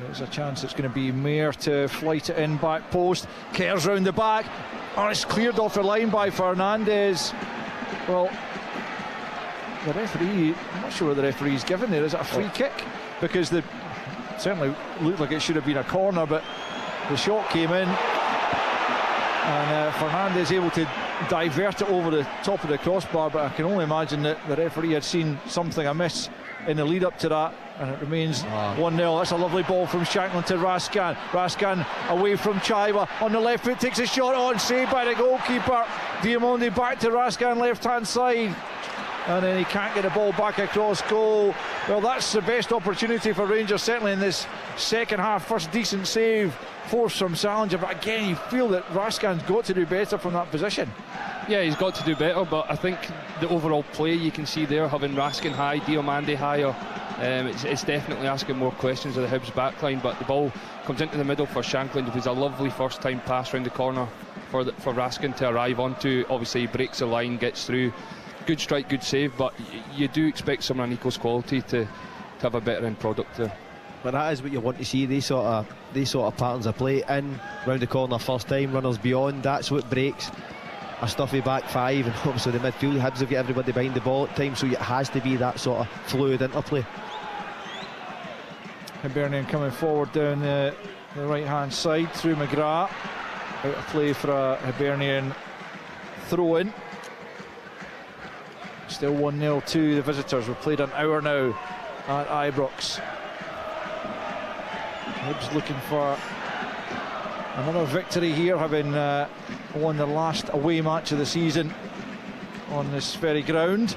There's a chance it's going to be Mayer to flight it in, back post. Kerr's round the back. Oh, it's cleared off the line by Fernandes. Well, the referee, I'm not sure what the referee's given there. Is it a free kick? Because certainly looked like it should have been a corner, but the shot came in, and Fernandes able to divert it over the top of the crossbar, but I can only imagine that the referee had seen something amiss in the lead up to that, and it remains 1-0. That's a lovely ball from Shanklin to Raskan. Raskan away from Chaiwa on the left foot, takes a shot on, saved by the goalkeeper. Diamondi back to Raskan, left hand side. and then he can't get the ball back across goal. Well, that's the best opportunity for Rangers, certainly in this second half. First decent save, forced from Salinger, but again you feel that Raskin's got to do better from that position. Yeah, he's got to do better, but I think the overall play you can see there, having Raskin high, Diomande higher, it's definitely asking more questions of the Hibs backline. But the ball comes into the middle for Shankland. It was a lovely first time pass round the corner for Raskin to arrive onto. Obviously he breaks the line, gets through. Good strike, good save, but you do expect someone on Nico's quality to have a better end product there. But that is what you want to see, these sort of patterns of play. In, round the corner first time, runners beyond, that's what breaks a stuffy back five. And obviously the midfield, Hibs have got everybody behind the ball at times, so it has to be that sort of fluid interplay. Hibernian coming forward down the right hand side through McGrath. Out of play for a Hibernian throw in. Still 1-0 to the visitors. We've played an hour now at Ibrox. Hibs looking for another victory here, having won the last away match of the season on this very ground.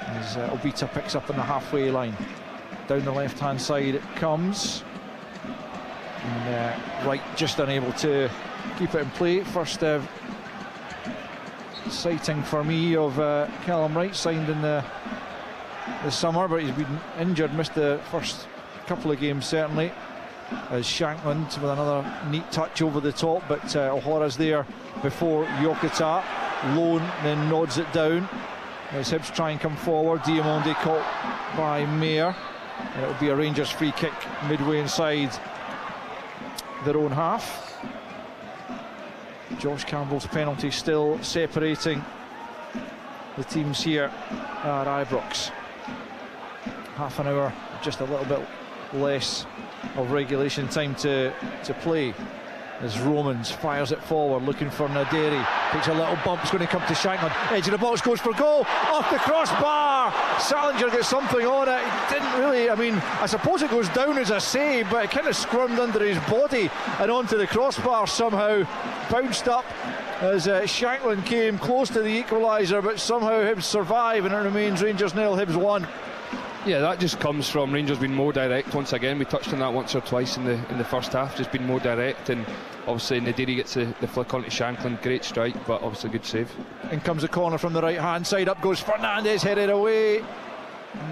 As Obita picks up on the halfway line. Down the left hand side it comes. And Wright just unable to keep it in play. First sighting for me of Callum Wright, signed in the summer, but he's been injured, missed the first couple of games certainly. As Shankland with another neat touch over the top, but O'Hara's there before Yokota. Lone then nods it down as Hibs try and come forward. Diomande caught by Mayer, and it will be a Rangers free kick midway inside their own half. Josh Campbell's penalty still separating the teams here at Ibrox. Half an hour, just a little bit less of regulation time to play, as Romans fires it forward looking for Naderi. Takes a little bump, it's going to come to Shankland, edge of the box, goes for goal, off the crossbar. Salinger gets something on it. He didn't really, I suppose it goes down as a save, but it kind of squirmed under his body and onto the crossbar somehow. Bounced up as Shankland came close to the equaliser, but somehow Hibs survive, and it remains Rangers 0, Hibs 1. Yeah, that just comes from Rangers being more direct once again. We touched on that once or twice in the first half, just being more direct, and obviously Nadiri gets the flick onto Shankland. Great strike, but obviously good save. In comes a corner from the right hand side, up goes Fernandez, headed away.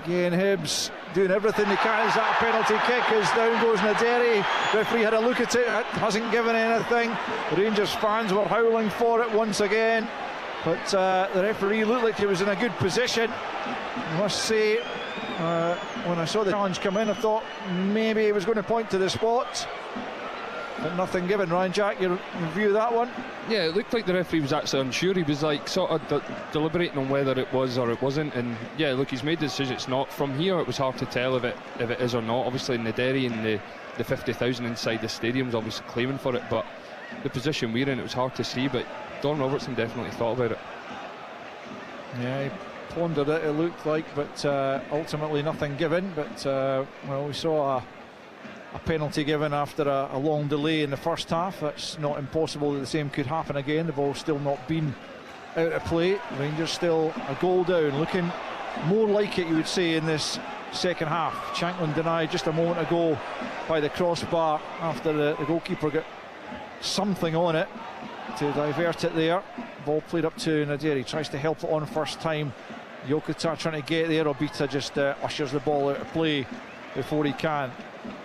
Again Hibs doing everything they can. Is that a penalty kick? As down goes Naderi. Referee had a look at it, hasn't given anything. The Rangers fans were howling for it once again, but the referee looked like he was in a good position. I must say, when I saw the challenge come in, I thought maybe he was going to point to the spot, but nothing given. Ryan Jack, your view of that one? Yeah, it looked like the referee was actually unsure. He was like sort of deliberating on whether it was or it wasn't, and yeah, look, he's made the decision it's not. From here it was hard to tell if it is or not. Obviously Naderi and the 50,000 inside the stadium's obviously claiming for it, but the position we're in, it was hard to see, but Don Robertson definitely thought about it. Yeah, he pondered it looked like, but ultimately nothing given. But well, we saw a penalty given after a long delay in the first half. That's not impossible that the same could happen again. The ball's still not been out of play. Rangers still a goal down, looking more like it, you would say, in this second half. Shankland denied just a moment ago by the crossbar after the goalkeeper got something on it to divert it there. Ball played up to Naderi, tries to help it on first time. Yokota trying to get there. Obita just ushers the ball out of play before he can,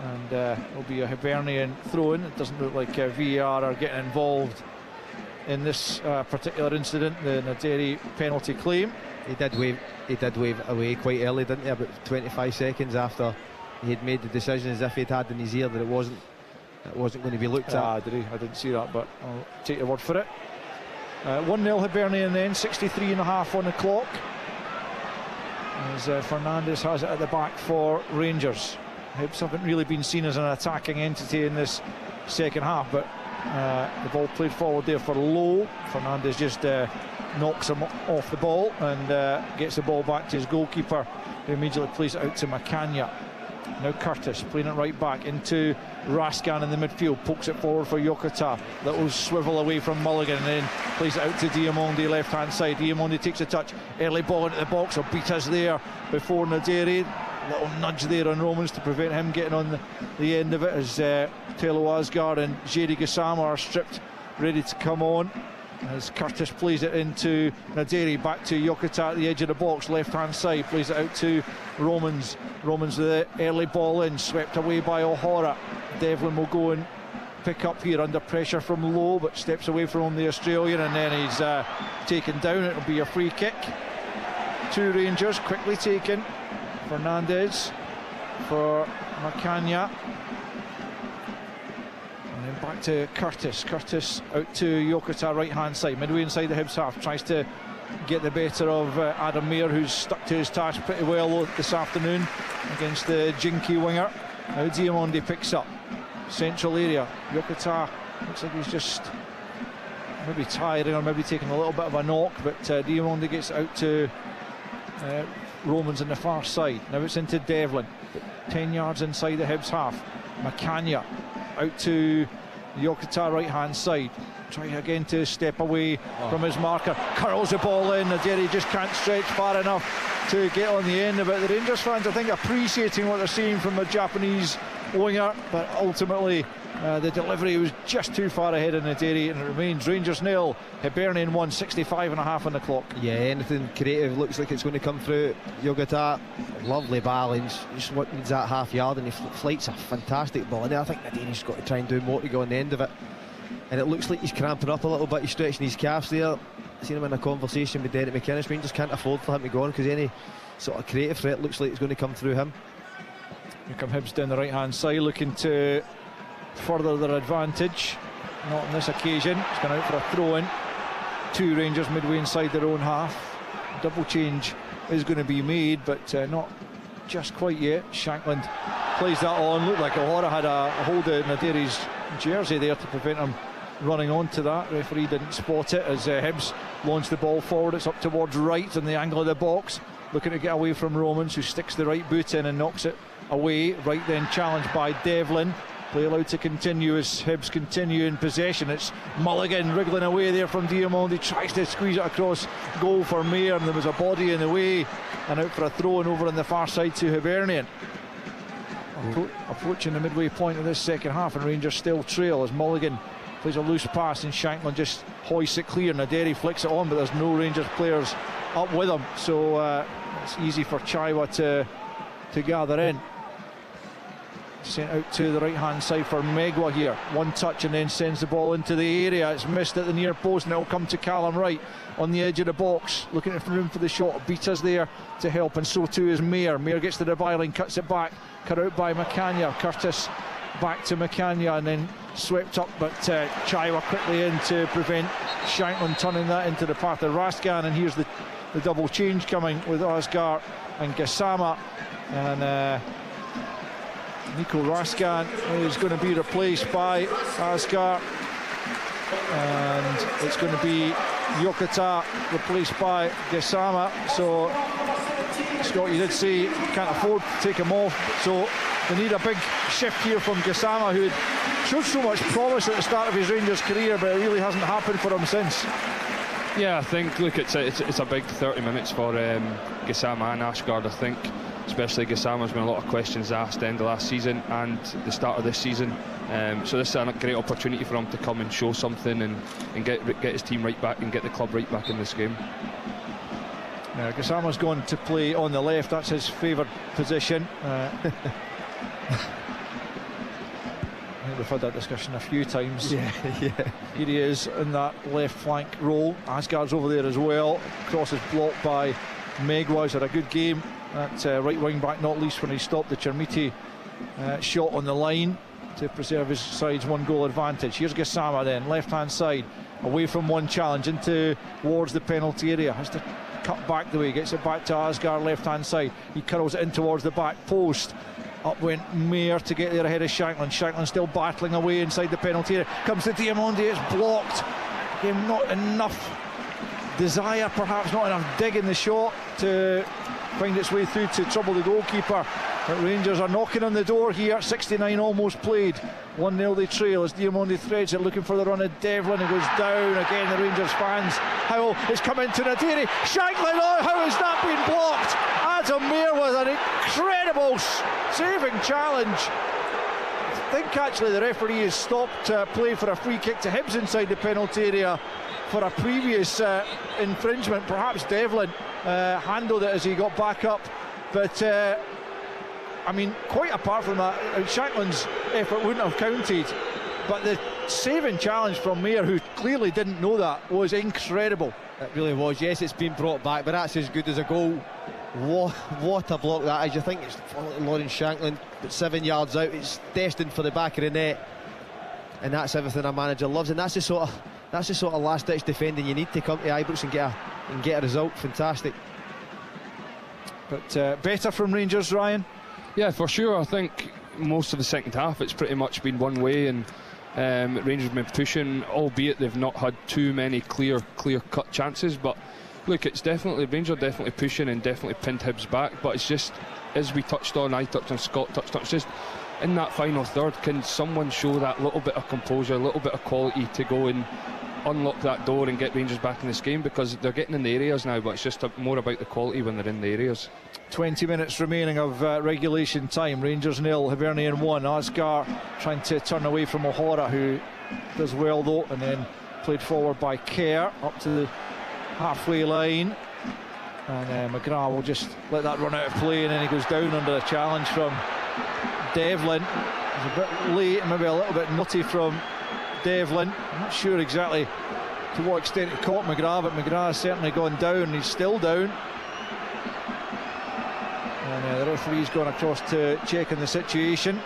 and it'll be a Hibernian throw-in. It doesn't look like VAR are getting involved in this particular incident, the Naderi penalty claim. He did wave away quite early, didn't he? About 25 seconds after he had made the decision, as if he'd had in his ear that it wasn't going to be looked at. Did he? I didn't see that, but I'll take your word for it. 1-0 Hibernian then, 63.5 on the clock, as Fernandez has it at the back for Rangers. Hibs haven't really been seen as an attacking entity in this second half, but the ball played forward there for Lowe. Fernandez just knocks him off the ball and gets the ball back to his goalkeeper, who immediately plays it out to Macania. Now Curtis playing it right back into Raskan in the midfield, pokes it forward for Yokota. Little swivel away from Mulligan and then plays it out to Diamondi left hand side. Diamondi takes a touch, early ball into the box, or beat us there before Naderi. Little nudge there on Romans to prevent him getting on the end of it as Telo Asgard and Jiri Gassama are stripped, ready to come on. As Curtis plays it into Naderi, back to Yokota at the edge of the box, left hand side, plays it out to Romans. Romans with the early ball in, swept away by O'Hara. Devlin will go and pick up here under pressure from Lowe, but steps away from the Australian, and then he's taken down. It'll be a free kick. 2 Rangers quickly taken. Fernandez for Macania. And then back to Curtis. Curtis out to Yokota right hand side, midway inside the Hibs half, tries to get the better of Adam Mayer, who's stuck to his task pretty well this afternoon against the jinky winger. Now Diamondi picks up central area. Yokota looks like he's just maybe tiring or maybe taking a little bit of a knock, but Diamondi gets out to Romans on the far side. Now it's into Devlin, 10 yards inside the Hibs half. Macania out to Yokota right hand side, trying again to step away from his marker, curls the ball in. Naderi just can't stretch far enough to get on the end of it. The Rangers fans, I think, appreciating what they're seeing from a Japanese winger, but ultimately the delivery was just too far ahead of Naderi, and it remains Rangers 0, Hibernian 1, 65.5 on the clock. Yeah, anything creative looks like it's going to come through. Yokota, lovely balance, just what needs that half yard, and he flights a fantastic ball in there. I think Naderi's got to try and do more to go on the end of it, and it looks like he's cramping up a little bit. He's stretching his calves there. Seen him in a conversation with Derek McInnes. Rangers can't afford for him to go on because any sort of creative threat looks like it's going to come through him. Here come Hibs down the right hand side, looking to further their advantage. Not on this occasion. It's gone out for a throw in. 2 Rangers midway inside their own half. Double change is going to be made, but not just quite yet. Shankland plays that on. Looked like O'Hara had a hold of Naderi's jersey there to prevent him running onto that. Referee didn't spot it as Hibs launched the ball forward. It's up towards right in the angle of the box, looking to get away from Romans, who sticks the right boot in and knocks it away. Right then challenged by Devlin. Play allowed to continue as Hibs continue in possession. It's Mulligan wriggling away there from Diamondi, tries to squeeze it across goal for Mayer, and there was a body in the way, and out for a throw and over on the far side to Hibernian. Approaching the midway point of this second half, and Rangers still trail as Mulligan plays a loose pass and Shankland just hoists it clear. Naderi flicks it on, but there's no Rangers players up with him, so it's easy for Chaiwa to gather in. Sent out to the right hand side for Megwa here. One touch and then sends the ball into the area. It's missed at the near post, and it'll come to Callum Wright on the edge of the box, looking for room for the shot. Beata's there to help, and so too is Mayer. Mayer gets to the byline, cuts it back, cut out by Macania. Curtis back to Macania and then swept up, but Chaiwa quickly in to prevent Shankland turning that into the path of Raskan. And here's the double change coming with Asgar and Gassama, and Nico Raskan is going to be replaced by Asgar, and it's going to be Yokota replaced by Gassama. So Scott, you did say you can't afford to take him off, so they need a big shift here from Gassama, who had showed so much promise at the start of his Rangers career, but it really hasn't happened for him since. Yeah, I think, look, it's a big 30 minutes for Gassama and Ashgard. I think especially Gassama's been a lot of questions asked at the end of last season and the start of this season, so this is a great opportunity for him to come and show something and get his team right back and get the club right back in this game. Gassama's gone to play on the left. That's his favoured position. I think we've had that discussion a few times. Yeah. Here he is in that left flank role. Asgard's over there as well. Cross is blocked by Megwa. He's had a good game at right wing back, not least when he stopped the Chermiti shot on the line to preserve his side's 1-goal advantage. Here's Gassama then, left hand side, away from one challenge into towards the penalty area. Has to cut back the way, gets it back to Asgard, left hand side. He curls it in towards the back post. Up went Mayer to get there ahead of Shankland. Shankland still battling away inside the penalty area. Comes to Diamondi, it's blocked. Again, not enough desire, perhaps not enough dig in the shot to find its way through to trouble the goalkeeper. But Rangers are knocking on the door here. 69 almost played. 1-0 they trail as Diamondi threads it, looking for the run of Devlin. He goes down again. The Rangers fans howl. It's come into Naderi. Shanklin, oh, how has that been blocked? Adam Mayer with an incredible saving challenge. I think actually the referee has stopped play for a free kick to Hibs inside the penalty area for a previous infringement. Perhaps Devlin handled it as he got back up, but I mean, quite apart from that, Shanklin's effort wouldn't have counted, but the saving challenge from Mayer, who clearly didn't know that, was incredible. It really was. Yes, it's been brought back, but that's as good as a goal. What a block that is. You think it's Lawrence Shanklin, but 7 yards out, it's destined for the back of the net, and that's everything a manager loves, and that's the sort of last-ditch defending you need to come to Ibrox and get a result. Fantastic. But better from Rangers, Ryan? Yeah, for sure. I think most of the second half it's pretty much been one way, and Rangers have been pushing, albeit they've not had too many clear-cut chances. But look, it's definitely Rangers are definitely pushing and definitely pinned Hibs back. But it's just, as we touched on, I touched on, Scott touched on, it's just in that final third, can someone show that little bit of composure, a little bit of quality to go and unlock that door and get Rangers back in this game, because they're getting in the areas now, but it's just more about the quality when they're in the areas. 20 minutes remaining of regulation time. Rangers 0, Hibernian 1. Asgar trying to turn away from O'Hara, who does well though, and then played forward by Kerr up to the halfway line, and McGrath will just let that run out of play, and then he goes down under a challenge from Devlin. It's a bit late, maybe a little bit nutty from Devlin. I'm not sure exactly to what extent it caught McGrath, but McGrath has certainly gone down. He's still down, and the referee's gone across to check in the situation.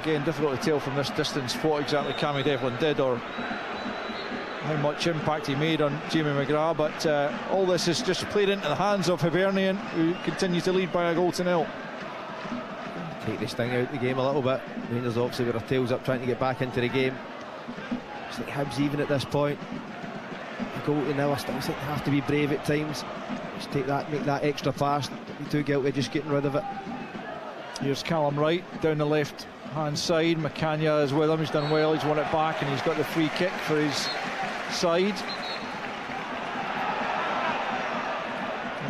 Again, difficult to tell from this distance what exactly Cammy Devlin did or how much impact he made on Jamie McGrath, but all this is just played into the hands of Hibernian, who continue to lead by a goal to 0. Take this thing out of the game a little bit. Rangers obviously with their tails up trying to get back into the game. It's like Hibs even at this point. A goal to 0, I still think they have to be brave at times. Just take that, make that extra pass. Don't be too guilty just getting rid of it. Here's Callum Wright down the left hand side. McCanya is with him, he's done well, he's won it back, and he's got the free kick for his side,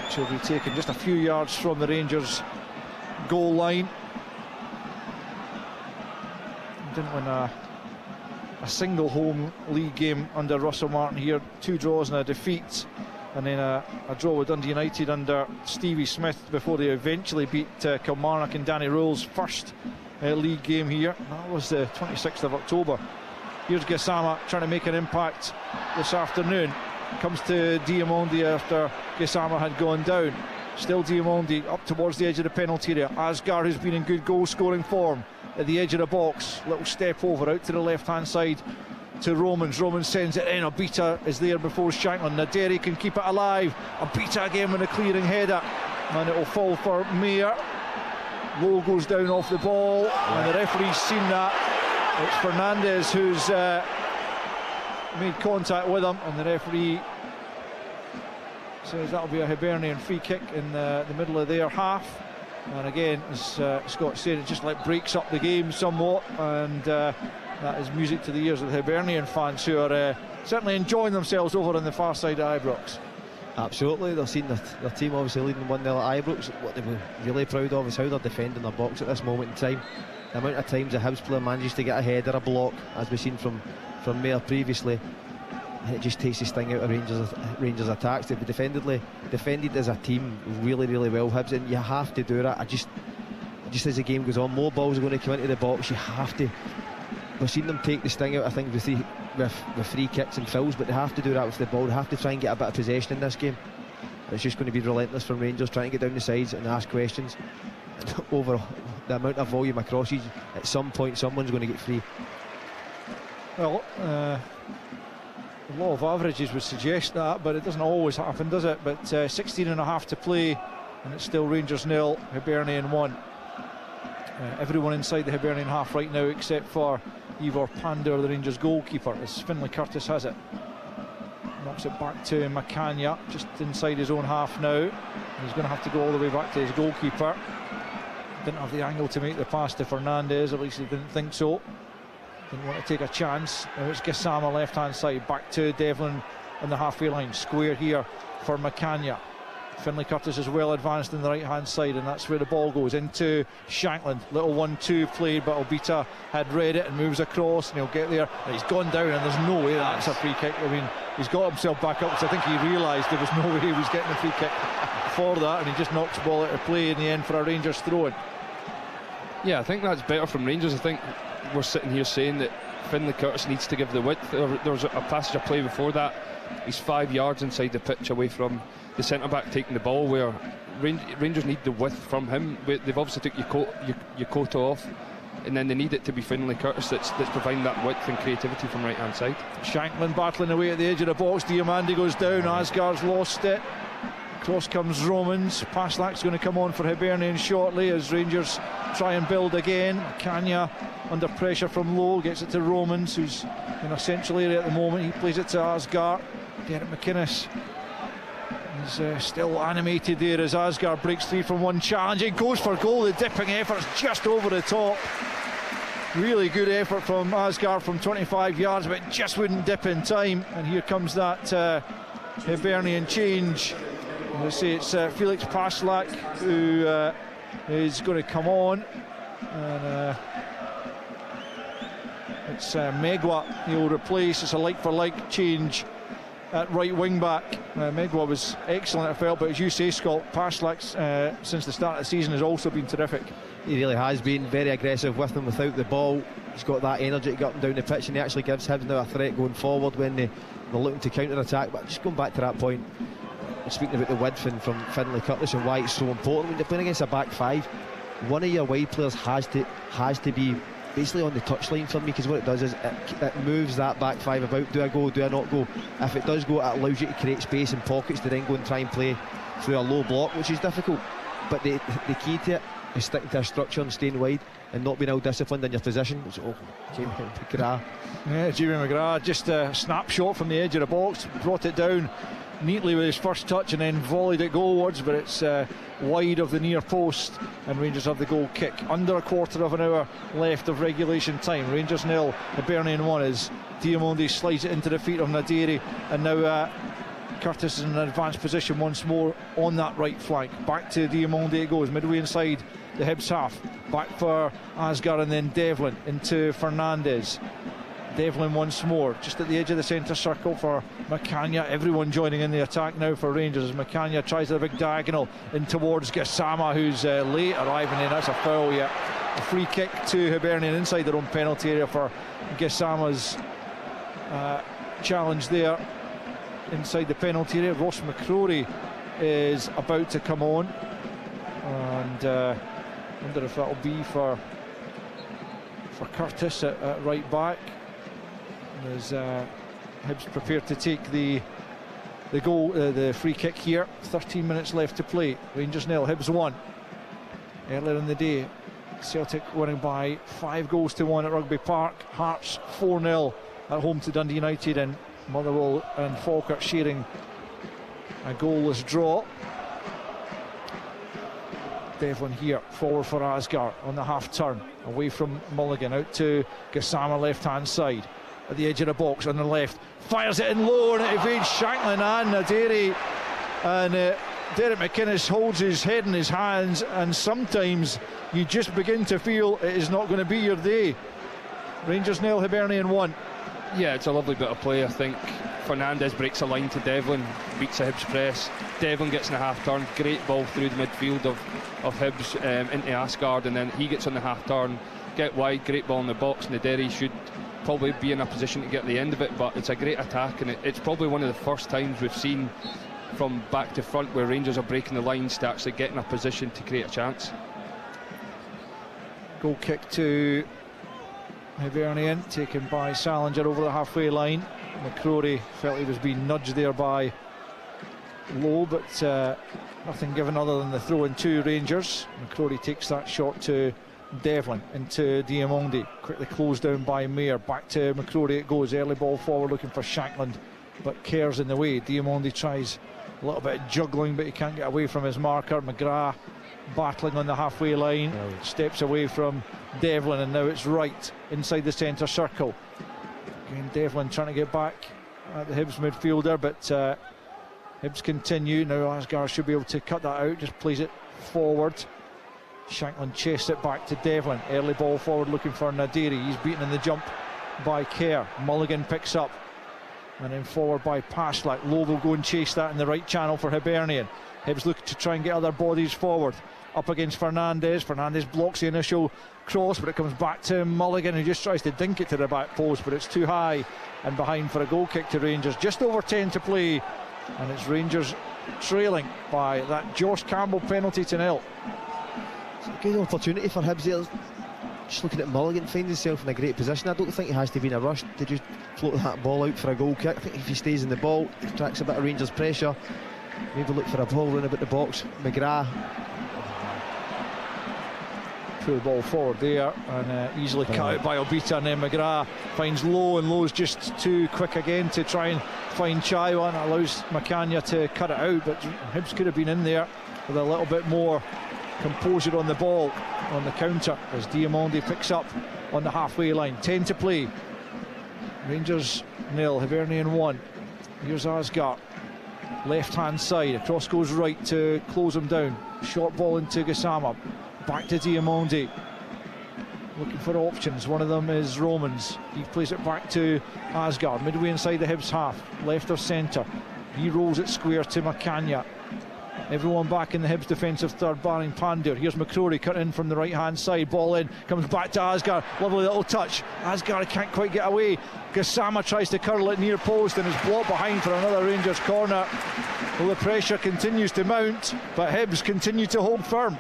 which will be taken just a few yards from the Rangers goal line. Didn't win a single home league game under Russell Martin here. 2 draws and a defeat, and then a draw with Dundee United under Stevie Smith before they eventually beat Kilmarnock in Danny Rowell's first league game here. That was the 26th of October. Here's Gassama trying to make an impact this afternoon. Comes to Diamondi after Gassama had gone down. Still Diamondi up towards the edge of the penalty area. Asgar, who's been in good goal scoring form, at the edge of the box. Little step over out to the left hand side to Romans. Romans sends it in. Abita is there before Shanklin. Naderi can keep it alive. Abita again with a clearing header, and it will fall for Mayer. Lowe goes down off the ball, and the referee's seen that. It's Fernandez who's made contact with him, and the referee says that'll be a Hibernian free kick in the middle of their half. And again, as Scott said, it just like breaks up the game somewhat, and that is music to the ears of the Hibernian fans, who are certainly enjoying themselves over on the far side of Ibrox. Absolutely, they've seen their team obviously leading 1-0 at Ibrox. What they were really proud of is how they're defending their box at this moment in time. The amount of times a Hibs player manages to get ahead or a block, as we've seen from Mayer previously, and it just takes the sting out of Rangers attacks. They've defended as a team really, really well, Hibs, and you have to do that. Just as the game goes on, more balls are going to come into the box. You have to. We've seen them take the sting out, I think, with free kicks and fouls, but they have to do that with the ball. They have to try and get a bit of possession in this game. It's just going to be relentless from Rangers, trying to get down the sides and ask questions. And over the amount of volume of crosses, at some point someone's going to get free. Well, the law of averages would suggest that, but it doesn't always happen, does it? But 16 and a half to play, and it's still Rangers 0, Hibernian 1. Everyone inside the Hibernian half right now except for Ivor Pandor, the Rangers goalkeeper, as Finlay Curtis has it. Not Chips it back to McCanya, just inside his own half now. He's going to have to go all the way back to his goalkeeper. Didn't have the angle to make the pass to Fernandez, at least he didn't think so. Didn't want to take a chance. Now it's Gassama left hand side, back to Devlin on the halfway line. Square here for McCanya. Finlay Curtis is well advanced in the right hand side, and that's where the ball goes into Shankland. Little 1-2 play, but Obita had read it and moves across, and he'll get there. And he's gone down, and there's no way that's a free kick. I mean, he's got himself back up, because I think he realised there was no way he was getting a free kick for that, and he just knocks the ball out of play in the end for a Rangers throw-in. Yeah, I think that's better from Rangers. I think we're sitting here saying that Finlay Curtis needs to give the width. There was a passage of play before that. He's 5 yards inside the pitch away from the centre-back taking the ball, where Rangers need the width from him. They've obviously took your coat off, and then they need it to be Finlay Curtis that's providing that width and creativity from right-hand side. Shankland battling away at the edge of the box. Diamandi goes down, Asgard's lost it. Cross comes Romans. Paslak's going to come on for Hibernian shortly as Rangers try and build again. Kanya under pressure from low, gets it to Romans, who's in a central area at the moment. He plays it to Asgard. Derek McInnes is still animated there as Asgard breaks free from one challenge. It goes for goal. The dipping effort's just over the top. Really good effort from Asgard from 25 yards, but just wouldn't dip in time. And here comes that Hibernian change. I say it's Felix Paslak who is going to come on, and it's Megwa he'll replace. It's a like-for-like change at right wing back. Megwa was excellent, I felt, but as you say, Scott, Paslak since the start of the season has also been terrific. He really has been very aggressive with them without the ball. He's got that energy to get up and down the pitch, and he actually gives Hibs now a threat going forward when they're looking to counter-attack. But just going back to that point, speaking about the width from Finlay Curtis and why it's so important when you're playing against a back five, one of your wide players has to be basically on the touchline for me, because what it does is it moves that back five about. Do I go, do I not go? If it does go, it allows you to create space and pockets to then go and try and play through a low block, which is difficult. But the key to it is sticking to a structure and staying wide and not being ill-disciplined in your position. Jamie McGrath. Yeah, Jamie McGrath, just a snapshot from the edge of the box, brought it down neatly with his first touch and then volleyed it goalwards, but it's wide of the near post, and Rangers have the goal kick. Under a quarter of an hour left of regulation time. Rangers 0, Hibernian 1 as Diamandi slides it into the feet of Naderi, and now Curtis is in an advanced position once more on that right flank. Back to Diamandi it goes, midway inside the Hibs half. Back for Asgard and then Devlin into Fernandez. Devlin once more, just at the edge of the centre circle for McCanya. Everyone joining in the attack now for Rangers as McCanya tries a big diagonal in towards Gassama, who's late arriving in. That's a foul, yeah. A free kick to Hibernian inside their own penalty area for Gassama's challenge there inside the penalty area. Ross McCrory is about to come on, and wonder if that'll be for Curtis at right back. As Hibs prepared to take the goal, the free kick here. 13 minutes left to play. Rangers 0, Hibs 1. Earlier in the day, Celtic winning by 5 goals to 1 at Rugby Park. Hearts 4-0 at home to Dundee United, and Motherwell and Falkirk sharing a goalless draw. Devlin here, forward for Asgard on the half turn, away from Mulligan, out to Gassama left hand side. At the edge of the box on the left, fires it in low, and it evades Shankland and Naderi, and Derek McInnes holds his head in his hands, and sometimes you just begin to feel it is not going to be your day. Rangers 0, Hibernian 1. Yeah, it's a lovely bit of play. I think Fernandez breaks a line to Devlin, beats a Hibs press. Devlin gets in the half turn, great ball through the midfield of Hibs into Asgard, and then he gets on the half turn, get wide, great ball in the box. Naderi should probably be in a position to get the end of it, but it's a great attack, and it's probably one of the first times we've seen from back to front where Rangers are breaking the lines to actually get in a position to create a chance. Goal kick to Hibernian, taken by Salinger over the halfway line. McCrory felt he was being nudged there by Lowe, but nothing given other than the throw in to Rangers. McCrory takes that shot to Devlin into Diamandi, quickly closed down by Mayer. Back to McCrory it goes, early ball forward looking for Shankland. but Kerr's in the way. Diamondi tries a little bit of juggling, but he can't get away from his marker. McGrath battling on the halfway line, steps away from Devlin, and now it's Wright inside the centre circle. Again, Devlin trying to get back at the Hibs midfielder, but Hibs continue. Now Asgard should be able to cut that out, just plays it forward. Shanklin chases it back to Devlin. Early ball forward looking for Nadiri. He's beaten in the jump by Kerr. Mulligan picks up, and then forward by Paslak. Lowe will go and chase that in the right channel for Hibernian. Hibs look to try and get other bodies forward. Up against Fernandez. Fernandez blocks the initial cross, but it comes back to Mulligan, who just tries to dink it to the back post, but it's too high and behind for a goal kick to Rangers. Just over 10 to play, and it's Rangers trailing by that Josh Campbell penalty to nil. It's a good opportunity for Hibs there. Just looking at Mulligan, finds himself in a great position. I don't think he has to be in a rush to just float that ball out for a goal kick. I think if he stays in the ball, he attracts a bit of Rangers pressure. Maybe look for a ball run about the box. McGrath threw the ball forward there and easily cut out by Obita, and then McGrath finds Lowe, and Lowe's just too quick again to try and find Chaiwa, and allows Macania to cut it out. But Hibs could have been in there with a little bit more composure on the ball on the counter as Diamondi picks up on the halfway line. 10 to play. Rangers 0, Hibernian 1. Here's Asgard, left hand side, across goes Wright to close him down. Short ball into Gassama, back to Diamondi, looking for options. One of them is Romans. He plays it back to Asgard, midway inside the Hibs half, left of centre. He rolls it square to Macania. Everyone back in the Hibs defensive third, barring Pandur. Here's McCrory cut in from the right hand side. Ball in, comes back to Asgard. Lovely little touch. Asgard can't quite get away. Gassama tries to curl it near post and is blocked behind for another Rangers corner. Well, the pressure continues to mount, but Hibs continue to hold firm.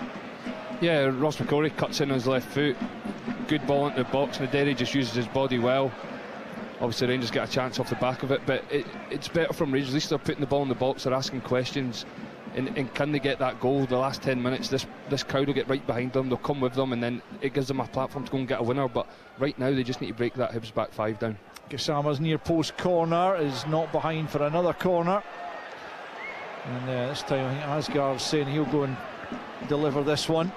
Yeah, Ross McCrory cuts in on his left foot. Good ball into the box. Naderi just uses his body well. Obviously Rangers get a chance off the back of it, but it's better from Rangers. At least they're putting the ball in the box, they're asking questions. And can they get that goal the last 10 minutes? This crowd will get right behind them, they'll come with them, and then it gives them a platform to go and get a winner. But right now they just need to break that Hibs back five down. Gassama's near post corner is not behind for another corner, and this time I think Asgard's saying he'll go and deliver this one.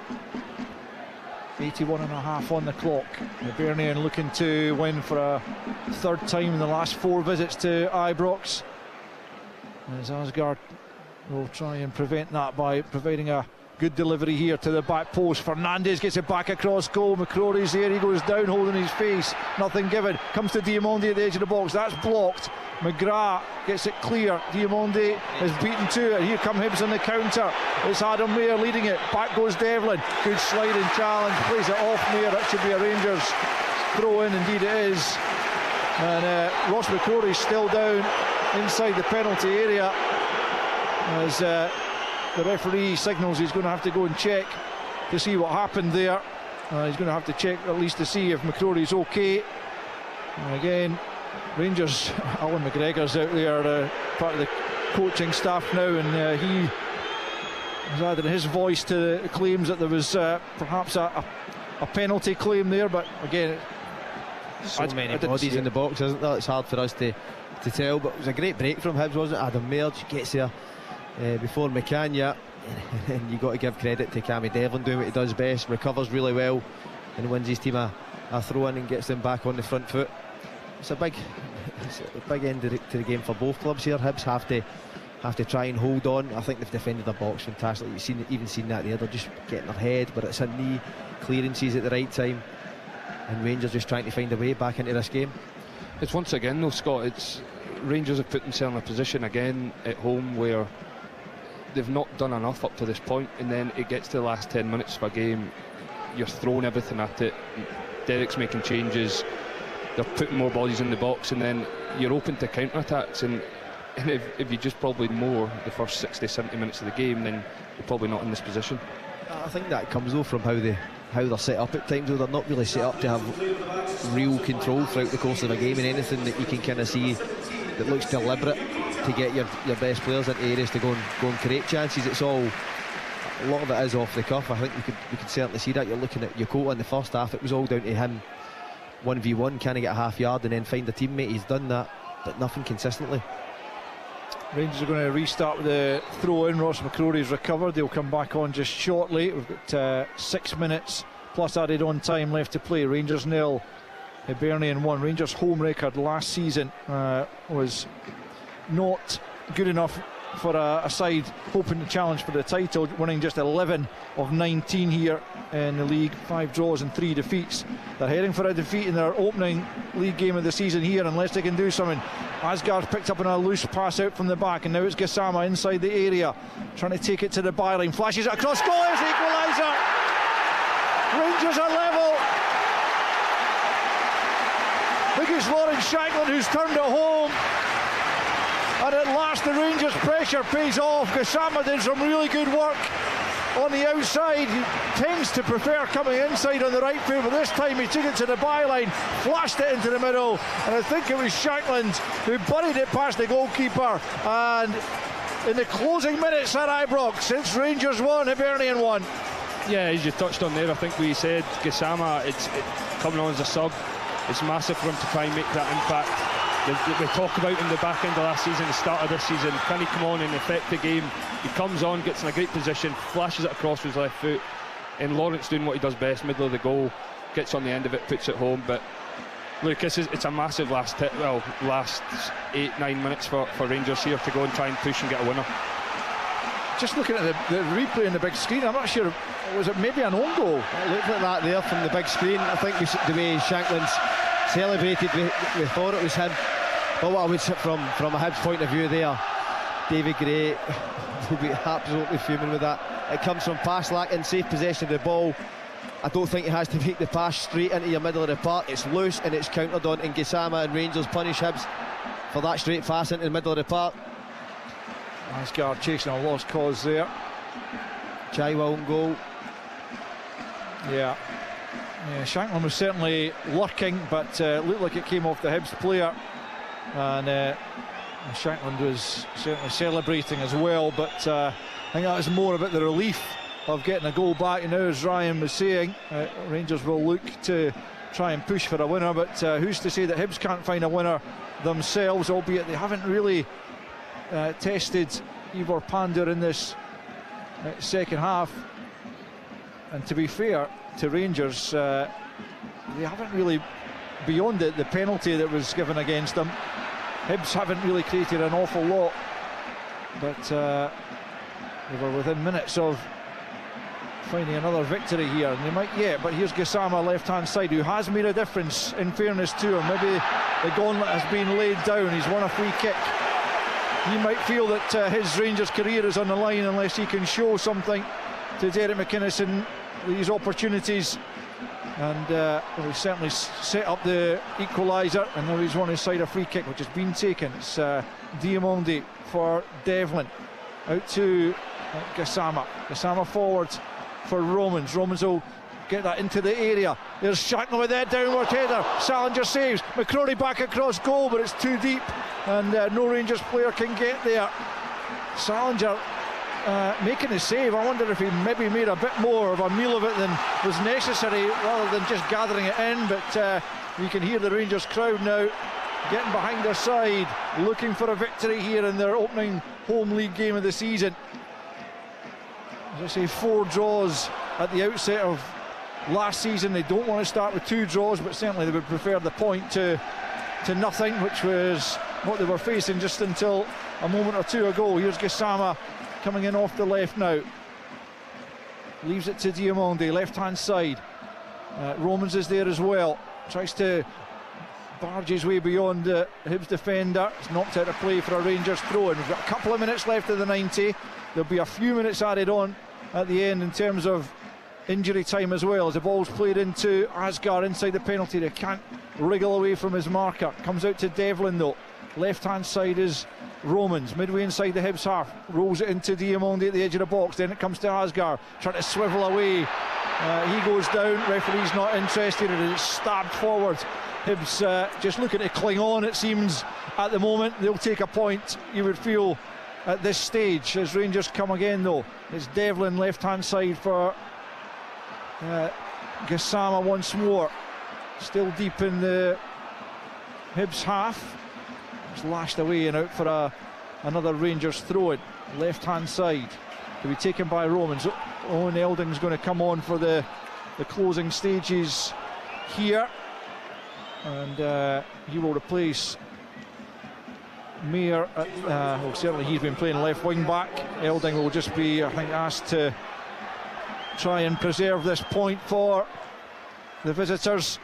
81.5 on the clock. Hibernian looking to win for a third time in the last 4 visits to Ibrox, as Asgard will try and prevent that by providing a good delivery here to the back post. Fernandez gets it back across goal. McCrory's there, he goes down holding his face, nothing given. Comes to Diamondi at the edge of the box, that's blocked. McGrath gets it clear. Diamondi is beaten to it. Here come Hibs on the counter. It's Adam Mayer leading it. Back goes Devlin. Good sliding challenge. Plays it off Mayer. That should be a Rangers throw in. Indeed it is. And Ross McCrory's still down inside the penalty area as the referee signals he's going to have to go and check to see what happened there. He's going to have to check at least to see if McCrory's okay. And again, Rangers, Alan McGregor's out there, part of the coaching staff now, and he has added his voice to the claims that there was perhaps a penalty claim there, but again, so many bodies in the box, isn't there? It's hard for us to tell, but it was a great break from Hibs, wasn't it? Adam Mayer gets there before Macania, and you got to give credit to Cammy Devlin doing what he does best, recovers really well and wins his team a throw in and gets them back on the front foot. It's a big end to the game for both clubs here. Hibs have to try and hold on. I think they've defended their box fantastic. You've even seen that there. They're just getting their head, but it's a knee clearances at the right time, and Rangers just trying to find a way back into this game. It's once again though, Scott, it's Rangers have put themselves in a position again at home where they've not done enough up to this point, and then it gets to the last 10 minutes of a game, you're throwing everything at it. Derek's making changes, they're putting more bodies in the box, and then you're open to counter-attacks, and if you just probably more the first 60-70 minutes of the game, then you're probably not in this position. I think that comes though from how they're set up at times, though. They're not really set up to have real control throughout the course of a game, and anything that you can kind of see that looks deliberate to get your best players into areas to go and create chances. It's all, a lot of it is off the cuff. I think we could certainly see that. You're looking at Yokota in the first half, it was all down to him 1v1, can he get a half yard and then find a teammate. He's done that, but nothing consistently. Rangers are going to restart with the throw in. Ross McCrory's recovered. They'll come back on just shortly. We've got 6 minutes plus added on time left to play. Rangers 0, Hibernian 1. Rangers' home record last season was not good enough for a side hoping to challenge for the title, winning just 11 of 19 here in the league, 5 draws and 3 defeats. They're heading for a defeat in their opening league game of the season here unless they can do something. Asgard picked up on a loose pass out from the back, and now it's Gassama inside the area trying to take it to the byline, flashes it across goal, it's the equaliser. Rangers are level. I think it's Lawrence Shanklin who's turned it home. And at last the Rangers' pressure pays off. Gassama did some really good work on the outside. He tends to prefer coming inside on the right foot, but this time he took it to the byline, flashed it into the middle, and I think it was Shankland who buried it past the goalkeeper. And in the closing minutes at Ibrox, it's Rangers 1, Hibernian 1. Yeah, as you touched on there, I think we said Gassama, it's coming on as a sub. It's massive for him to try and make that impact. We talk about in the back end of last season, the start of this season, can he come on and affect the game? He comes on, gets in a great position, flashes it across with his left foot, and Lawrence doing what he does best, middle of the goal, gets on the end of it, puts it home. But look, it's a massive last 8-9 minutes for Rangers here to go and try and push and get a winner. Just looking at the replay on the big screen, I'm not sure, was it maybe an own goal? It looked like that there from the big screen. I think the way Shankland's celebrated, we thought it was him. But what I would say from a Hibs point of view there, David Gray will be absolutely fuming with that. It comes from pass lack and safe possession of the ball. I don't think he has to make the pass straight into your middle of the park. It's loose and it's countered on, and Gassama and Rangers punish Hibs for that straight pass into the middle of the park. Asgard chasing a lost cause there. Chaiwa on goal. Yeah, Shanklin was certainly lurking, but looked like it came off the Hibs player. And Shankland was certainly celebrating as well, but I think that was more about the relief of getting a goal back. And now, as Ryan was saying, Rangers will look to try and push for a winner, but who's to say that Hibs can't find a winner themselves, albeit they haven't really tested Ivor Pandur in this second half. And to be fair to Rangers, they haven't really, beyond the penalty that was given against them, Hibs haven't really created an awful lot, but they were within minutes of finding another victory here, and they might yet. But here's Gassama left hand side, who has made a difference in fairness to him. Maybe the gauntlet has been laid down. He's won a free kick. He might feel that his Rangers career is on the line unless he can show something to Derek McInnes in these opportunities. And he certainly set up the equaliser, and now he's won his side a free kick which has been taken. It's Diamondi for Devlin, out to Gassama. Gassama forward for Romans. Romans will get that into the area. There's Shanklin with that downward header. Salinger saves. McCrory back across goal, but it's too deep, and no Rangers player can get there. Salinger making a save. I wonder if he maybe made a bit more of a meal of it than was necessary, rather than just gathering it in. But you can hear the Rangers crowd now getting behind their side, looking for a victory here in their opening home league game of the season. As I say, 4 draws at the outset of last season. They don't want to start with 2 draws, but certainly they would prefer the point to nothing, which was what they were facing just until a moment or two ago. Here's Gassama coming in off the left now. Leaves it to Diamondi, left hand side. Romans is there as well. Tries to barge his way beyond Hibs defender. It's knocked out of play for a Rangers throw in. We've got a couple of minutes left of the 90. There'll be a few minutes added on at the end in terms of injury time as well, as the ball's played into Asgard inside the penalty. They can't wriggle away from his marker. Comes out to Devlin though. Left hand side is Romans, midway inside the Hibs half, rolls it into Diamondi at the edge of the box. Then it comes to Asgard, trying to swivel away. He goes down, referee's not interested, and it's stabbed forward. Hibs just looking to cling on, it seems, at the moment. They'll take a point, you would feel, at this stage, as Rangers come again though. It's Devlin left hand side for Gassama once more, still deep in the Hibs half. It's lashed away and out for a Another Rangers throw-in, left-hand side, to be taken by Romans. Owen Elding's going to come on for the closing stages here, and he will replace Mayer. Well, certainly he's been playing left wing back. Elding will just be, I think, asked to try and preserve this point for the visitors,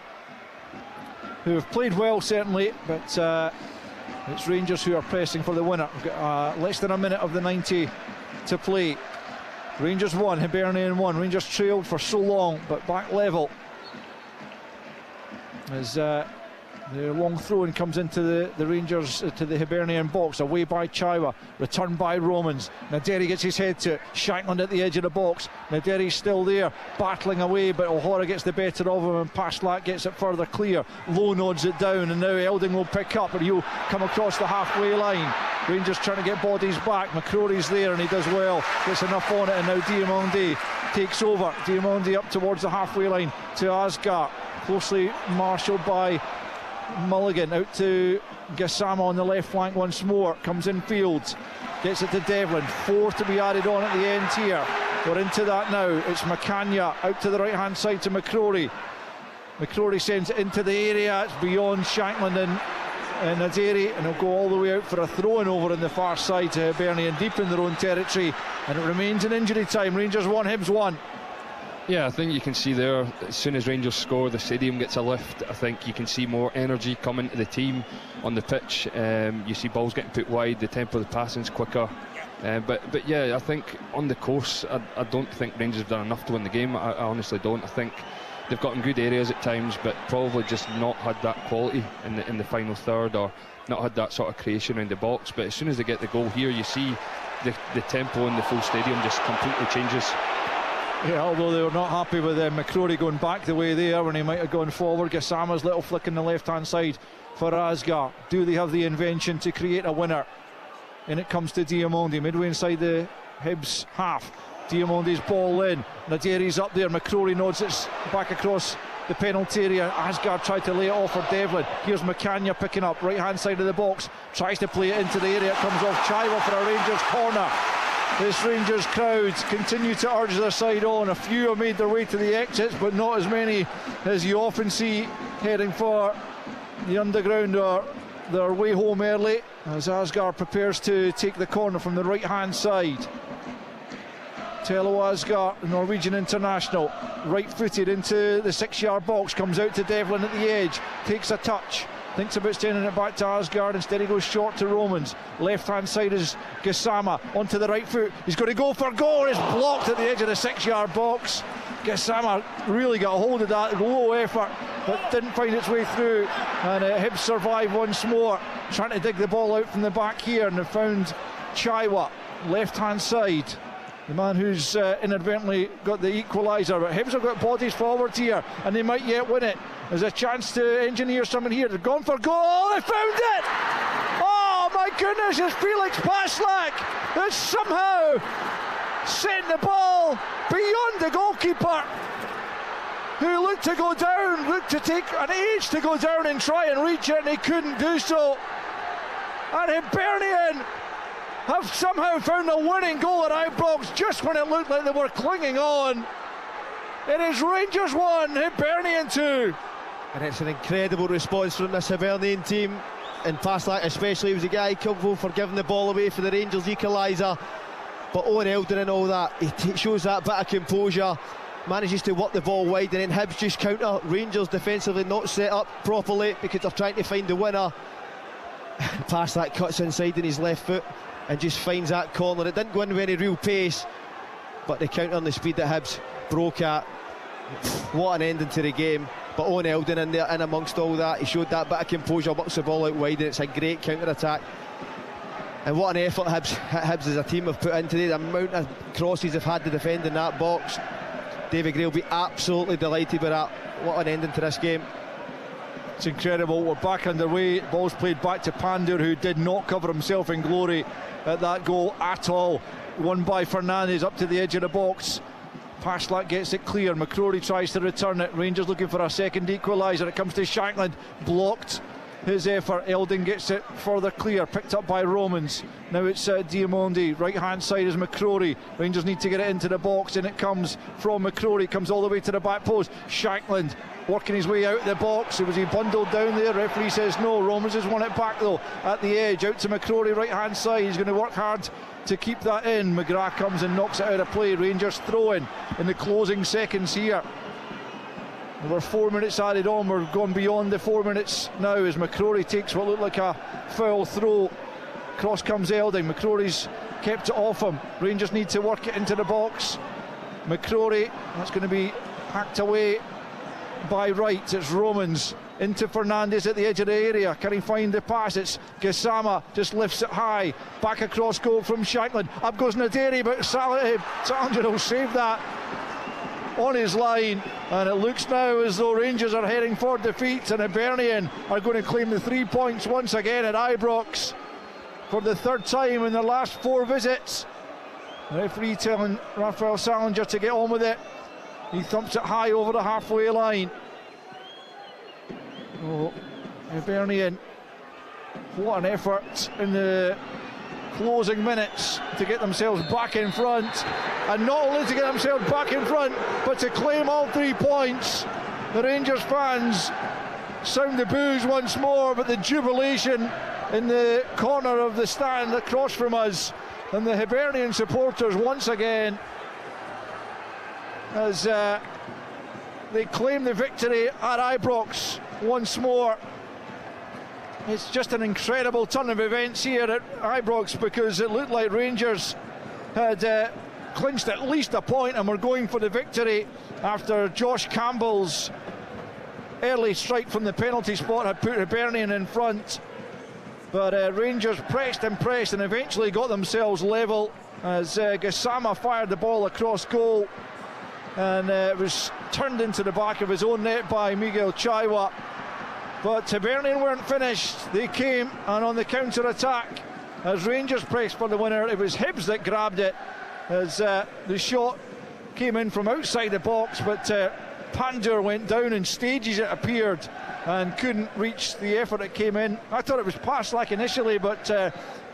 who have played well certainly, but it's Rangers who are pressing for the winner. We've got less than a minute of the 90 to play. Rangers 1, Hibernian 1. Rangers trailed for so long, but back level as the long throw-in comes into the Rangers, to the Hibernian box, away by Chaiwa, returned by Romans. Naderi gets his head to it. Shankland at the edge of the box. Naderi's still there, battling away, but O'Hara gets the better of him, and Paslak gets it further clear. Low nods it down, and now Elding will pick up, and he'll come across the halfway line. Rangers trying to get bodies back. McCrory's there, and he does well, gets enough on it, and now Diamondi takes over. Diamondi up towards the halfway line to Asgar, closely marshalled by Mulligan, out to Gassama on the left flank once more, comes in Fields, gets it to Devlin, 4 to be added on at the end here. We're into that now. It's McCanya out to the right hand side to McCrory. McCrory sends it into the area, it's beyond Shankland and Naderi, and he'll go all the way out for a throw-in over on the far side to Hibernian, deep in their own territory, and it remains in injury time. Rangers 1, Hibs 1. Yeah, I think you can see there, as soon as Rangers score, the stadium gets a lift. I think you can see more energy coming to the team on the pitch. You see balls getting put wide, the tempo of the passing's quicker. But yeah, I think on the course, I don't think Rangers have done enough to win the game. I honestly don't. I think they've got in good areas at times, but probably just not had that quality in the final third, or not had that sort of creation around the box. But as soon as they get the goal here, you see the tempo in the full stadium just completely changes. Yeah, although they were not happy with McCrory going back the way they are when he might have gone forward. Gassama's little flick in the left-hand side for Asgar. Do they have the invention to create a winner? And it comes to Diamondi, midway inside the Hibs half. Diamondi's ball in. Naderi's up there. McCrory nods it back across the penalty area. Asgar tried to lay it off for Devlin. Here's McCanya picking up, right-hand side of the box. Tries to play it into the area. It comes off Chaiwa for a Rangers corner. This Rangers crowd continue to urge their side on. A few have made their way to the exits, but not as many as you often see heading for the underground or their way home early, as Asgar prepares to take the corner from the right-hand side. Tello Asgar, the Norwegian international, right-footed into the 6-yard box, comes out to Devlin at the edge, takes a touch, thinks about sending it back to Asgard. Instead he goes short to Romans. Left hand side is Gassama onto the right foot. He's going to go for goal. It's blocked at the edge of the 6-yard box. Gassama really got a hold of that, low effort, but didn't find its way through, and Hibs survive once more, trying to dig the ball out from the back here, and have found Chaiwa, left hand side, the man who's inadvertently got the equaliser. But Hibs have got bodies forward here, and they might yet win it. There's a chance to engineer something here. They've gone for goal. They found it! Oh my goodness, it's Felix Paslak that's somehow sent the ball beyond the goalkeeper, who looked to go down, looked to take an age to go down and try and reach it, and he couldn't do so. And Hibernian have somehow found a winning goal at Ibrox just when it looked like they were clinging on. It is Rangers 1, Hibernian 2. And it's an incredible response from this Hibernian team, and Paslak especially was the guy culpable for giving the ball away for the Rangers equaliser. But Owen Eldon and all that, he shows that bit of composure, manages to work the ball wide, and then Hibs just counter. Rangers defensively not set up properly because they're trying to find the winner. Paslak cuts inside in his left foot and just finds that corner. It didn't go in with any real pace, but the counter and the speed that Hibs broke at, what an ending to the game. But Owen Eldon in there, in amongst all that, he showed that bit of composure, works the ball out wide, and it's a great counter-attack. And what an effort Hibs as a team have put into it. The amount of crosses they've had to defend in that box. David Gray will be absolutely delighted with that. What an ending to this game. It's incredible. We're back underway. Ball's played back to Pandur, who did not cover himself in glory at that goal at all. Won by Fernandes up to the edge of the box. Paslak gets it clear. McCrory tries to return it. Rangers looking for a second equaliser. It comes to Shankland, blocked his effort. Elding gets it further clear, picked up by Romans. Now it's Diamondi, right hand side is McCrory. Rangers need to get it into the box, and it comes from McCrory, comes all the way to the back post. Shankland working his way out the box. Was he bundled down there? Referee says no. Romans has won it back though at the edge, out to McCrory, right hand side. He's going to work hard to keep that in. McGrath comes and knocks it out of play. Rangers throwing in the closing seconds here. We're 4 minutes added on. We're going beyond the 4 minutes now as McCrory takes what looked like a foul throw. Cross comes Elding. McCrory's kept it off him. Rangers need to work it into the box. McCrory, that's going to be hacked away by Wright. It's Romans into Fernandes at the edge of the area. Can he find the pass? It's Gassama, just lifts it high. Back across goal from Shankland. Up goes Naderi, but Salinger will save that on his line, and it looks now as though Rangers are heading for defeat, and Hibernian are going to claim the 3 points once again at Ibrox for the third time in their last 4 visits. The referee telling Raphael Salinger to get on with it. He thumps it high over the halfway line. Oh, Hibernian, what an effort in the closing minutes to get themselves back in front, and not only to get themselves back in front but to claim all 3 points. The Rangers fans sound the boos once more, but the jubilation in the corner of the stand across from us, and the Hibernian supporters once again as they claim the victory at Ibrox once more. It's just an incredible turn of events here at Ibrox, because it looked like Rangers had clinched at least a point and were going for the victory after Josh Campbell's early strike from the penalty spot had put Hibernian in front. But Rangers pressed and pressed and eventually got themselves level as Gassama fired the ball across goal, and it was turned into the back of his own net by Miguel Chaiwa. But Hibernian weren't finished. They came, and on the counter-attack, as Rangers pressed for the winner, it was Hibs that grabbed it as the shot came in from outside the box, but Pandur went down in stages, it appeared, and couldn't reach the effort that came in. I thought it was pass-like initially, but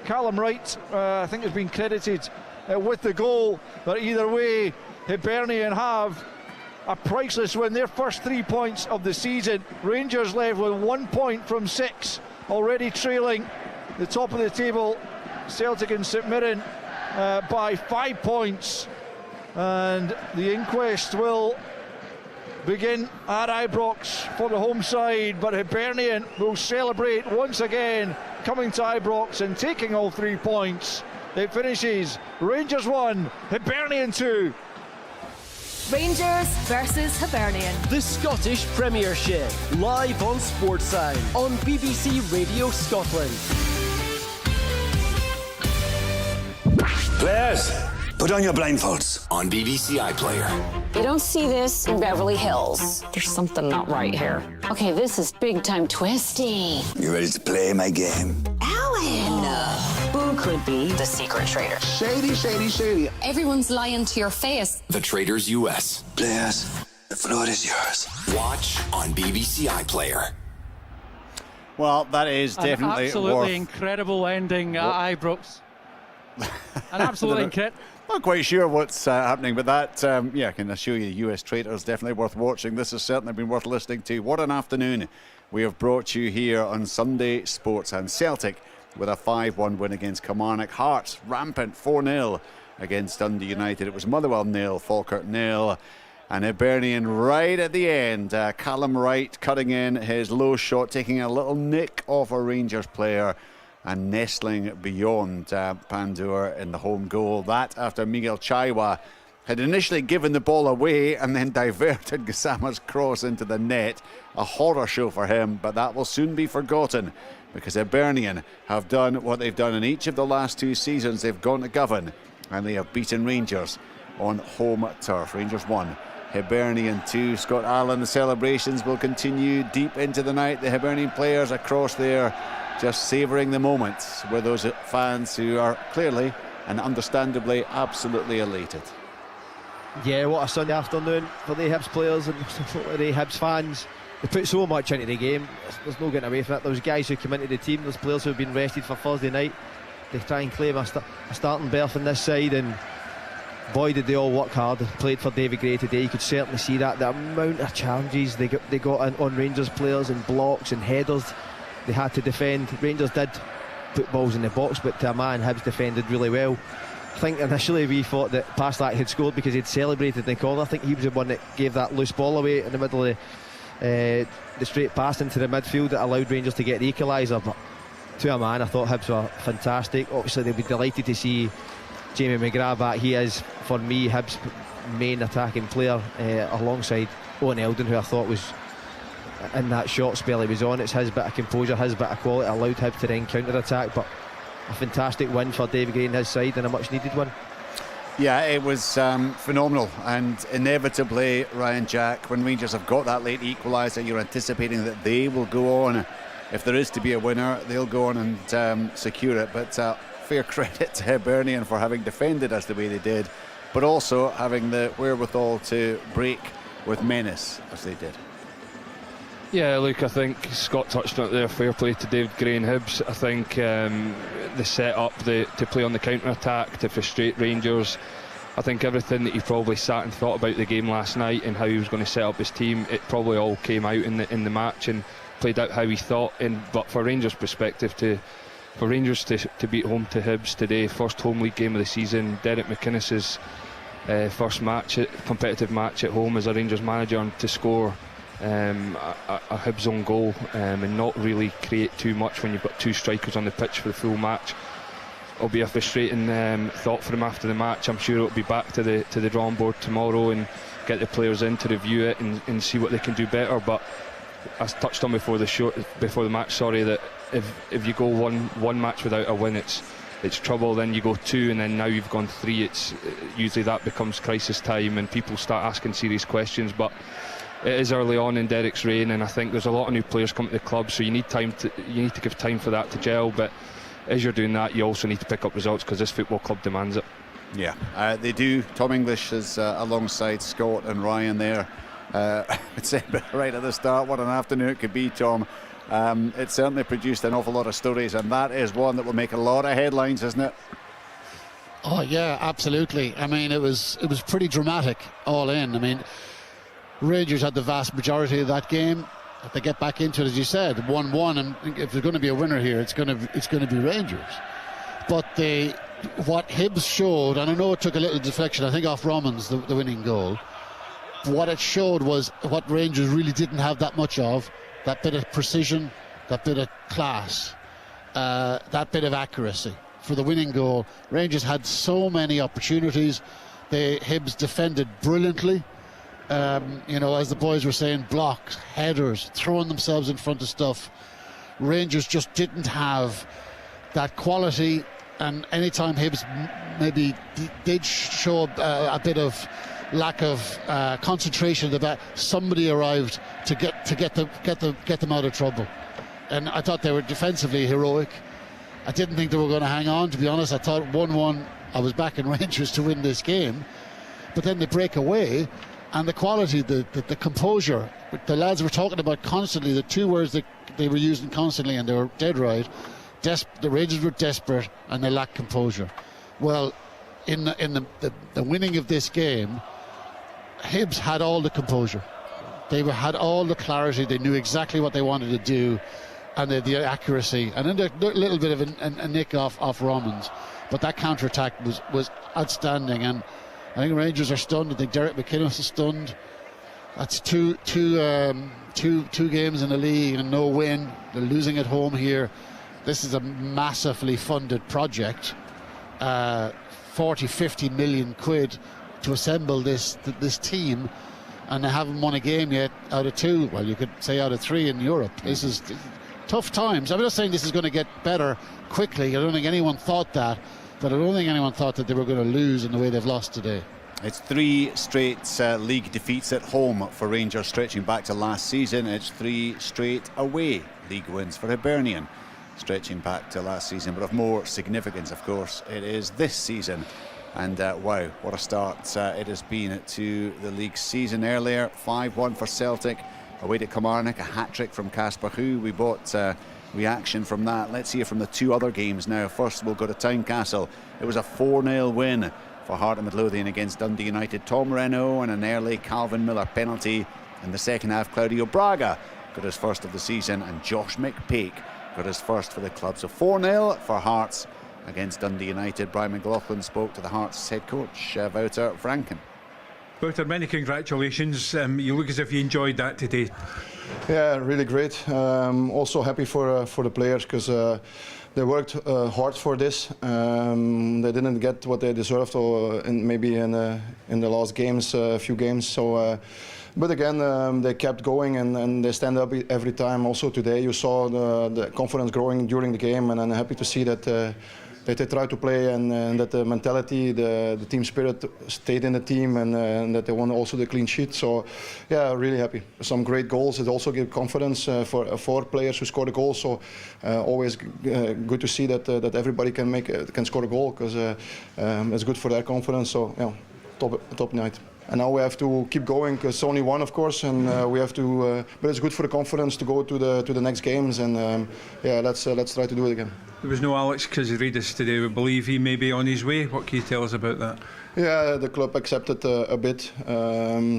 Callum Wright, I think, has been credited with the goal. But either way, Hibernian have a priceless win, their first 3 points of the season. Rangers left with 1 point from 6, already trailing the top of the table, Celtic and St Mirren, by 5 points. And the inquest will begin at Ibrox for the home side, but Hibernian will celebrate once again, coming to Ibrox and taking all 3 points. It finishes Rangers 1, Hibernian 2. Rangers versus Hibernian. The Scottish Premiership, live on Sportsound on BBC Radio Scotland. Players, put on your blindfolds on BBC iPlayer. You don't see this in Beverly Hills. There's something not right here. Okay, this is big time twisty. You ready to play my game? Alan! Who could be the secret traitor? Shady, shady, shady. Everyone's lying to your face. The Traitors US. Players, the floor is yours. Watch on BBC iPlayer. Well, that is definitely an absolutely worth... incredible ending at Ibrox. An absolutely incredible. Not quite sure what's happening, but that, I can assure you, the US Traitors definitely worth watching. This has certainly been worth listening to. What an afternoon we have brought you here on Sunday Sports. And Celtic with a 5-1 win against Kilmarnock. Hearts rampant 4-0 against Dundee United. It was Motherwell 0, Falkirk 0. And Hibernian right at the end. Callum Wright cutting in his low shot, taking a little nick off a Rangers player and nestling beyond Pandur in the home goal. That after Miguel Chaiwa had initially given the ball away and then diverted Gassama's cross into the net. A horror show for him, but that will soon be forgotten because Hibernian have done what they've done in each of the last 2 seasons. They've gone to Govan and they have beaten Rangers on home turf. Rangers 1, Hibernian 2. Scott Allen, the celebrations will continue deep into the night. The Hibernian players across there just savouring the moments with those fans who are clearly and understandably absolutely elated. Yeah, what a Sunday afternoon for the Hibs players and the Hibs fans. they put so much into the game. There's no getting away from it. There's guys who come into the team, there's players who have been rested for Thursday night. They try and claim a starting berth on this side, and boy did they all work hard. Played for David Gray today. You could certainly see that the amount of challenges they got on Rangers players, and blocks and headers they had to defend. Rangers did put balls in the box, but to a man, Hibs defended really well. I think initially we thought that Paslak had scored because he'd celebrated in the corner. I think he was the one that gave that loose ball away in the middle of the straight pass into the midfield that allowed Rangers to get the equaliser. But to a man, I thought Hibs were fantastic. Obviously they'll be delighted to see Jamie McGrath back. He is, for me, Hibs' main attacking player, alongside Owen Eldon, who I thought was, in that short spell he was on, it's his bit of composure, his bit of quality allowed Hibs to then counter-attack. But a fantastic win for David Gray and his side, and a much needed one. Yeah, it was phenomenal, and inevitably, Ryan Jack, when Rangers have got that late equaliser, you're anticipating that they will go on. If there is to be a winner, they'll go on and secure it. But fair credit to Hibernian for having defended us the way they did, but also having the wherewithal to break with menace as they did. Yeah, look, I think Scott touched on it there. Fair play to David Gray and Hibs. I think the set-up to play on the counter-attack, to frustrate Rangers, I think everything that he probably sat and thought about the game last night and how he was going to set up his team, it probably all came out in the match and played out how he thought. But for Rangers' perspective, for Rangers to beat home to Hibs today, first home league game of the season, Derek McInnes's first competitive match at home as a Rangers manager, and to score a Hibs own goal and not really create too much when you've got two strikers on the pitch for the full match, it'll be a frustrating thought for him after the match. I'm sure it'll be back to the drawing board tomorrow and get the players in to review it and see what they can do better. But I touched on before the match, that if you go one match without a win, it's trouble. Then you go two, and then now you've gone three. It's usually that becomes crisis time, and people start asking serious questions. But it is early on in Derek's reign, and I think there's a lot of new players coming to the club, so you need to give time for that to gel. But as you're doing that, you also need to pick up results, because this football club demands it. Yeah, they do. Tom English is alongside Scott and Ryan there. I'd say right at the start, what an afternoon it could be, Tom. It certainly produced an awful lot of stories, and that is one that will make a lot of headlines, isn't it? Oh yeah, absolutely. I mean, it was pretty dramatic all in. I mean, Rangers had the vast majority of that game. If they get back into it, as you said, 1-1, and if there's going to be a winner here, it's going to be Rangers. But what Hibs showed, and I know it took a little deflection, I think off Romans, the winning goal. What it showed was what Rangers really didn't have that much of: that bit of precision, that bit of class, that bit of accuracy for the winning goal. Rangers had so many opportunities. Hibs defended brilliantly. As the boys were saying, blocks, headers, throwing themselves in front of stuff. Rangers just didn't have that quality, and anytime Hibs maybe did show a bit of lack of concentration, that somebody arrived to get them out of trouble. And I thought they were defensively heroic. I didn't think they were going to hang on, to be honest. I thought 1-1, I was backing Rangers to win this game, but then they break away. And the quality, the composure, the lads were talking about constantly, the two words that they were using constantly, and they were dead right. The Rangers were desperate and they lacked composure. Well, in the winning of this game, Hibs had all the composure. They had all the clarity. They knew exactly what they wanted to do, and the accuracy. And then a little bit of a nick off Romans, but that counter-attack was outstanding. And I think Rangers are stunned. I think Derek McInnes is stunned. That's two games in the league and no win. They're losing at home here. This is a massively funded project. 40-50 million quid to assemble this team, and they haven't won a game yet out of two. Well, you could say out of three in Europe. This is tough times. I'm not saying this is going to get better quickly. I don't think anyone thought that. But I don't think anyone thought that they were going to lose in the way they've lost today. It's 3 straight league defeats at home for Rangers, stretching back to last season. It's 3 straight away league wins for Hibernian, stretching back to last season. But of more significance, of course, it is this season. And wow, what a start it has been to the league season. Earlier, 5-1 for Celtic away to Kilmarnock, a hat-trick from Casper Hu. We bought reaction from that. Let's hear from the two other games now. First we'll go to Tynecastle. It was a 4-0 win for Heart of Midlothian against Dundee United. Tom Reno and an early Calvin Miller penalty. In the second half, Claudio Braga got his first of the season, and Josh McPake got his first for the club. So 4-0 for Hearts against Dundee United. Brian McLaughlin spoke to the Hearts head coach, Wouter Franken. Wouter, many congratulations. You look as if you enjoyed that today. Yeah, really great. Also happy for the players, because they worked hard for this. They didn't get what they deserved, or maybe in the last games, a few games. So, but again, they kept going and they stand up every time. Also today, you saw the confidence growing during the game, and I'm happy to see that they try to play and that the mentality, the team spirit stayed in the team, and that they won also the clean sheet. So, yeah, really happy. Some great goals. It also gives confidence for players who scored a goal. So, always good to see that everybody can score a goal, because it's good for their confidence. So, yeah, top night. And now we have to keep going, because it's only one, of course, and we have to. But it's good for the confidence to go to the next games, and yeah, let's try to do it again. There was no Alex Kazarides today. We believe he may be on his way. What can you tell us about that? Yeah, the club accepted a bit,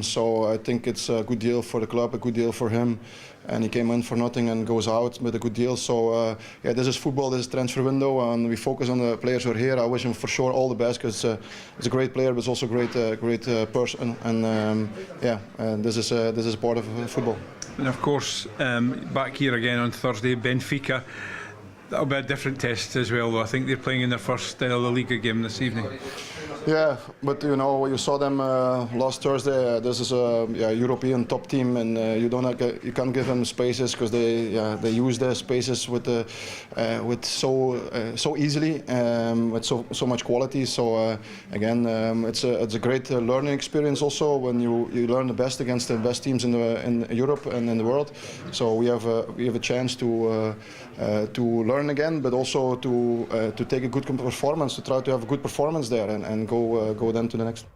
so I think it's a good deal for the club, a good deal for him, and he came in for nothing and goes out with a good deal. So yeah, this is football, this is transfer window, and we focus on the players who are here. I wish him for sure all the best, because he's a great player, but he's also a great person, and yeah, this is part of football. And of course, back here again on Thursday, Benfica. That'll be a different test as well, though. I think they're playing in their first La Liga game this evening. Yeah, but you know, you saw them last Thursday. This is a European top team, and you can't give them spaces, because they use their spaces with so easily, with so much quality. So again, it's a great learning experience also, when you learn the best against the best teams in Europe and in the world. So we have a chance to learn again, but also to take a good performance, to try to have a good performance there, and go then to the next.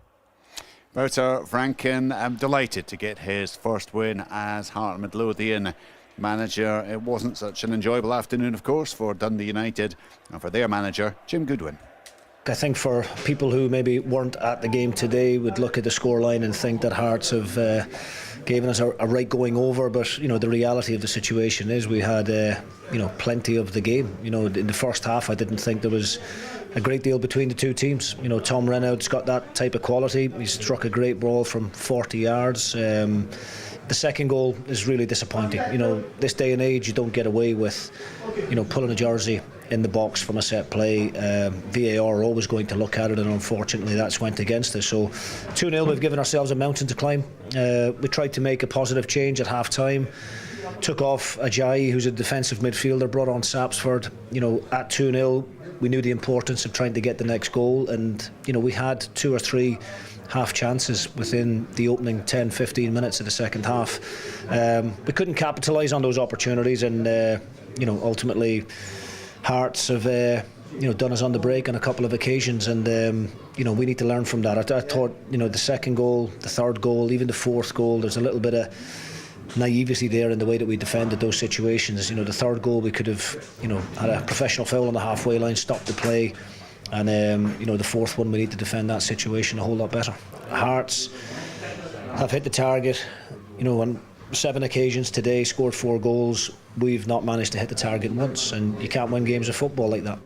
Wouter Franken, I'm delighted to get his first win as Heart of Midlothian manager. It wasn't such an enjoyable afternoon, of course, for Dundee United and for their manager, Jim Goodwin. I think for people who maybe weren't at the game today would look at the scoreline and think that Hearts have given us a right going over, but you know, the reality of the situation is we had plenty of the game. You know, in the first half I didn't think there was a great deal between the two teams. You know, Tom Renaud's got that type of quality. He struck a great ball from 40 yards. The second goal is really disappointing. You know, this day and age you don't get away with, you know, pulling a jersey in the box from a set play. VAR are always going to look at it, and unfortunately that's went against us. So 2-0, we've given ourselves a mountain to climb. We tried to make a positive change at half time. Took off Ajayi, who's a defensive midfielder, brought on Sapsford. You know, at 2-0 we knew the importance of trying to get the next goal, and you know, we had 2 or 3 half chances within the opening 10-15 minutes of the second half. We couldn't capitalise on those opportunities, and you know, ultimately Hearts have done us on the break on a couple of occasions, and you know, we need to learn from that. I thought, you know, the second goal, the third goal, even the fourth goal, there's a little bit of naivety there in the way that we defended those situations. You know, the third goal we could have, you know, had a professional foul on the halfway line, stopped the play, and you know, the fourth one we need to defend that situation a whole lot better. Hearts have hit the target, you know, on 7 occasions today, scored 4 goals. We've not managed to hit the target once, and you can't win games of football like that.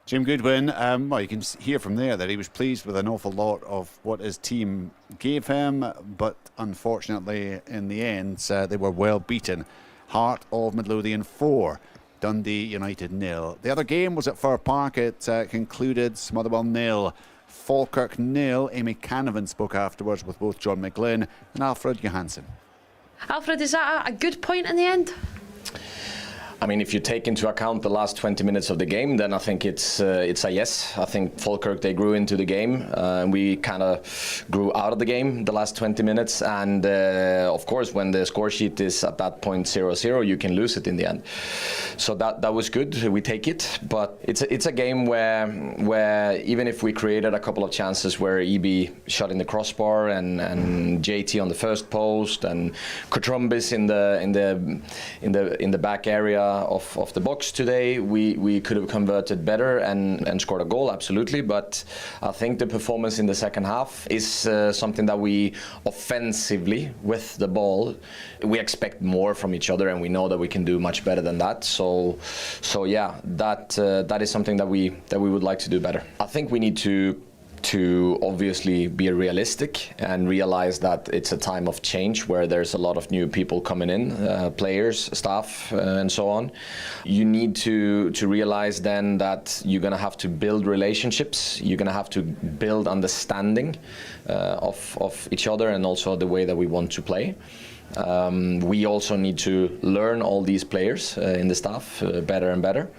Jim Goodwin, well, you can hear from there that he was pleased with an awful lot of what his team gave him, but unfortunately in the end they were well beaten. Heart of Midlothian 4, Dundee United 0. The other game was at Fir Park. It concluded Motherwell 0, Falkirk 0. Amy Canavan spoke afterwards with both John McGlynn and Alfred Johansson. Alfred, is that a good point in the end? I mean, if you take into account the last 20 minutes of the game, then I think it's a yes. I think Falkirk, they grew into the game, and we kind of grew out of the game the last 20 minutes. And of course, when the score sheet is at that point 0-0, you can lose it in the end. So that was good. We take it, but it's a game where even if we created a couple of chances where EB shot in the crossbar and JT on the first post and Kotrumbis in the back area of the box today, we could have converted better and scored a goal, absolutely. But I think the performance in the second half is something that we offensively with the ball, we expect more from each other, and we know that we can do much better than that. So yeah, that is something that we would like to do better. I think we need to obviously be realistic and realize that it's a time of change where there's a lot of new people coming in, players, staff, and so on. You need to realize then that you're going to have to build relationships, you're going to have to build understanding of each other and also the way that we want to play. We also need to learn all these players in the staff better and better.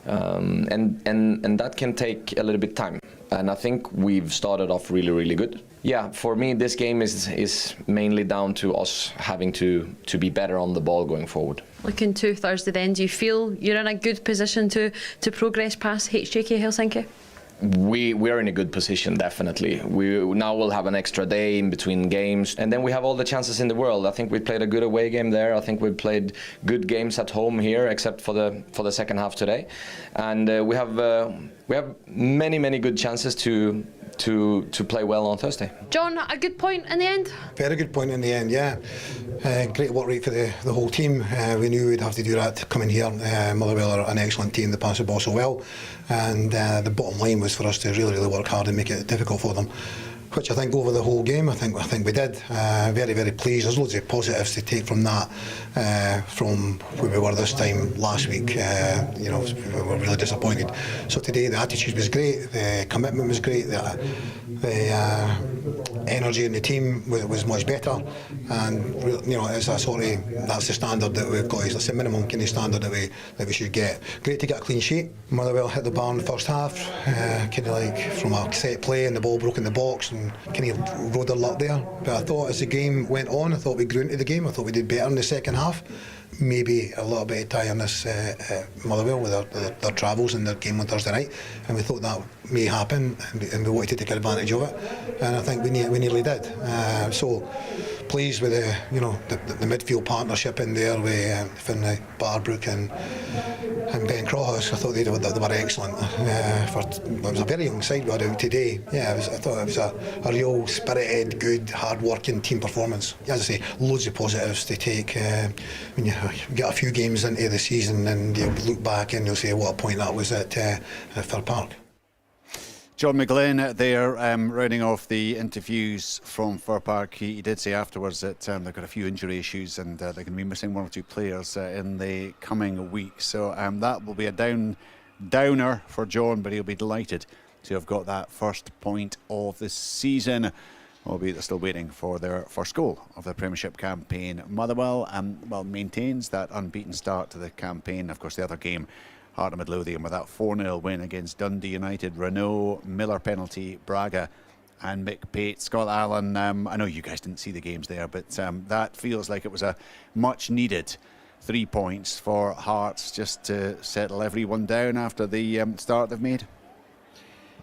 And that can take a little bit time. And I think we've started off really, really good. Yeah, for me, this game is mainly down to us having to be better on the ball going forward. Looking to Thursday then, do you feel you're in a good position to progress past HJK Helsinki? We are in a good position, definitely. We now will have an extra day in between games, and then we have all the chances in the world. I think we played a good away game there. I think we played good games at home here, except for the second half today, and we have many good chances to play well on Thursday. John, a good point in the end? Very good point in the end, yeah. Great work rate for the whole team. We knew we'd have to do that to come in here. Motherwell are an excellent team that pass the ball so well, and the bottom line was for us to really work hard and make it difficult for them, which I think over the whole game I think we did. Very pleased. There's loads of positives to take from that, from where we were this time last week. We were really disappointed. So today the attitude was great, the commitment was great, the energy in the team was much better, and it's that's the standard that we've got. It's the minimum kind of standard that we should get. Great to get a clean sheet. Motherwell hit the bar in the first half, kind of like from a set play, and the ball broke in the box and kind of rode their luck there. But I thought as the game went on, I thought we grew into the game. I thought we did better in the second half. Maybe a little bit of tiredness Motherwell with their travels and their game on Thursday night, and we thought that may happen, and we wanted to take advantage of it, and I think we nearly did. So pleased with the midfield partnership in there with Finlay, Barbrook and Ben Cross. I thought they were excellent. It was a very young side we had out today. Yeah, I thought it was a real spirited, good, hard-working team performance. As I say, loads of positives to take. When you get a few games into the season and you look back and you'll say what a point that was at Fir Park. John McGlynn there, rounding off the interviews from Fir Park. He did say afterwards that they've got a few injury issues and they're going to be missing one or two players in the coming week. So that will be a downer for John, but he'll be delighted to have got that first point of the season. Albeit they're still waiting for their first goal of the Premiership campaign. Motherwell maintains that unbeaten start to the campaign. Of course, the other game, Heart of Midlothian, with that 4-0 win against Dundee United, Renault, Miller penalty, Braga and Mick Pate. Scott Allen, I know you guys didn't see the games there, but that feels like it was a much needed 3 points for Hearts just to settle everyone down after the start they've made.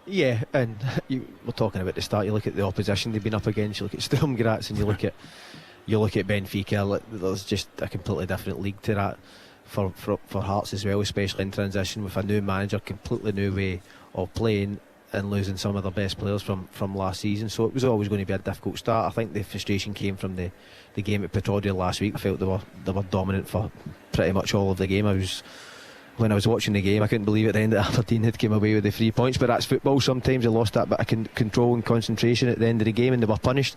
Yeah, and we're talking about the start. You look at the opposition they've been up against. You look at Sturm Graz and you look at Benfica. There's just a completely different league to that for Hearts as well, especially in transition with a new manager, completely new way of playing, and losing some of their best players from last season. So it was always going to be a difficult start. I think the frustration came from the game at Pretoria last week. I felt they were dominant for pretty much all of the game. When I was watching the game, I couldn't believe at the end that Aberdeen had came away with the 3 points, but that's football. Sometimes they lost that bit of control and concentration at the end of the game and they were punished.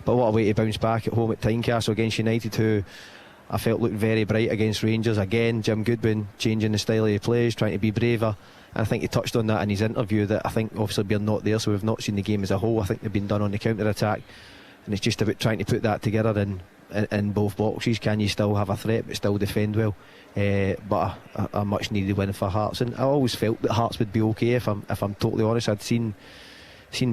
But what a way to bounce back at home at Tynecastle against United, who I felt looked very bright against Rangers. Again, Jim Goodwin changing the style he plays, trying to be braver. And I think he touched on that in his interview, that I think obviously we're not there, so we've not seen the game as a whole. I think they've been done on the counter-attack, and it's just about trying to put that together and in both boxes? Can you still have a threat but still defend well? But a much needed win for Hearts, and I always felt that Hearts would be okay. If I'm totally honest, I'd seen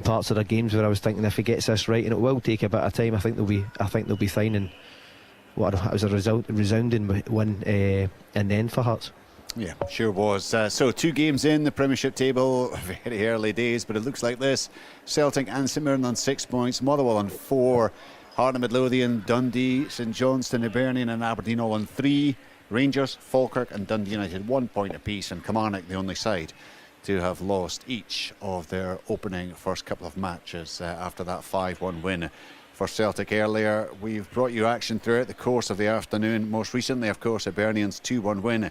parts of their games where I was thinking, if he gets this right, and it will take a bit of time, I think they'll be fine. And it was a resounding win in the end for Hearts. Yeah, sure was. So 2 games in the Premiership table, very early days, but it looks like this. Celtic and St Mirren on 6 points, Motherwell on 4, Heart and Midlothian, Dundee, St Johnstone, Hibernian and Aberdeen all on 3, Rangers, Falkirk and Dundee United 1 point apiece, and Kilmarnock the only side to have lost each of their opening first couple of matches after that 5-1 win for Celtic earlier. We've brought you action throughout the course of the afternoon. Most recently, of course, Hibernian's 2-1 win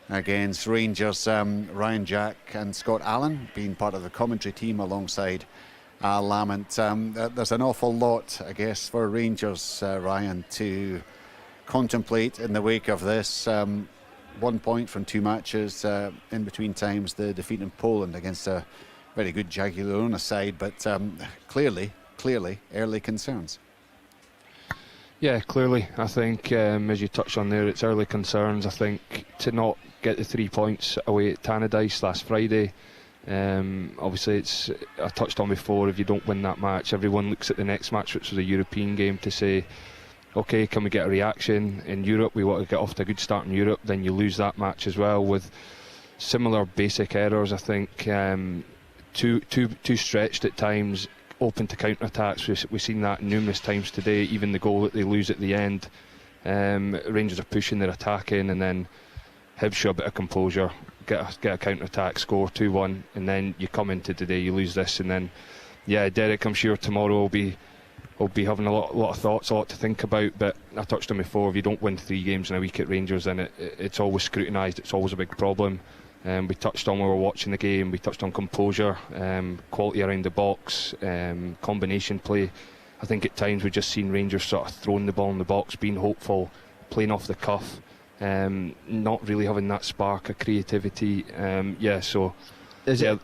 against Rangers. Ryan Jack and Scott Allen being part of the commentary team alongside Al Lamont. There's an awful lot, I guess, for Rangers, Ryan, to contemplate in the wake of this. 1 point from 2 matches, in between times the defeat in Poland against a very good Jagiellona side, but clearly early concerns. Yeah, clearly. I think, as you touched on there, it's early concerns. I think to not get the 3 points away at Tannadice last Friday, obviously I touched on before, if you don't win that match, everyone looks at the next match, which was a European game, to say, okay, can we get a reaction in Europe? We want to get off to a good start in Europe. Then you lose that match as well with similar basic errors. I think too stretched at times, open to counter-attacks. We've seen that numerous times today. Even the goal that they lose at the end, Rangers are pushing, they're attacking, and then Hibs show a bit of composure, get a counter-attack, score 2-1, and then you come into today, you lose this, and then Derek, I'm sure tomorrow will be having a lot of thoughts, a lot to think about. But I touched on before, if you don't win 3 games in a week at Rangers, then it's always scrutinised, it's always a big problem. We touched on when we were watching the game, we touched on composure, quality around the box, combination play. I think at times we've just seen Rangers sort of throwing the ball in the box, being hopeful, playing off the cuff, not really having that spark of creativity. So is it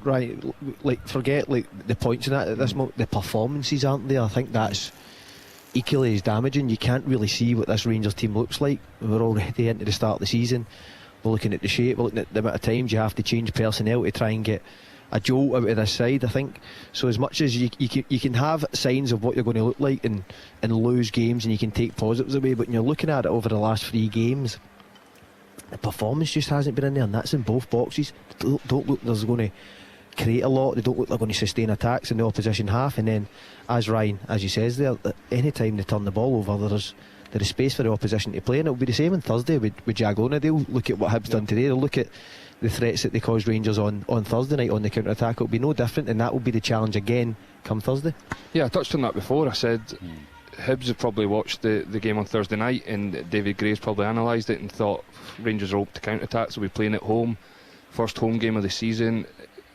right? Like, forget like the points in that at this moment. The performances aren't there. I think that's equally as damaging. You can't really see what this Rangers team looks like. We're already into the start of the season. We're looking at the shape. We're looking at the amount of times you have to change personnel to try and get a jolt out of this side, I think. So as much as you can have signs of what you're going to look like and lose games, and you can take positives away, but when you're looking at it over the last 3 games, the performance just hasn't been in there, and that's in both boxes. Don't look they're going to create a lot. They don't look like they're going to sustain attacks in the opposition half. And then, as Ryan, as he says there, any time they turn the ball over, there is space for the opposition to play, and it'll be the same on Thursday with Jagiellona. They'll look at what Hibs done today. They'll look at the threats that they caused Rangers on Thursday night on the counter attack. It'll be no different, and that will be the challenge again come Thursday. Yeah, I touched on that before. I said Hibs have probably watched the game on Thursday night, and David Gray's probably analysed it and thought Rangers are open to counter attacks. We'll be playing at home, first home game of the season.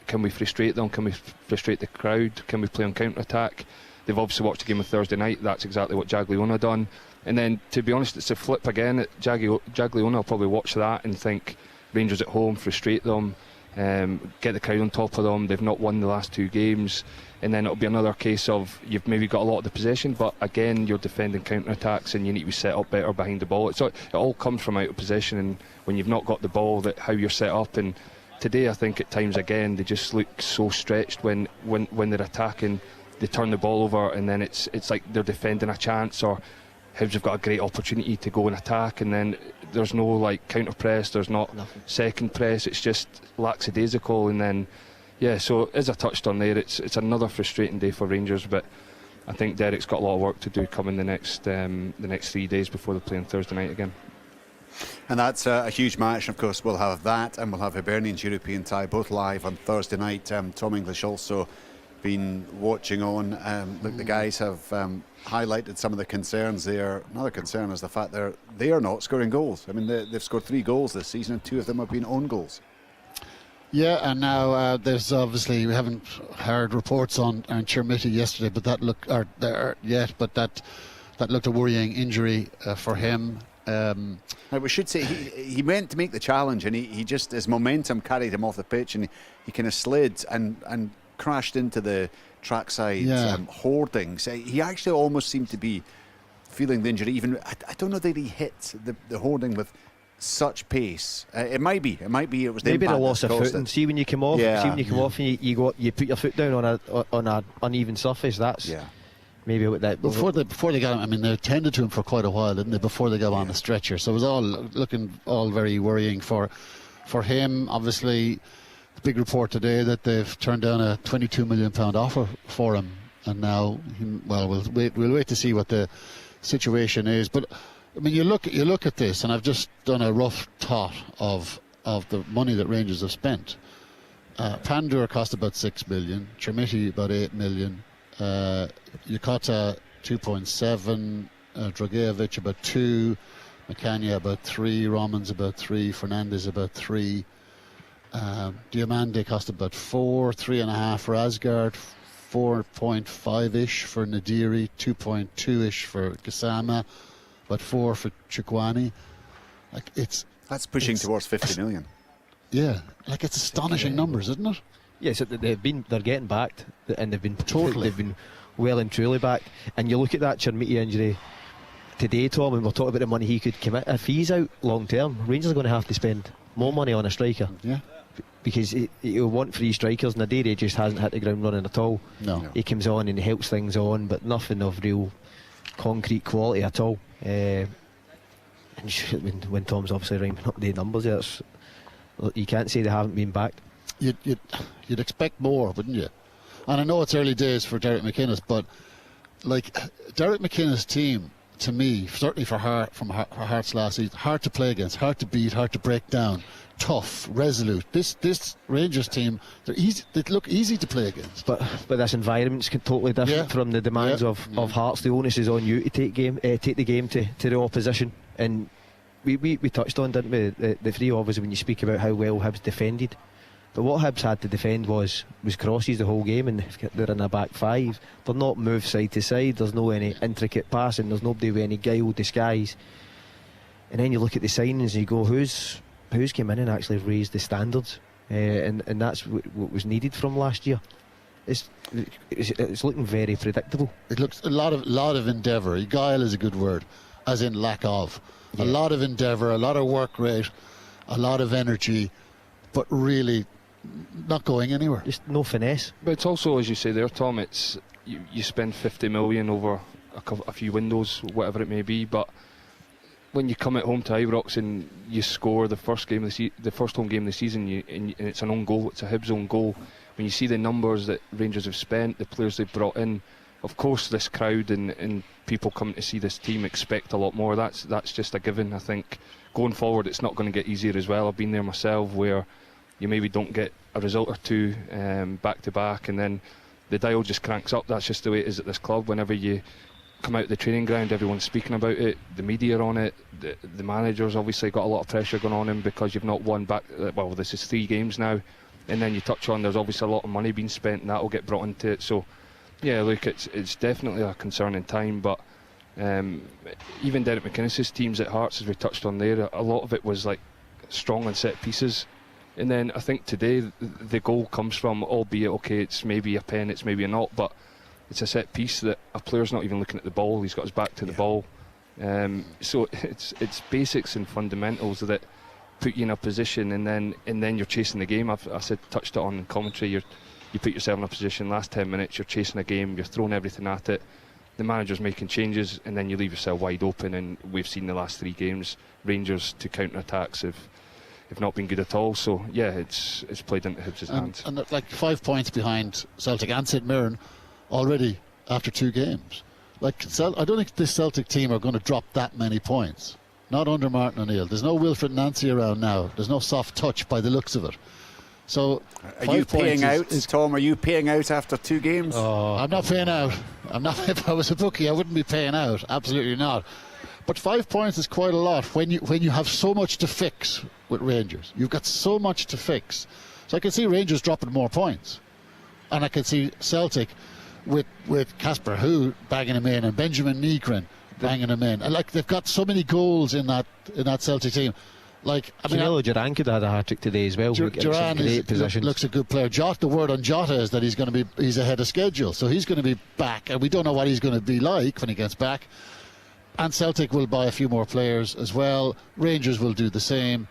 Can we frustrate them? Can we frustrate the crowd? Can we play on counter attack? They've obviously watched the game on Thursday night. That's exactly what Jagiellona done. And then, to be honest, it's a flip again. Jagiellona will probably watch that and think Rangers at home, frustrate them, get the crowd on top of them. They've not won the last 2 games. And then it'll be another case of you've maybe got a lot of the possession, but again, you're defending counter-attacks and you need to be set up better behind the ball. It all comes from out of possession, and when you've not got the ball, how you're set up. And today, I think at times, again, they just look so stretched when they're attacking. They turn the ball over, and then it's like they're defending a chance, or Hibs have got a great opportunity to go and attack, and then there's no like counter press, there's not second press, it's just lackadaisical. And then so as I touched on there, it's another frustrating day for Rangers, but I think Derek's got a lot of work to do coming the next 3 days before they play on Thursday night again. And that's a huge match. Of course, we'll have that, and we'll have Hibernian's European tie both live on Thursday night. Tom English also been watching on. Look, the guys have highlighted some of the concerns there. Another concern is the fact they are not scoring goals. I mean, they've scored 3 goals this season, and 2 of them have been own goals. Yeah, and now there's obviously, we haven't heard reports on Chermiti yesterday, but that looked a worrying injury for him. We should say he meant to make the challenge, and he just, his momentum carried him off the pitch, and he kind of slid and crashed into the trackside hoardings. He actually almost seemed to be feeling the injury. Even I don't know that he hit the holding with such pace. It might be. It was the maybe the impact loss of that's caused footing. it. See when you come off. Yeah. See when you come off and you put your foot down on a uneven surface. That's maybe what that. Before they got him, I mean, they tended to him for quite a while, didn't they? Before they got him on the stretcher, so it was all looking very worrying for him. Obviously, the big report today that they've turned down a £22 million offer for him, and now, we'll wait to see what the situation is. But I mean, you look at this, and I've just done a rough thought of the money that Rangers have spent. Pandur cost about $6 million, Chermiti about $8 million, Yukota 2.7, Dragicevic about 2, Macania about 3, Romans about 3, Fernandez about 3, Diamande cost about 4, 3.5 for Asgard, 4.5-ish for Nadiri, 2.2-ish for Gassama, about 4 for Chukwani. That's pushing towards 50 million. Yeah, it's astonishing numbers, isn't it? Yes, they're getting backed, and they've been Totally. They've been well and truly backed. And you look at that Chermiti injury today, Tom, and we'll talk about the money he could commit. If he's out long term, Rangers are going to have to spend more money on a striker. Yeah. Because he'll want 3 strikers, and Nadiri just hasn't hit the ground running at all. No. He comes on and he helps things on, but nothing of real concrete quality at all. And when Tom's obviously rhyming up the numbers, you can't say they haven't been backed. You'd expect more, wouldn't you? And I know it's early days for Derek McInnes, but Derek McInnes' team, to me, certainly for Hearts last season, hard to play against, hard to beat, hard to break down, tough, resolute. This Rangers team, they're easy. They look easy to play against. But this environment's totally different from the demands of Hearts. The onus is on you to take the game to the opposition. And we touched on, didn't we, the three of us, when you speak about how well Hibs defended. But what Hibs had to defend was crosses the whole game, and they're in a back 5. They're not moved side to side. There's no any intricate passing. There's nobody with any guile, disguise. And then you look at the signings and you go, who's came in and actually raised the standards? And that's what was needed from last year. It's looking very predictable. It looks a lot of endeavour. Guile is a good word, as in lack of. A lot of endeavour, a lot of work rate, a lot of energy, but really not going anywhere. Just no finesse. But it's also, as you say there, Tom, it's you spend 50 million over a few windows, whatever it may be, but when you come at home to Ibrox and you score the first home game of the season, and it's an own goal, it's a Hibs own goal. When you see the numbers that Rangers have spent, the players they've brought in, of course this crowd and people coming to see this team expect a lot more. That's just a given. I think going forward it's not going to get easier as well. I've been there myself, where you maybe don't get a result or two back to back, and then the dial just cranks up. That's just the way it is at this club. Whenever you come out the training ground, everyone's speaking about it, the media are on it, the manager's obviously got a lot of pressure going on him because you've not won back, well, this is 3 games now, and then you touch on there's obviously a lot of money being spent, and that will get brought into it. So yeah, look, it's definitely a concerning time, but even Derek McInnes' teams at Hearts, as we touched on there, a lot of it was like strong on set pieces. And then I think today the goal comes from, albeit okay, it's maybe a pen, it's maybe a not, but it's a set piece that a player's not even looking at the ball, he's got his back to the ball. So it's basics and fundamentals that put you in a position, and then you're chasing the game. I touched it on in commentary. You put yourself in a position, last 10 minutes you're chasing a game, you're throwing everything at it, the manager's making changes, and then you leave yourself wide open. And we've seen the last 3 games, Rangers to counter-attacks have not been good at all. So yeah, it's played into Hibs' hands. And like 5 points behind Celtic and St Mirren already after 2 games. I don't think this Celtic team are going to drop that many points. Not under Martin O'Neill. There's no Wilfred Nancy around now. There's no soft touch by the looks of it. So are you paying out, Tom? Are you paying out after 2 games? Oh, I'm not paying out. I'm not. If I was a bookie, I wouldn't be paying out. Absolutely not. But 5 points is quite a lot when you have so much to fix with Rangers. You've got so much to fix. So I can see Rangers dropping more points, and I can see Celtic with Casper Hu banging him in and Benjamin Nygren banging him in. And they've got so many goals in that Celtic team. Danilo Duran could have had a hat-trick today as well. Duran looks a good player. The word on Jota is that he's ahead of schedule, so he's going to be back, and we don't know what he's going to be like when he gets back. And Celtic will buy a few more players as well. Rangers will do the same.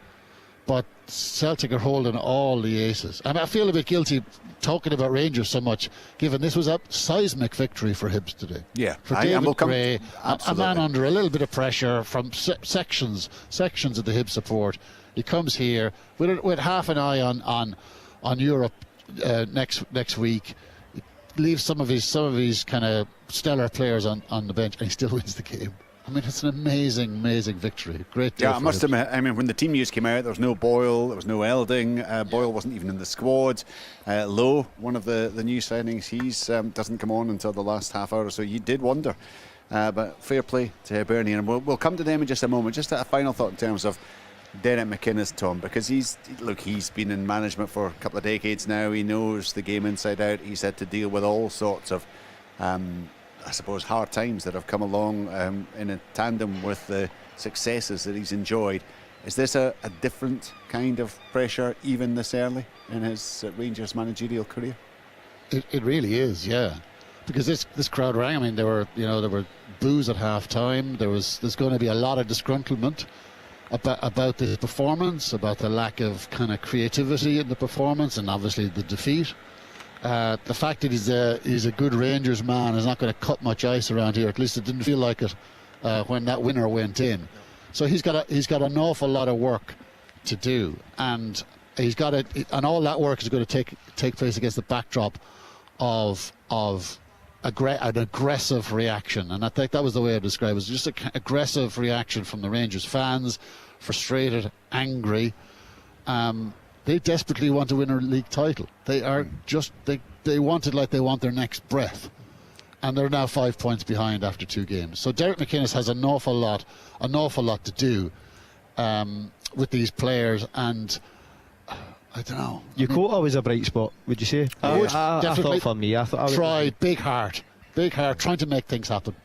But Celtic are holding all the aces. I mean, I feel a bit guilty talking about Rangers so much, given this was a seismic victory for Hibs today. Yeah, for David Gray, a man under a little bit of pressure from sections of the Hibs support. He comes here with half an eye on Europe next week. He leaves some of his kind of stellar players on the bench, and he still wins the game. I mean, it's an amazing victory. Great day. Yeah, I must admit, I mean, when the team news came out, there was no Boyle, there was no Elding. Boyle wasn't even in the squad. Lowe, one of the new signings, he's doesn't come on until the last half hour or so. You did wonder. But fair play to Hibernian. And we'll come to them in just a moment. Just a final thought in terms of Derek McInnes, Tom, because he's been in management for a couple of decades now. He knows the game inside out. He's had to deal with all sorts of I suppose hard times that have come along in a tandem with the successes that he's enjoyed. Is this a different kind of pressure even this early in his Rangers managerial career? It really is, yeah. Because this crowd rang. I mean, there were boos at half time. There's going to be a lot of disgruntlement about the performance, about the lack of kind of creativity in the performance, and obviously the defeat. The fact that he's a good Rangers man is not going to cut much ice around here. At least it didn't feel like it when that winner went in. So he's got an awful lot of work to do, and and all that work is going to take place against the backdrop of an aggressive reaction. And I think that was the way I described it. It was just an aggressive reaction from the Rangers fans, frustrated, angry. They desperately want to win a league title. They are they want it like they want their next breath. And they're now 5 points behind after 2 games. So Derek McInnes has an awful lot to do with these players. And I don't know. Yokota was a bright spot, would you say? I thought for me, I thought big heart, trying to make things happen.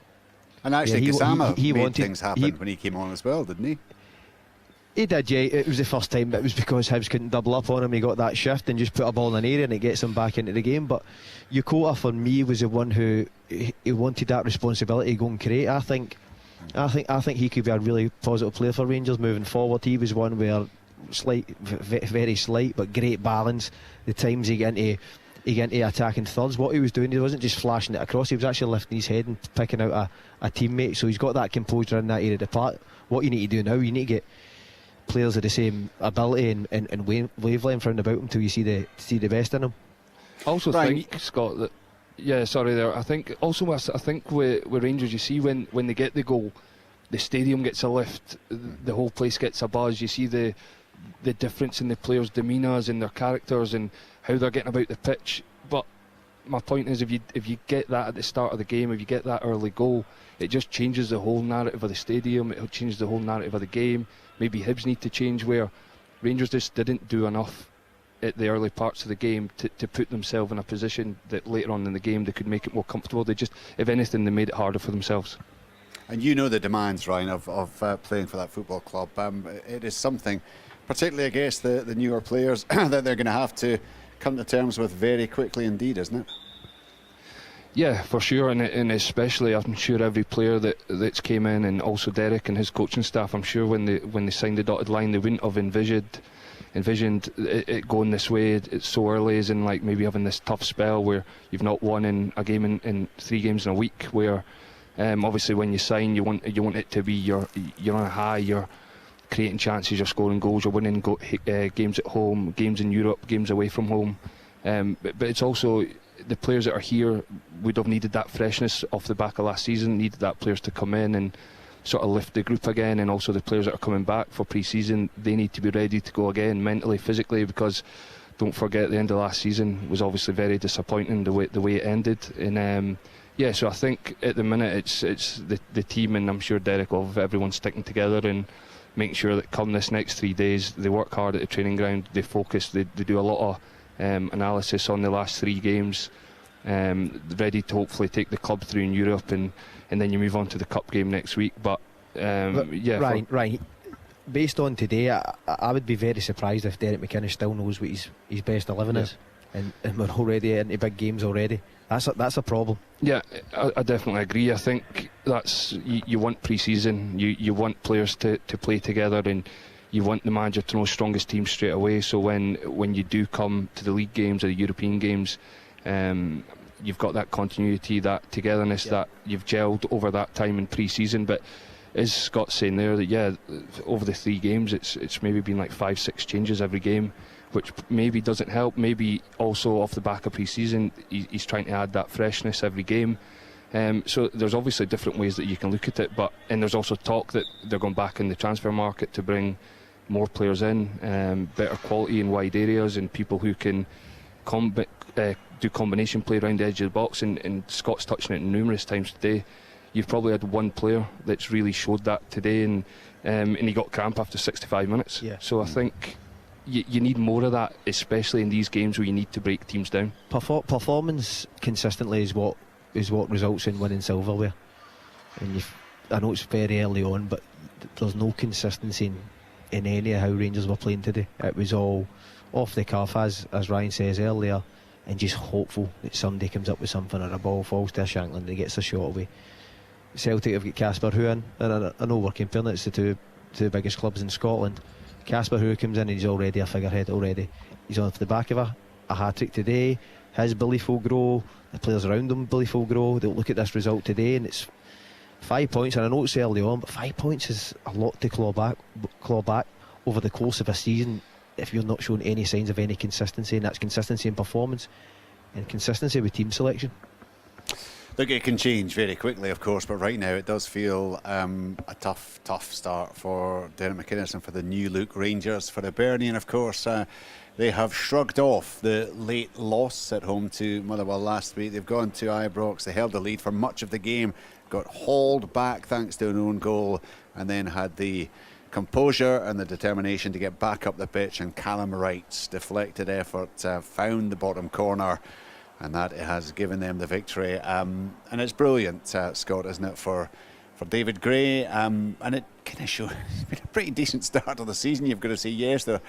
And actually, Kusama he made wanted things happen when he came on as well, didn't he? He did, yeah. It was the first time, but it was because Hibs couldn't double up on him. He got that shift and just put a ball in an area and it gets him back into the game. But Yokota, for me, was the one who he wanted that responsibility to go and create. I think he could be a really positive player for Rangers moving forward. He was one where very slight, but great balance. The times he got into attacking thirds, what he was doing, he wasn't just flashing it across. He was actually lifting his head and picking out a teammate. So he's got that composure in that area to part. What you need to do now, you need to get players of the same ability and wavelength round about him until you see the best in him. I also think, Scott, that I think with Rangers, you see when they get the goal, the stadium gets a lift, the whole place gets a buzz. You see the difference in the players' demeanours and their characters and how they're getting about the pitch. But my point is, if you get that at the start of the game, if you get that early goal, it just changes the whole narrative of the stadium. It changes the whole narrative of the game. Maybe Hibs need to change, where Rangers just didn't do enough at the early parts of the game to put themselves in a position that later on in the game they could make it more comfortable. They just, if anything, they made it harder for themselves. And you know the demands, Ryan, of playing for that football club. It is something, particularly against the newer players, that they're going to have to come to terms with very quickly indeed, isn't it? Yeah, for sure, and especially I'm sure every player that's came in, and also Derek and his coaching staff, I'm sure when they signed the dotted line, they wouldn't have envisioned it going this way. It's so early, as in like maybe having this tough spell where you've not won in a game in 3 games in a week. Where obviously when you sign, you want it to be you're on a high, you're creating chances, you're scoring goals, you're winning games at home, games in Europe, games away from home. But it's also the players that are here would have needed that freshness off the back of last season, needed that players to come in and sort of lift the group again, and also the players that are coming back for pre-season, they need to be ready to go again mentally, physically, because don't forget the end of last season was obviously very disappointing, the way it ended. And so I think at the minute it's the team, and I'm sure Derek will have everyone sticking together and making sure that come this next 3 days they work hard at the training ground, they focus, they do a lot of analysis on the last 3 games, ready to hopefully take the club through in Europe, and then you move on to the cup game next week. But Ryan, based on today, I would be very surprised if Derek McInnes still knows what his best 11 is. and we're already into big games already. That's a problem. Yeah, I definitely agree. I think that's you want pre-season, you want players to play together, and you want the manager to know strongest team straight away. So when you do come to the league games or the European games, you've got that continuity, that togetherness, that you've gelled over that time in pre-season. But as Scott's saying there, that over the 3 games, it's maybe been like 5-6 changes every game, which maybe doesn't help. Maybe also off the back of pre-season, he's trying to add that freshness every game. So there's obviously different ways that you can look at it, and there's also talk that they're going back in the transfer market to bring more players in, better quality in wide areas, and people who can do combination play around the edge of the box. And Scott's touching it numerous times today. You've probably had one player that's really showed that today, and he got cramp after 65 minutes. Yeah. So I think you need more of that, especially in these games where you need to break teams down. Performance consistently is what results in winning silverware. And I know it's very early on, but there's no consistency in any of how Rangers were playing today. It was all off the cuff, as Ryan says earlier, and just hopeful that somebody comes up with something, or a ball falls to a Shankland and gets a shot away. Celtic have got Casper Hoohan, and I know we're comparing it to the two biggest clubs in Scotland. Casper Hoohan comes in and he's already a figurehead already. He's on the back of a hat-trick today. His belief will grow, the players around him belief will grow. They'll look at this result today, and it's 5 points, and I know it's early on, but 5 points is a lot to claw back over the course of a season if you're not showing any signs of any consistency, and that's consistency in performance and consistency with team selection. Look, it can change very quickly, of course, but right now it does feel a tough start for Derek McInnes and for the new look Rangers. For Hibernian, of course, they have shrugged off the late loss at home to Motherwell last week. They've gone to Ibrox, they held the lead for much of the game, got hauled back thanks to an own goal, and then had the composure and the determination to get back up the pitch, and Callum Wright's deflected effort found the bottom corner, and that has given them the victory. And it's brilliant, Scott, isn't it, for David Gray, and it kind of shows it's been a pretty decent start of the season. You've got to say, yes, they're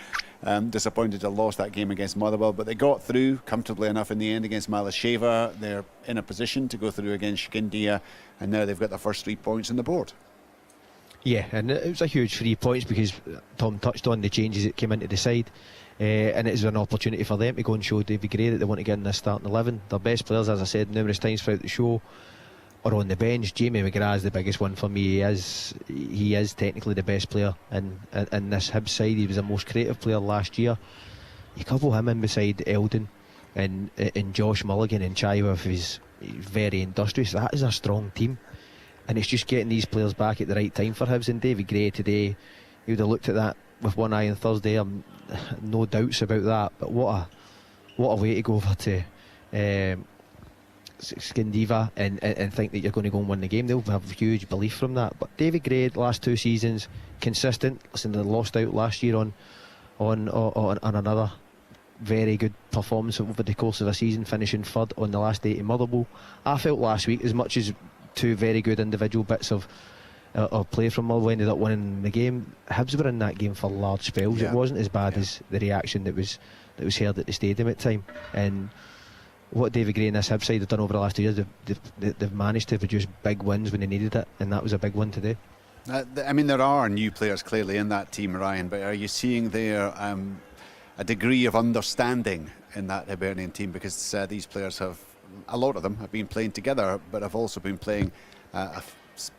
disappointed to have lost that game against Motherwell, but they got through comfortably enough in the end against Malasheva. They're in a position to go through against Shkindia, and now they've got their first 3 points on the board. Yeah, and it was a huge 3 points because Tom touched on the changes that came into the side, and it was an opportunity for them to go and show David Gray that they want to get in this starting 11. Their best players, as I said numerous times throughout the show, are on the bench. Jamie McGrath is the biggest one for me. He is technically the best player in this Hibs side. He was the most creative player last year. You couple him in beside Eldon and Josh Mulligan and Chaiwa, who's very industrious. That is a strong team, and it's just getting these players back at the right time for Hibs. And David Gray today, he would have looked at that with one eye on Thursday. No doubts about that. But what a way to go over to Skindiva and think that you're going to go and win the game. They'll have huge belief from that. But David Gray, the last 2 seasons, consistent. Listen, they lost out last year on another very good performance over the course of a season, finishing third on the last day in Motherwell. I felt last week, as much as 2 very good individual bits of play from Motherwell ended up winning the game, Hibs were in that game for large spells. It wasn't as bad as the reaction that was heard at the stadium at time. And what David Gray and this Hibs side have done over the last 2 years, they've managed to produce big wins when they needed it, and that was a big one today. I mean, there are new players clearly in that team, Ryan, but are you seeing there a degree of understanding in that Hibernian team? Because these players have, a lot of them have been playing together, but have also been playing a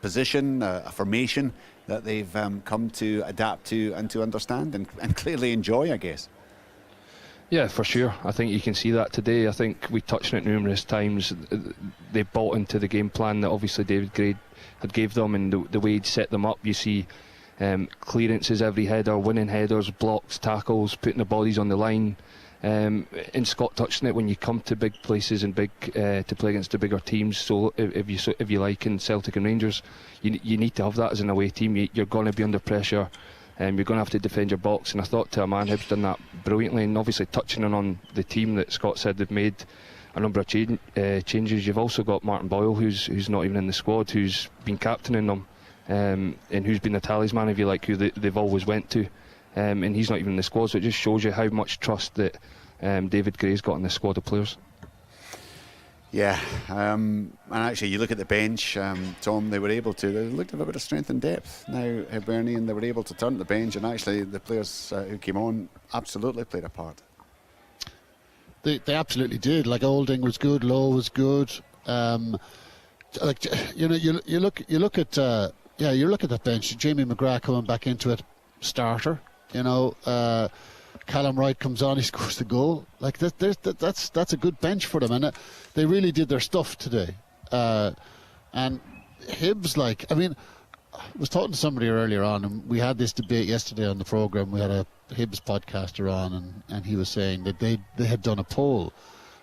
position, a formation that they've come to adapt to and to understand and clearly enjoy, I guess. Yeah, for sure. I think you can see that today. I think we touched on it numerous times. They bought into the game plan that obviously David Gray had gave them, and the way he'd set them up. You see clearances every header, winning headers, blocks, tackles, putting the bodies on the line. And Scott touched on it, when you come to big places and big to play against the bigger teams. So if you like in Celtic and Rangers, you need to have that as an away team. You're going to be under pressure. You're going to have to defend your box, and I thought to a man Hibs done that brilliantly. And obviously touching on the team that Scott said they've made a number of changes. You've also got Martin Boyle, who's not even in the squad, who's been captaining them, and who's been the talisman, if you like, who they've always went to, and he's not even in the squad. So it just shows you how much trust that David Gray's got in the squad of players. Yeah, and actually you look at the bench, Tom, they looked to have a bit of strength and depth now, Hibernian. They were able to turn the bench, and actually the players who came on absolutely played a part. They absolutely did. Like Olding was good, Lowe was good. Like, you know, you look at that bench. Jamie McGrath coming back into it, starter. You know, Callum Wright comes on, he scores the goal. Like that's a good bench for them, and they really did their stuff today. And Hibs, like, I mean, I was talking to somebody earlier on, and we had this debate yesterday on the programme. We had a Hibs podcaster on, and he was saying that they had done a poll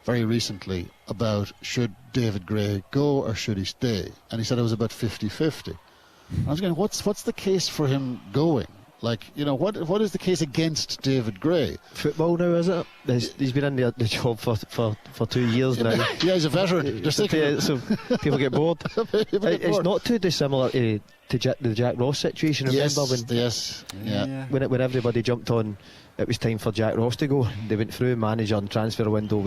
very recently about should David Gray go or should he stay, and he said it was about 50-50. I was going, what's the case for him going? Like, you know, what is the case against David Gray? Football now, is it? He's been in the job for 2 years now. Yeah, he's a veteran. So people get bored. It's not too dissimilar to the Jack Ross situation. Remember when everybody jumped on, it was time for Jack Ross to go. They went through manager and transfer window,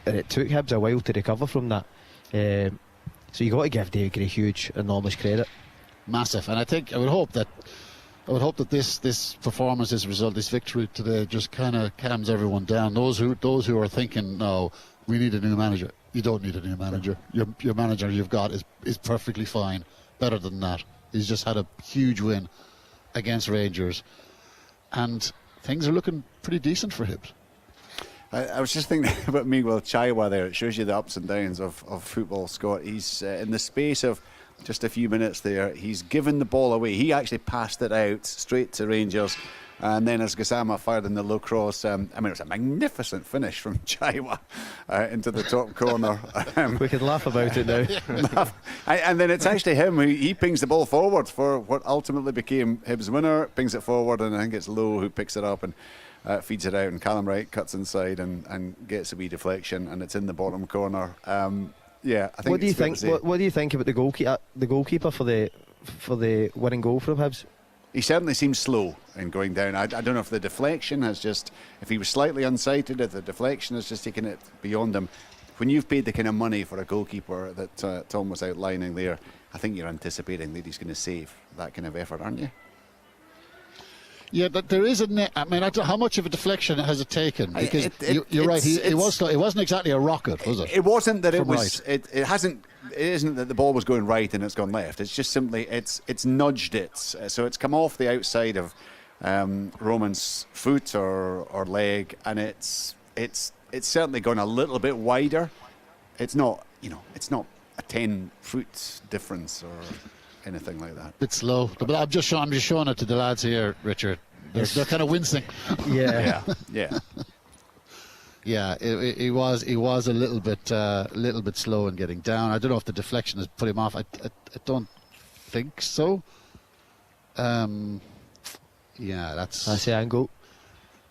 and it took Hibs a while to recover from that. So you got to give David Gray huge, enormous credit. Massive, and I would hope that this performance, this result, this victory today just kind of calms everyone down. Those who are thinking, no, we need a new manager. You don't need a new manager. Your manager you've got is perfectly fine. Better than that. He's just had a huge win against Rangers, and things are looking pretty decent for Hibs. I was just thinking about Miguel Chaiwa there. It shows you the ups and downs of football, Scott. He's in the space of just a few minutes there, he's given the ball away. He actually passed it out straight to Rangers, and then as Gassama fired in the low cross, it was a magnificent finish from Chaiwa into the top corner. We could laugh about it now. And then it's actually him who he pings the ball forward for what ultimately became Hibs' winner, pings it forward, and I think it's Lowe who picks it up and feeds it out, and Callum Wright cuts inside and gets a wee deflection, and it's in the bottom corner. Yeah, I think. What do you think about the goalkeeper for the winning goal from Hibs? He certainly seems slow in going down. I don't know if the deflection has just, if he was slightly unsighted, if the deflection has just taken it beyond him. When you've paid the kind of money for a goalkeeper that Tom was outlining there, I think you're anticipating that he's going to save that kind of effort, aren't you? Yeah, but there is how much of a deflection has it taken? Because you're right. It wasn't exactly a rocket, was it? It wasn't that it was. Right. It isn't that the ball was going right and it's gone left. It's just simply it's nudged it. So it's come off the outside of Roman's foot or leg, and it's certainly gone a little bit wider. It's not a 10-foot difference or anything like that. Bit slow, but I'm just showing it to the lads here, Richard. They're kind of wincing. Yeah. Yeah, he was a little bit slow in getting down. I don't know if the deflection has put him off. I don't think so. Yeah, that's the angle.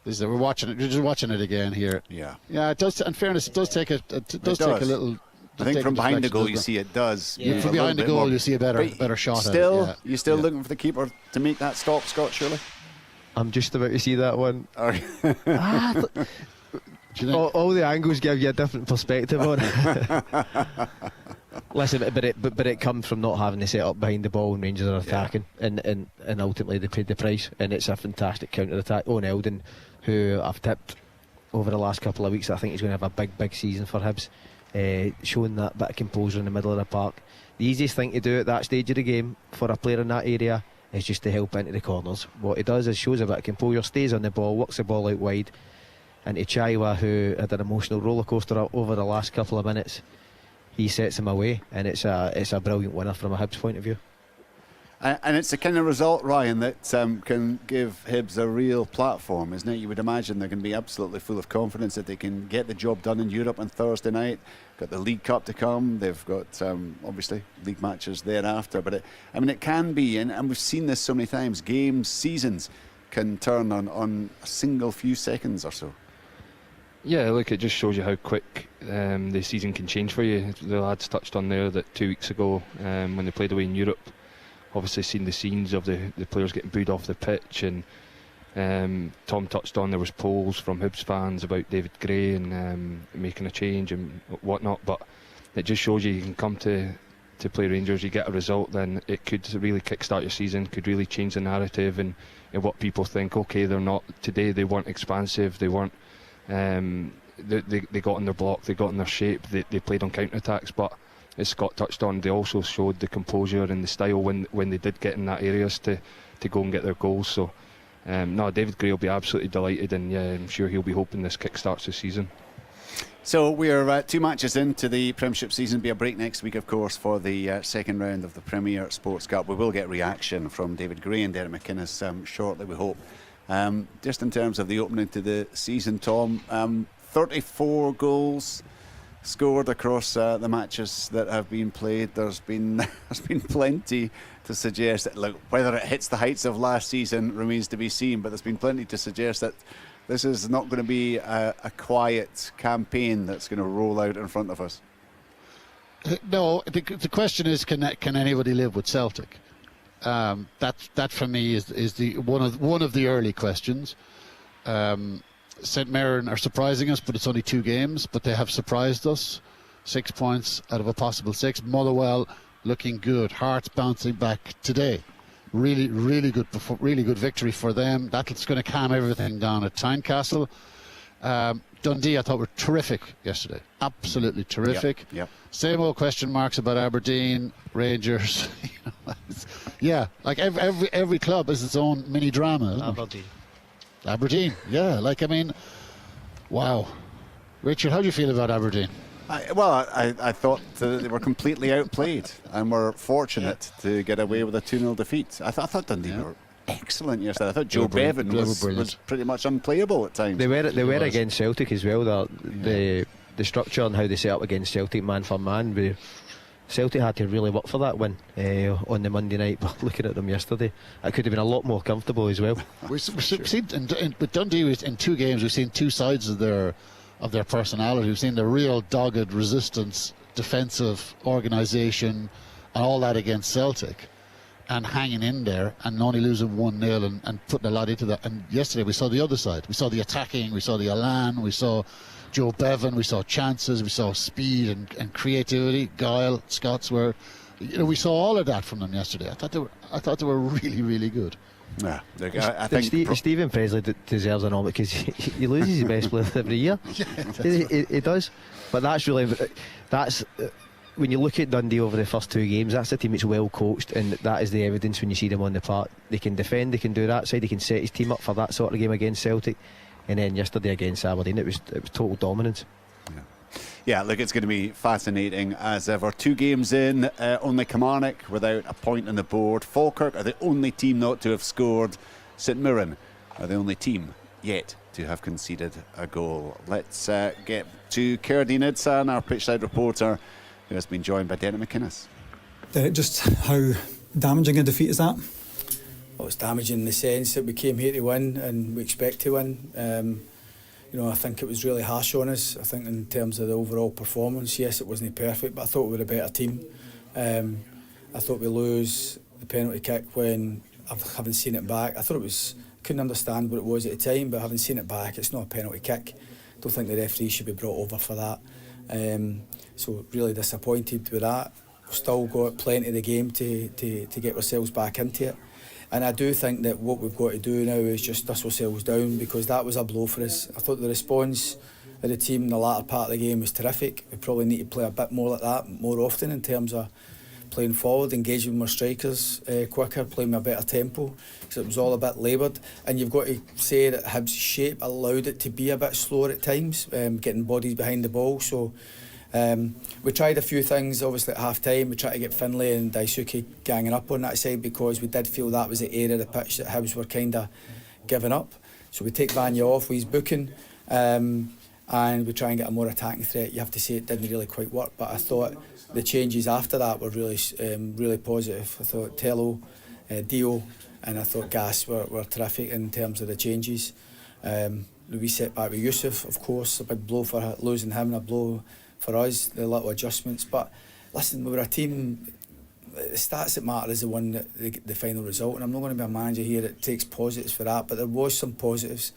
We're watching it. We're just watching it again here. Yeah. Yeah, it does. In fairness, it does take a little. I think from behind the goal you see it does. Yeah. From behind the goal you see a better shot. You're still looking for the keeper to make that stop, Scott, surely? I'm just about to see that one. All the angles give you a different perspective on it. Listen, but it comes from not having to set up behind the ball and Rangers are attacking, and ultimately they paid the price, and it's a fantastic counter attack. Owen Eldon, who I've tipped over the last couple of weeks, I think he's going to have a big season for Hibs. Showing that bit of composure in the middle of the park. The easiest thing to do at that stage of the game for a player in that area is just to help into the corners. What he does is shows a bit of composure, stays on the ball, works the ball out wide, and to Chaiwa, who had an emotional rollercoaster over the last couple of minutes, he sets him away, and it's a brilliant winner from a Hibs point of view. And it's the kind of result, Ryan, that can give Hibs a real platform, isn't it? You would imagine they're going to be absolutely full of confidence that they can get the job done in Europe on Thursday night. Got the League Cup to come. They've got, obviously, league matches thereafter. But it can be, and we've seen this so many times, games, seasons can turn on a single few seconds or so. Yeah, look, it just shows you how quick the season can change for you. The lads touched on there that 2 weeks ago, when they played away in Europe, obviously seen the scenes of the players getting booed off the pitch, and Tom touched on there was polls from Hibs fans about David Gray and making a change and whatnot, but it just shows you can come to play Rangers, you get a result, then it could really kickstart your season, could really change the narrative and what people think. Okay, they're not today, they weren't expansive, they weren't they got in their block, they got in their shape, they played on counter-attacks, but as Scott touched on, they also showed the composure and the style when they did get in that areas to go and get their goals. So no, David Gray will be absolutely delighted, and yeah, I'm sure he'll be hoping this kick-starts the season. So we're 2 matches into the Premiership season. Be a break next week, of course, for the second round of the Premier Sports Cup. We will get reaction from David Gray and Derek McInnes shortly, we hope. Just in terms of the opening to the season, Tom, 34 goals scored across the matches that have been played. There's been plenty to suggest that, look, whether it hits the heights of last season remains to be seen, but there's been plenty to suggest that this is not going to be a quiet campaign that's going to roll out in front of us. No, the question is, can anybody live with Celtic? That for me is the one of the early questions. St Mirren are surprising us, but it's only 2 games, but they have surprised us. 6 points out of a possible 6. Motherwell looking good. Hearts bouncing back today. Really good victory for them. That's going to calm everything down at Tynecastle. Dundee, I thought, were terrific yesterday. Absolutely terrific. Yep. Same old question marks about Aberdeen, Rangers. Yeah, like every club has its own mini drama, isn't it? Aberdeen, yeah. Like, I mean, wow. Richard, how do you feel about Aberdeen? I thought they were completely outplayed and were fortunate to get away with a 2-0 defeat. I thought Dundee were excellent yesterday. I thought Joe Bevan was pretty much unplayable at times. They were against Celtic as well. The structure and how they set up against Celtic man for man. Celtic had to really work for that win on the Monday night, but looking at them yesterday, it could have been a lot more comfortable as well. We've seen, with Dundee, in 2 games, we've seen 2 sides of their personality. We've seen the real dogged resistance, defensive organisation, and all that against Celtic, and hanging in there and only losing 1-0 and putting a lot into that. And yesterday we saw the other side. We saw the attacking, we saw the elan, we saw Joe Bevan, we saw chances, we saw speed and creativity. Guile, Scots were, we saw all of that from them yesterday. I thought they were really, really good. Yeah, look, I think Stephen Presley deserves an honour because he loses his best player every year. He does, but that's when you look at Dundee over the first 2 games, that's a team that's well coached, and that is the evidence when you see them on the park. They can defend, they can do that side, they can set his team up for that sort of game against Celtic. And then yesterday against Aberdeen, it was total dominance. Yeah, look, it's going to be fascinating as ever. 2 games in, only Kilmarnock without a point on the board. Falkirk are the only team not to have scored. St Mirren are the only team yet to have conceded a goal. Let's get to Kerdine Idsan, our pitchside reporter, who has been joined by Derek McInnes. Just how damaging a defeat is that? Well, it's damaging in the sense that we came here to win and we expect to win. I think it was really harsh on us. I think in terms of the overall performance, yes, it wasn't perfect, but I thought we were a better team. I thought we lose the penalty kick when, having seen it back, couldn't understand what it was at the time, but having seen it back, it's not a penalty kick. I don't think the referee should be brought over for that. So really disappointed with that. We've still got plenty of the game to get ourselves back into it. And I do think that what we've got to do now is just dust ourselves down, because that was a blow for us. I thought the response of the team in the latter part of the game was terrific. We probably need to play a bit more like that more often in terms of playing forward, engaging with our strikers quicker, playing with a better tempo, because it was all a bit laboured. And you've got to say that Hibs' shape allowed it to be a bit slower at times, getting bodies behind the ball. So we tried a few things, obviously, at half-time. We tried to get Finlay and Daisuke ganging up on that side, because we did feel that was the area of the pitch that Hibs were kind of giving up. So we take Vanya off with his booking, and we try and get a more attacking threat. You have to say it didn't really quite work, but I thought the changes after that were really positive. I thought Tello, Dio, and I thought Gas were terrific in terms of the changes. The wee setback with Yusuf, of course, a big blow for losing him and a blow for us, the little adjustments. But listen, we were a team the stats that matter is the one that the final result, and I'm not going to be a manager here that takes positives for that, but there was some positives,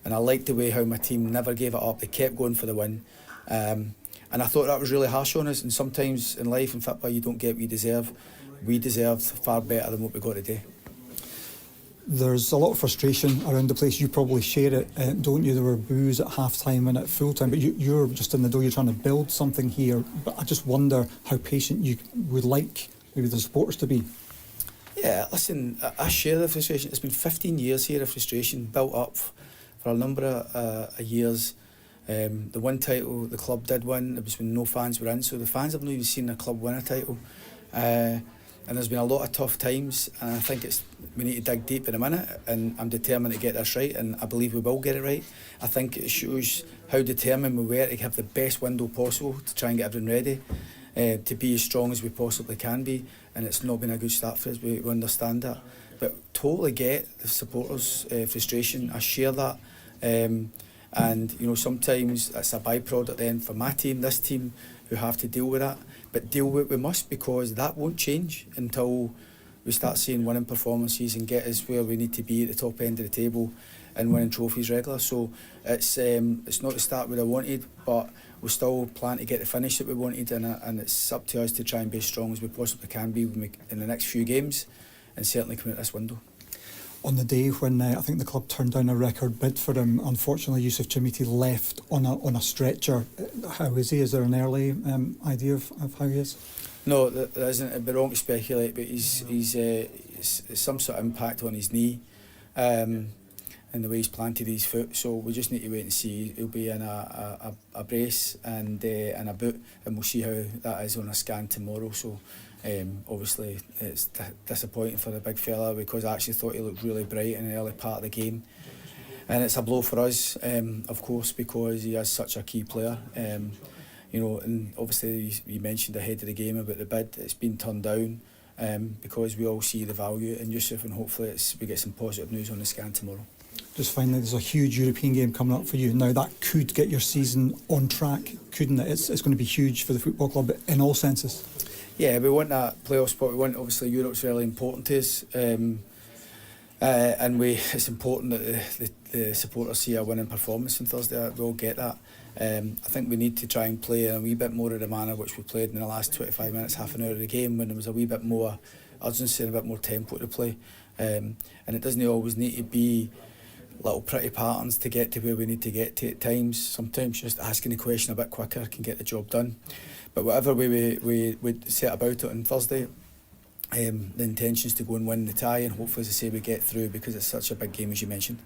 and I liked the way how my team never gave it up. They kept going for the win, and I thought that was really harsh on us. And sometimes in life and football you don't get what you deserve. We deserved far better than what we got today. There's a lot of frustration around the place. You probably share it, don't you? There were boos at half-time and at full-time, but you're just in the door, you're trying to build something here. But I just wonder how patient you would like maybe the supporters to be. Yeah, listen, I share the frustration. It's been 15 years here of frustration built up for a number of years. The one title the club did win, it was when no fans were in, so the fans have not even seen the club win a title. And there's been a lot of tough times, and I think we need to dig deep in a minute, and I'm determined to get this right, and I believe we will get it right. I think it shows how determined we were to have the best window possible to try and get everything ready, to be as strong as we possibly can be, and it's not been a good start for us, we understand that. But totally get the supporters' frustration, I share that, and you know, sometimes it's a byproduct then for my team, this team, who have to deal with that. But deal with it we must, because that won't change until we start seeing winning performances and get us where we need to be at the top end of the table and winning trophies regular. So it's not the start we wanted, but we still plan to get the finish that we wanted, and it's up to us to try and be as strong as we possibly can be in the next few games, and certainly come out this window. On the day when I think the club turned down a record bid for him, unfortunately Yusuf Chamiti left on a stretcher. How is he? Is there an early idea of how he is? No, there isn't. It'd be wrong to speculate, but he's some sort of impact on his knee, and the way he's planted his foot. So we just need to wait and see. He'll be in a brace and a boot, and we'll see how that is on a scan tomorrow. So. Obviously it's disappointing for the big fella, because I actually thought he looked really bright in the early part of the game, and it's a blow for us, of course, because he is such a key player. You know, and obviously you mentioned ahead of the game about the bid. It's been turned down because we all see the value in Yusuf, and hopefully we get some positive news on the scan tomorrow. Just finally, there's a huge European game coming up for you. Now that could get your season on track, couldn't it? It's going to be huge for the football club in all senses. Yeah, we want that playoff spot. We want, obviously, Europe's really important to us, and it's important that the supporters see a winning performance on Thursday. We all get that. I think we need to try and play in a wee bit more of the manner which we played in the last 25 minutes, half an hour of the game, when there was a wee bit more urgency and a bit more tempo to play. And it doesn't always need to be little pretty patterns to get to where we need to get to at times. Sometimes just asking the question a bit quicker can get the job done. But whatever way we set about it on Thursday, the intention is to go and win the tie, and hopefully, as I say, we get through, because it's such a big game, as you mentioned.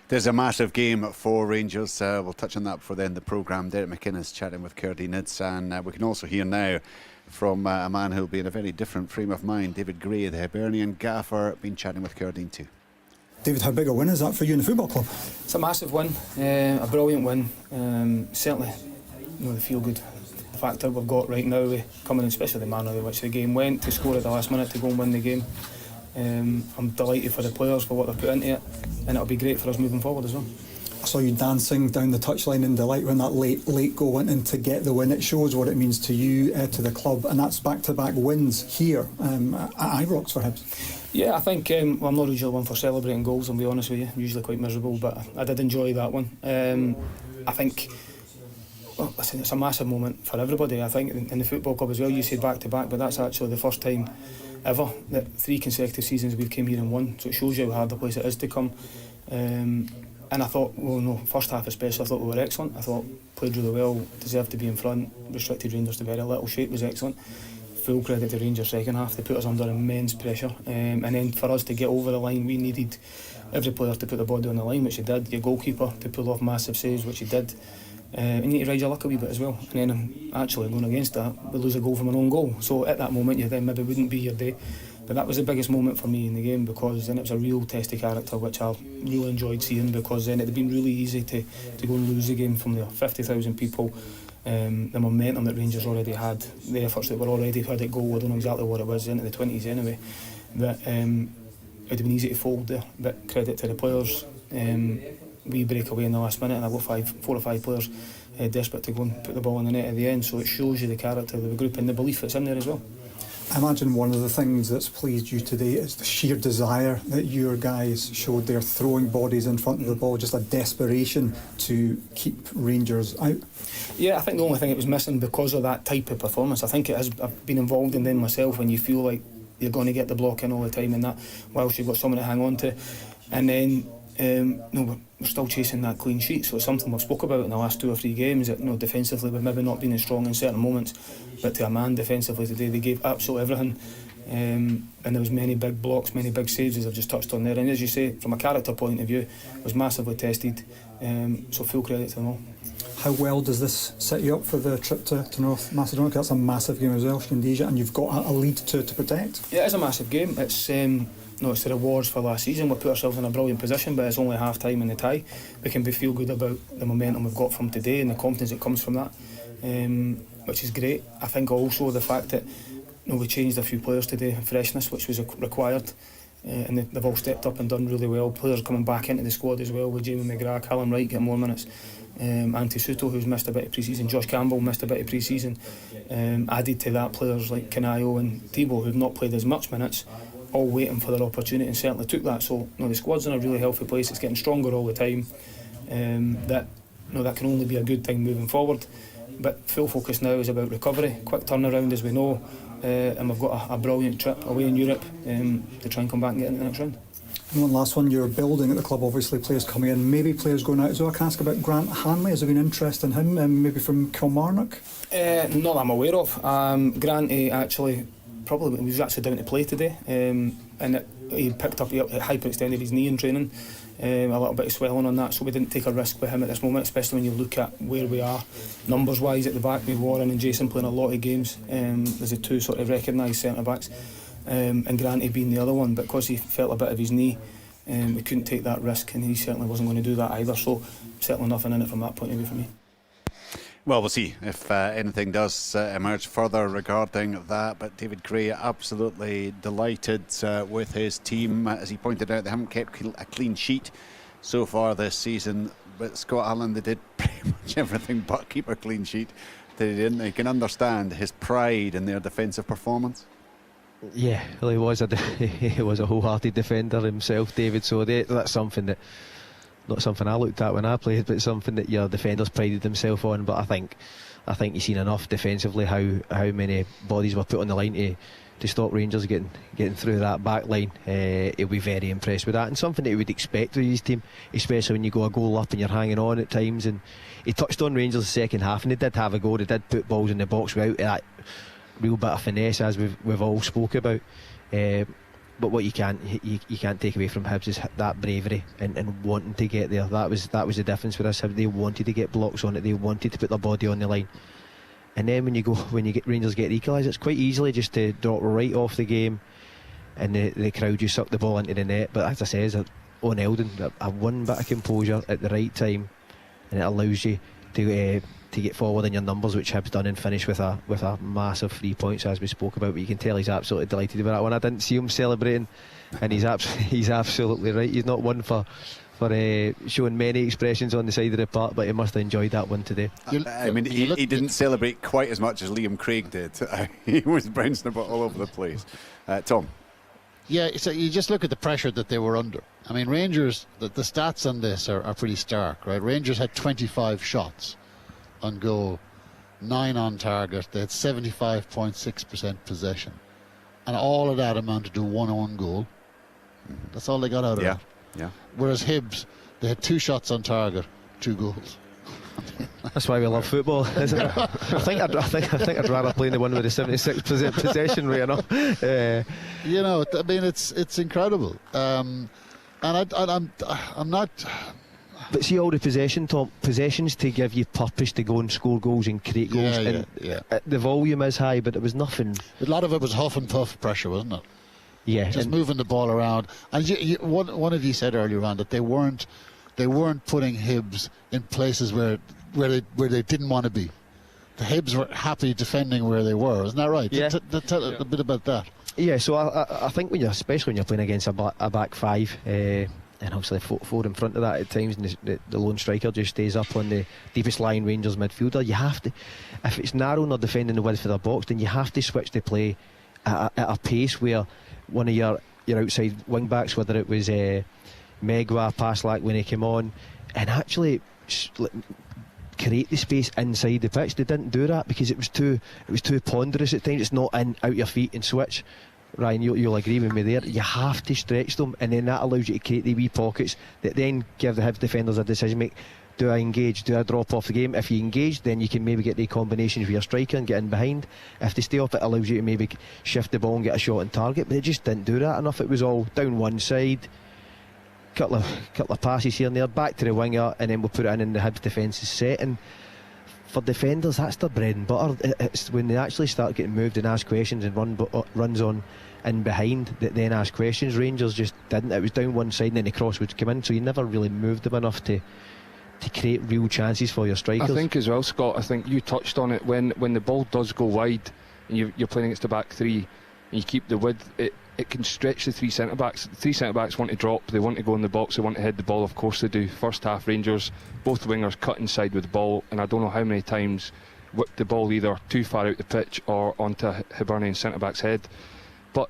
There's a massive game for Rangers. We'll touch on that before the end of the programme. Derek McInnes chatting with Curdy Nids, and we can also hear now from a man who'll be in a very different frame of mind, David Gray, the Hibernian gaffer, been chatting with Curdy too. David, how big a win is that for you in the football club? It's a massive win, a brilliant win. Certainly, you know, the feel good factor we've got right now, coming in, especially the manner in which the game went, to score at the last minute to go and win the game. I'm delighted for the players for what they've put into it, and it'll be great for us moving forward as well. I saw you dancing down the touchline in delight when that late goal went in to get the win. It shows what it means to you, to the club, and that's back-to-back wins here at Ibrox for Hibs. Yeah, I think I'm not usually one for celebrating goals, I'll be honest with you. I'm usually quite miserable, but I did enjoy that one. I think, well, listen, it's a massive moment for everybody. I think in the football club as well, you said back-to-back, but that's actually the first time ever that 3 consecutive seasons we've came here and won, so it shows you how hard the place it is to come. And I thought, well, no, first half especially, I thought we were excellent. I thought played really well, deserved to be in front, restricted Rangers to very little. Shape was excellent. Full credit to Rangers second half. They put us under immense pressure, and then for us to get over the line, we needed every player to put their body on the line, which he did. Your goalkeeper to pull off massive saves, which he did. You need to ride your luck a wee bit as well. And then actually going against that, we lose a goal from an own goal. So at that moment, you then maybe wouldn't be your day. But that was the biggest moment for me in the game, because then it was a real test of character, which I really enjoyed seeing, because then it had been really easy to go and lose the game from the 50,000 people. The momentum that Rangers already had, the efforts that were already had at goal, I don't know exactly what it was, into the 20s anyway, that it would have been easy to fold there. But credit to the players, we break away in the last minute, and I've got 4 or 5 players desperate to go and put the ball in the net at the end, so it shows you the character of the group and the belief that's in there as well. I imagine one of the things that's pleased you today is the sheer desire that your guys showed there, throwing bodies in front of the ball, just a desperation to keep Rangers out. Yeah, I think the only thing it was missing because of that type of performance, I think it has, I've been involved in them myself, when you feel like you're going to get the block in all the time and that, whilst you've got someone to hang on to. And then we're still chasing that clean sheet, so it's something we've spoke about in the last 2 or 3 games, that defensively we've maybe not been as strong in certain moments, but to a man defensively today they gave absolutely everything, and there was many big blocks, many big saves, as I've just touched on there, and as you say, from a character point of view, it was massively tested, so full credit to them all. How well does this set you up for the trip to North Macedonia? That's a massive game as well, Scandinavia, and you've got a lead to protect. Yeah, it is a massive game. It's it's the rewards for last season. We put ourselves in a brilliant position, but it's only half time in the tie. We can feel good about the momentum we've got from today and the confidence that comes from that, which is great. I think also the fact that we changed a few players today, freshness which was required, and they've all stepped up and done really well. Players coming back into the squad as well, with Jamie McGrath, Callum Wright getting more minutes, Ante Suto, who's missed a bit of pre-season, Josh Campbell missed a bit of pre-season, added to that players like Canayo and Thibault, who've not played as much minutes, all waiting for their opportunity, and certainly took that. So the squad's in a really healthy place. It's getting stronger all the time. That can only be a good thing moving forward. But full focus now is about recovery, quick turnaround as we know, and we've got a brilliant trip away in Europe to try and come back and get into the next round. And one last one, you're building at the club, obviously players coming in, maybe players going out as well. I can ask about Grant Hanley. Has there been interest in him, maybe from Kilmarnock? Not that I'm aware of. Grant actually probably he was actually down to play today, and he hyperextended his knee in training, a little bit of swelling on that, so we didn't take a risk with him at this moment, especially when you look at where we are numbers wise at the back, with Warren and Jason playing a lot of games. There's the two sort of recognised centre backs, and Granty being the other one, but because he felt a bit of his knee, we couldn't take that risk, and he certainly wasn't going to do that either, so certainly nothing in it from that point of view for me. Well, we'll see if anything does emerge further regarding that. But David Gray absolutely delighted with his team. As he pointed out, they haven't kept a clean sheet so far this season. But Scott Allen, they did pretty much everything but keep a clean sheet. They didn't. You can understand his pride in their defensive performance. Yeah, well, he was a wholehearted defender himself, David. So that's something that. Not something I looked at when I played, but something that your defenders prided themselves on. But I think you've seen enough defensively how many bodies were put on the line to stop Rangers getting through that back line. He'll be very impressed with that, and something that he would expect with his team, especially when you go a goal up and you're hanging on at times. And he touched on Rangers the second half, and they did have a go. They did put balls in the box without that real bit of finesse, as we've all spoke about. But what you can't take away from Hibs is that bravery and wanting to get there. That was the difference with us. They wanted to get blocks on it. They wanted to put their body on the line. And then when you get Rangers get the equaliser, it's quite easily just to drop right off the game, and the crowd just suck the ball into the net. But as I say, on Eldon, a one bit of composure at the right time, and it allows you to get forward in your numbers, which Hibs done, and finish with a massive 3 points, as we spoke about. But you can tell he's absolutely delighted with that one. I didn't see him celebrating, and he's absolutely right. He's not one for showing many expressions on the side of the park, but he must have enjoyed that one today. I mean, he didn't celebrate quite as much as Liam Craig did. He was bouncing about all over the place. Tom? Yeah, so you just look at the pressure that they were under. I mean, Rangers, the stats on this are pretty stark, right? Rangers had 25 shots on goal, 9 on target. They had 75.6% possession, and all of that amounted to 1 own goal. That's all they got out of it. Yeah. Whereas Hibs, they had 2 shots on target, 2 goals. That's why we love football, isn't it? I think I'd rather play the one with the 76% possession rate. I mean, it's incredible, and I'm not. But see, all the possessions to give you purpose to go and score goals and create goals. The volume is high, but it was nothing. A lot of it was huff and puff pressure, wasn't it? Yeah, just moving the ball around. And one of you said earlier on that they weren't putting Hibs in places where they didn't want to be. The Hibs were happy defending where they were, isn't that right? Yeah. Tell a bit about that. Yeah, so I think especially when you're playing against a back five, and obviously four in front of that at times, and the lone striker just stays up on the deepest line Rangers midfielder, you have to, if it's narrowing or defending the width of their box, then you have to switch the play at a pace where one of your outside wing backs, whether it was Megwa, Paslak when he came on, and actually create the space inside the pitch. They didn't do that because it was too ponderous at times. It's not in, out your feet and switch. Ryan, you'll agree with me there. You have to stretch them, and then that allows you to create the wee pockets that then give the Hibs defenders a decision make. Do I engage? Do I drop off the game? If you engage, then you can maybe get the combinations with your striker and get in behind. If they stay off, it allows you to maybe shift the ball and get a shot on target. But they just didn't do that enough. It was all down one side, couple of passes here and there, back to the winger, and then we'll put it in the Hibs defence's set. And for defenders, that's their bread and butter. It's when they actually start getting moved and ask questions and runs on in behind that then ask questions. Rangers just didn't. It was down one side and then the cross would come in, so you never really moved them enough to create real chances for your strikers. I think as well, Scott, I think you touched on it, when the ball does go wide and you're playing against the back three and you keep the width, it can stretch the three centre-backs. The three centre-backs want to drop, they want to go in the box, they want to head the ball, of course they do. First half, Rangers, both wingers cut inside with the ball, and I don't know how many times whipped the ball either too far out the pitch or onto Hibernian centre-back's head. But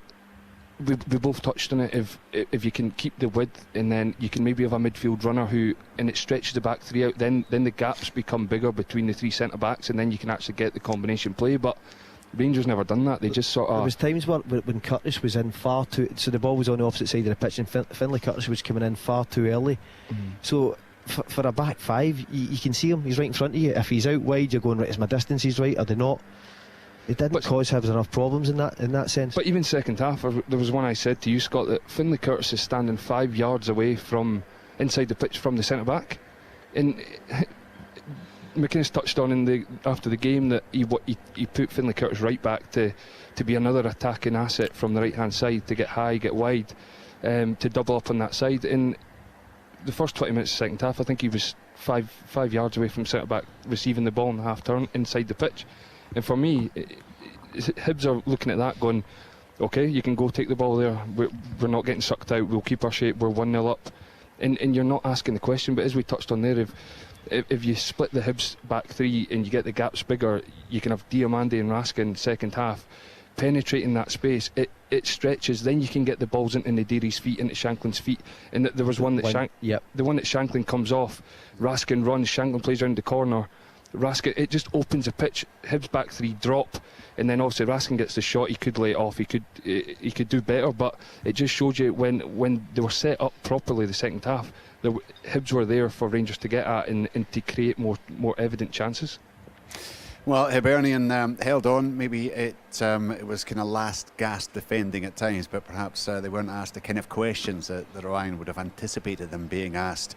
we both touched on it. If you can keep the width, and then you can maybe have a midfield runner and it stretches the back three out, then the gaps become bigger between the three centre backs, and then you can actually get the combination play. But Rangers never done that. They just sort of. There was times when Curtis was in far too. So the ball was on the opposite side of the pitch, and Finlay Curtis was coming in far too early. So for a back five, you can see him. He's right in front of you. If he's out wide, you're going, right, is my distances right? Are they not? It didn't cause Hibs enough problems in that sense. But even second half, there was one I said to you, Scott, that Finlay Curtis is standing 5 yards away from inside the pitch from the centre back. And McInnes touched on after the game that he put Finlay Curtis right back to be another attacking asset from the right hand side, to get high, get wide, to double up on that side. In the first 20 minutes of the second half, I think he was five yards away from centre back receiving the ball in the half turn inside the pitch. And for me, Hibs are looking at that going, okay, you can go take the ball there, we're not getting sucked out, we'll keep our shape, we're 1-0 up, and you're not asking the question. But as we touched on there, if you split the Hibs back three and you get the gaps bigger, you can have Diomande and Raskin second half penetrating that space. It stretches, then you can get the balls into Nadiri's feet, into Shanklin's feet. And there was one that the one that Shanklin comes off, Raskin runs, Shanklin plays around the corner, Raskin, it just opens the pitch. Hibs back three drop, and then obviously Raskin gets the shot. He could lay it off, he could do better, but it just showed you when they were set up properly the second half, Hibs were there for Rangers to get at and to create more evident chances. Well, Hibernian held on. Maybe it was kind of last gasp defending at times, but perhaps they weren't asked the kind of questions that Ryan would have anticipated them being asked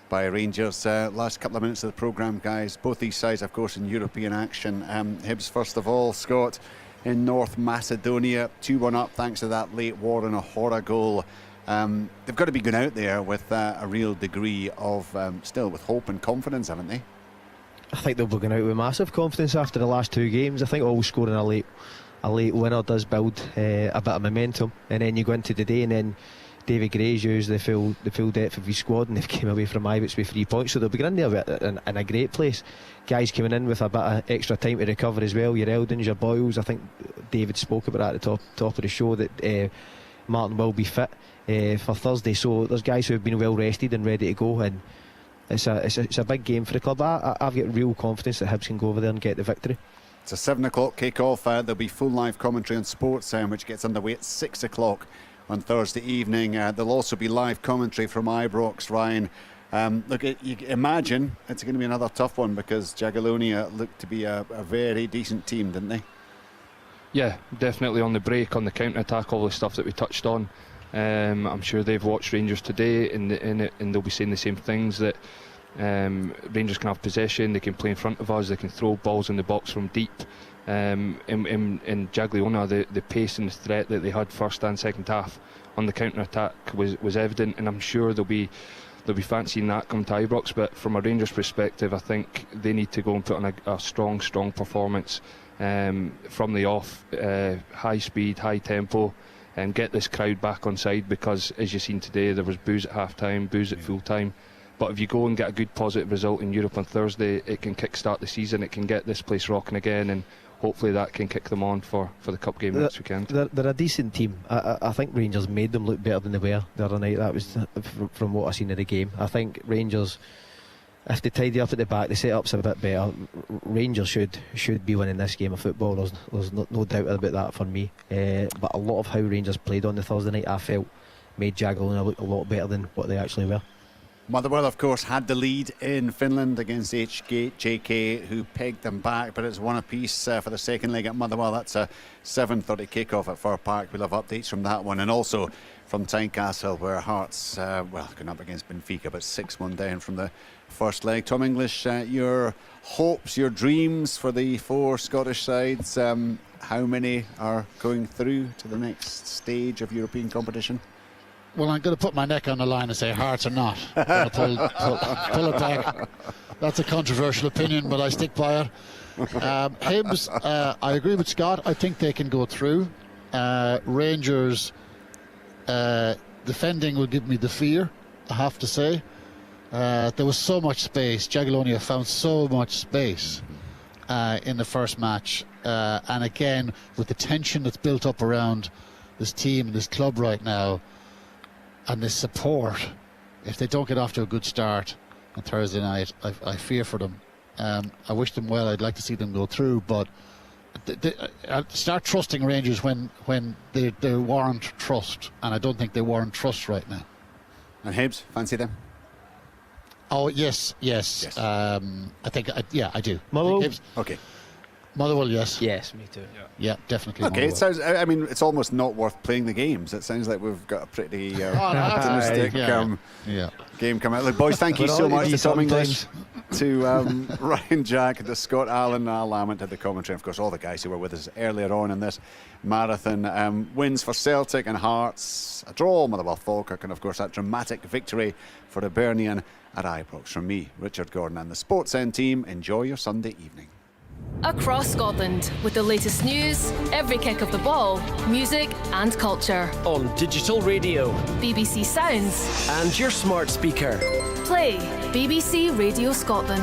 by Rangers. Last couple of minutes of the programme, guys. Both these sides, of course, in European action. Hibs, first of all, Scott, in North Macedonia, 2-1 up thanks to that late Warren O'Hora goal. They've got to be going out there with a real degree of, still with hope and confidence, haven't they? I think they'll be going out with massive confidence after the last two games. I think always scoring a late winner does build a bit of momentum, and then you go into the day, and then David Gray's used the full depth of his squad, and they've came away from Ibrox with 3 points, so they'll be in there in a great place. Guys coming in with a bit of extra time to recover as well. Your Eldons, your Boyles. I think David spoke about that at the top of the show, that Martin will be fit for Thursday. So there's guys who have been well rested and ready to go, and it's a big game for the club. I've got real confidence that Hibs can go over there and get the victory. It's a 7 o'clock kick-off. There'll be full live commentary on Sports Sound, which gets underway at 6 o'clock on Thursday evening. There'll also be live commentary from Ibrox, Ryan. Look, you imagine it's going to be another tough one, because Jagiellonia looked to be a very decent team, didn't they? Yeah, definitely on the break, on the counter-attack, all the stuff that we touched on. I'm sure they've watched Rangers today, and they'll be saying the same things, that Rangers can have possession, they can play in front of us, they can throw balls in the box from deep. In Jagiellonia, the pace and the threat that they had first and second half on the counter-attack was evident, and I'm sure they'll be fancying that come to Ibrox. But from a Rangers perspective, I think they need to go and put on a strong performance from the off, high speed, high tempo, and get this crowd back on side, because as you've seen today, there was boos at half-time, boos at full-time. But if you go and get a good positive result in Europe on Thursday, it can kick-start the season, it can get this place rocking again, and hopefully that can kick them on for the cup game next weekend. They're a decent team. I think Rangers made them look better than they were the other night. That was from what I seen of the game. I think Rangers, if they tidy up at the back, the set-up's a bit better. Rangers should be winning this game of football. There's no doubt about that for me. But a lot of how Rangers played on the Thursday night, I felt, made Jagiellonian look a lot better than what they actually were. Motherwell, of course, had the lead in Finland against JK, who pegged them back, but it's one apiece for the second leg at Motherwell. That's a 7:30 kick-off at Fir Park. We'll have updates from that one, and also from Tynecastle, where Hearts, going up against Benfica, but 6-1 down from the first leg. Tom English, your hopes, your dreams for the 4 Scottish sides, how many are going through to the next stage of European competition? Well, I'm going to put my neck on the line and say Hearts are not. I'm going to pull it back. That's a controversial opinion, but I stick by it. Hibs, I agree with Scott. I think they can go through. Rangers defending will give me the fear, I have to say. There was so much space. Jagiellonian found so much space in the first match. And again, with the tension that's built up around this team and this club right now, and this support, if they don't get off to a good start on Thursday night, I fear for them. I wish them well. I'd like to see them go through, but start trusting Rangers when they warrant trust, and I don't think they warrant trust right now. And Hibs, fancy them? Oh, yes. I think, I do. Motherwell? Okay. Motherwell, yes. Yes, me too. Yeah, definitely. Okay, Motherwell. it sounds. I mean, it's almost not worth playing the games. It sounds like we've got a pretty optimistic game coming out. Look, boys, thank you so much to Tom English, to Ryan Jack, to Scott Allen, Al Lamont, to the commentary, and of course all the guys who were with us earlier on in this marathon. Wins for Celtic and Hearts, a draw, Motherwell Falkirk, and of course that dramatic victory for Hibernian at Ibrox. From me, Richard Gordon, and the Sports End team, enjoy your Sunday evening. Across Scotland, with the latest news, every kick of the ball, music and culture. On digital radio, BBC Sounds, and your smart speaker. Play BBC Radio Scotland.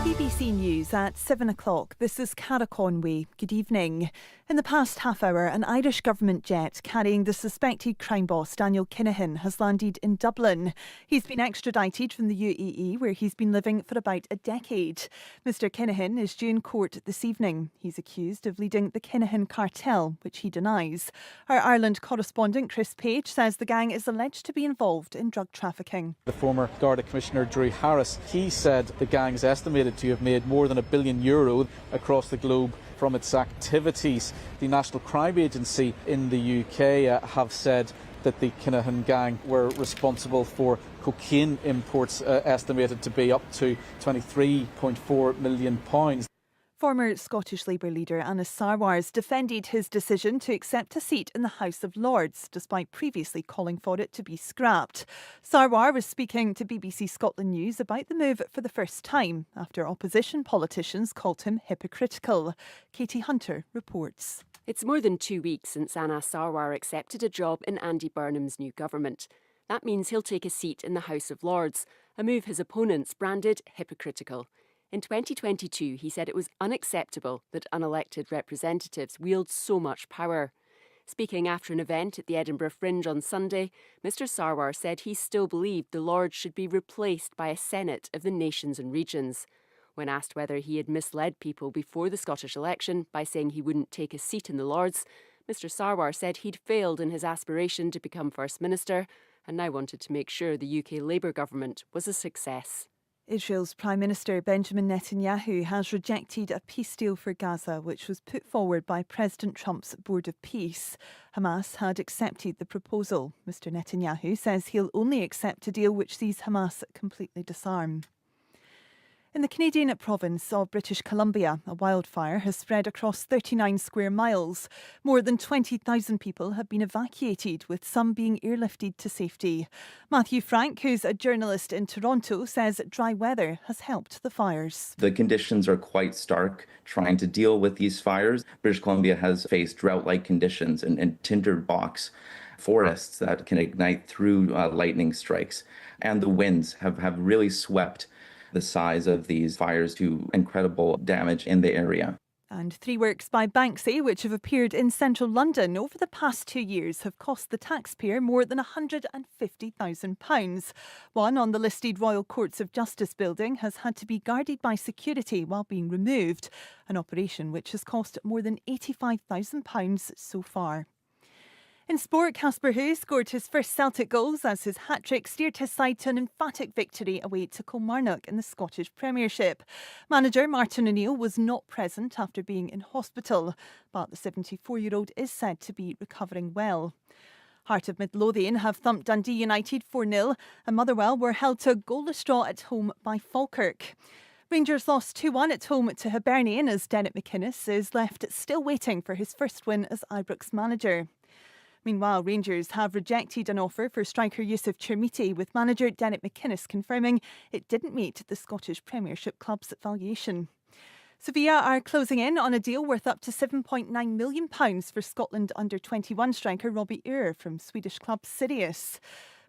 BBC News at 7 o'clock. This is Cara Conway. Good evening. In the past half hour, an Irish government jet carrying the suspected crime boss Daniel Kinahan has landed in Dublin. He's been extradited from the UAE, where he's been living for about a decade. Mr Kinahan is due in court this evening. He's accused of leading the Kinahan cartel, which he denies. Our Ireland correspondent Chris Page says the gang is alleged to be involved in drug trafficking. The former Garda Commissioner Drew Harris, he said the gang is estimated to have made more than €1 billion across the globe from its activities. The National Crime Agency in the UK have said that the Kinahan gang were responsible for cocaine imports estimated to be up to £23.4 million. Former Scottish Labour leader Anas Sarwar's defended his decision to accept a seat in the House of Lords, despite previously calling for it to be scrapped. Sarwar was speaking to BBC Scotland News about the move for the first time, after opposition politicians called him hypocritical. Katie Hunter reports. It's more than 2 weeks since Anas Sarwar accepted a job in Andy Burnham's new government. That means he'll take a seat in the House of Lords, a move his opponents branded hypocritical. In 2022, he said it was unacceptable that unelected representatives wield so much power. Speaking after an event at the Edinburgh Fringe on Sunday, Mr Sarwar said he still believed the Lords should be replaced by a Senate of the nations and regions. When asked whether he had misled people before the Scottish election by saying he wouldn't take a seat in the Lords, Mr Sarwar said he'd failed in his aspiration to become First Minister and now wanted to make sure the UK Labour government was a success. Israel's Prime Minister Benjamin Netanyahu has rejected a peace deal for Gaza, which was put forward by President Trump's Board of Peace. Hamas had accepted the proposal. Mr Netanyahu says he'll only accept a deal which sees Hamas completely disarm. In the Canadian province of British Columbia, a wildfire has spread across 39 square miles. More than 20,000 people have been evacuated, with some being airlifted to safety. Matthew Frank, who's a journalist in Toronto, says dry weather has helped the fires. The conditions are quite stark trying to deal with these fires. British Columbia has faced drought-like conditions and tinderbox forests that can ignite through lightning strikes. And the winds have really swept the size of these fires to incredible damage in the area. And 3 works by Banksy, which have appeared in central London over the past 2 years, have cost the taxpayer more than £150,000. One on the listed Royal Courts of Justice building has had to be guarded by security while being removed, an operation which has cost more than £85,000 so far. In sport, Casper Hu scored his first Celtic goals as his hat-trick steered his side to an emphatic victory away to Kilmarnock in the Scottish Premiership. Manager Martin O'Neill was not present after being in hospital, but the 74-year-old is said to be recovering well. Heart of Midlothian have thumped Dundee United 4-0 and Motherwell were held to a goalless draw at home by Falkirk. Rangers lost 2-1 at home to Hibernian as Derek McInnes is left still waiting for his first win as Ibrox manager. Meanwhile, Rangers have rejected an offer for striker Yusuf Chermiti, with manager Derek McInnes confirming it didn't meet the Scottish Premiership club's valuation. Sevilla are closing in on a deal worth up to £7.9 million for Scotland under-21 striker Robbie Ure from Swedish club Sirius.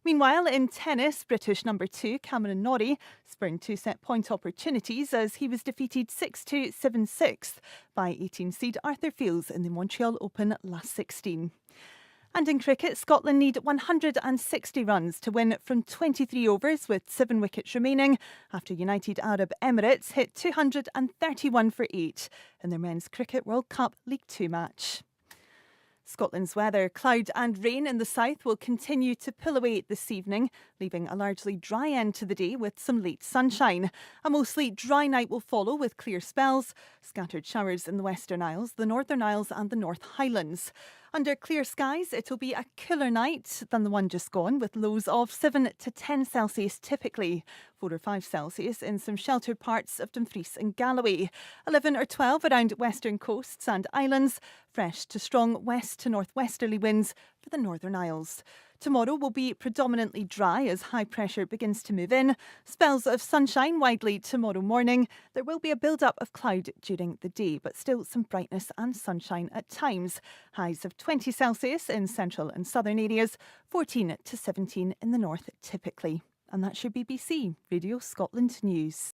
Meanwhile, in tennis, British number 2 Cameron Norrie spurned 2 set-point opportunities as he was defeated 6-2, 7-6 by 18-seed Arthur Fields in the Montreal Open last 16. And in cricket, Scotland need 160 runs to win from 23 overs with 7 wickets remaining after United Arab Emirates hit 231 for 8 in their Men's Cricket World Cup League 2 match. Scotland's weather, cloud and rain in the south will continue to pull away this evening, leaving a largely dry end to the day with some late sunshine. A mostly dry night will follow with clear spells, scattered showers in the Western Isles, the Northern Isles and the North Highlands. Under clear skies, it'll be a cooler night than the one just gone, with lows of 7 to 10 Celsius typically, 4 or 5 Celsius in some sheltered parts of Dumfries and Galloway, 11 or 12 around western coasts and islands, fresh to strong west to northwesterly winds for the Northern Isles. Tomorrow will be predominantly dry as high pressure begins to move in. Spells of sunshine widely tomorrow morning. There will be a build-up of cloud during the day, but still some brightness and sunshine at times. Highs of 20 Celsius in central and southern areas, 14 to 17 in the north typically. And that's your BBC Radio Scotland News.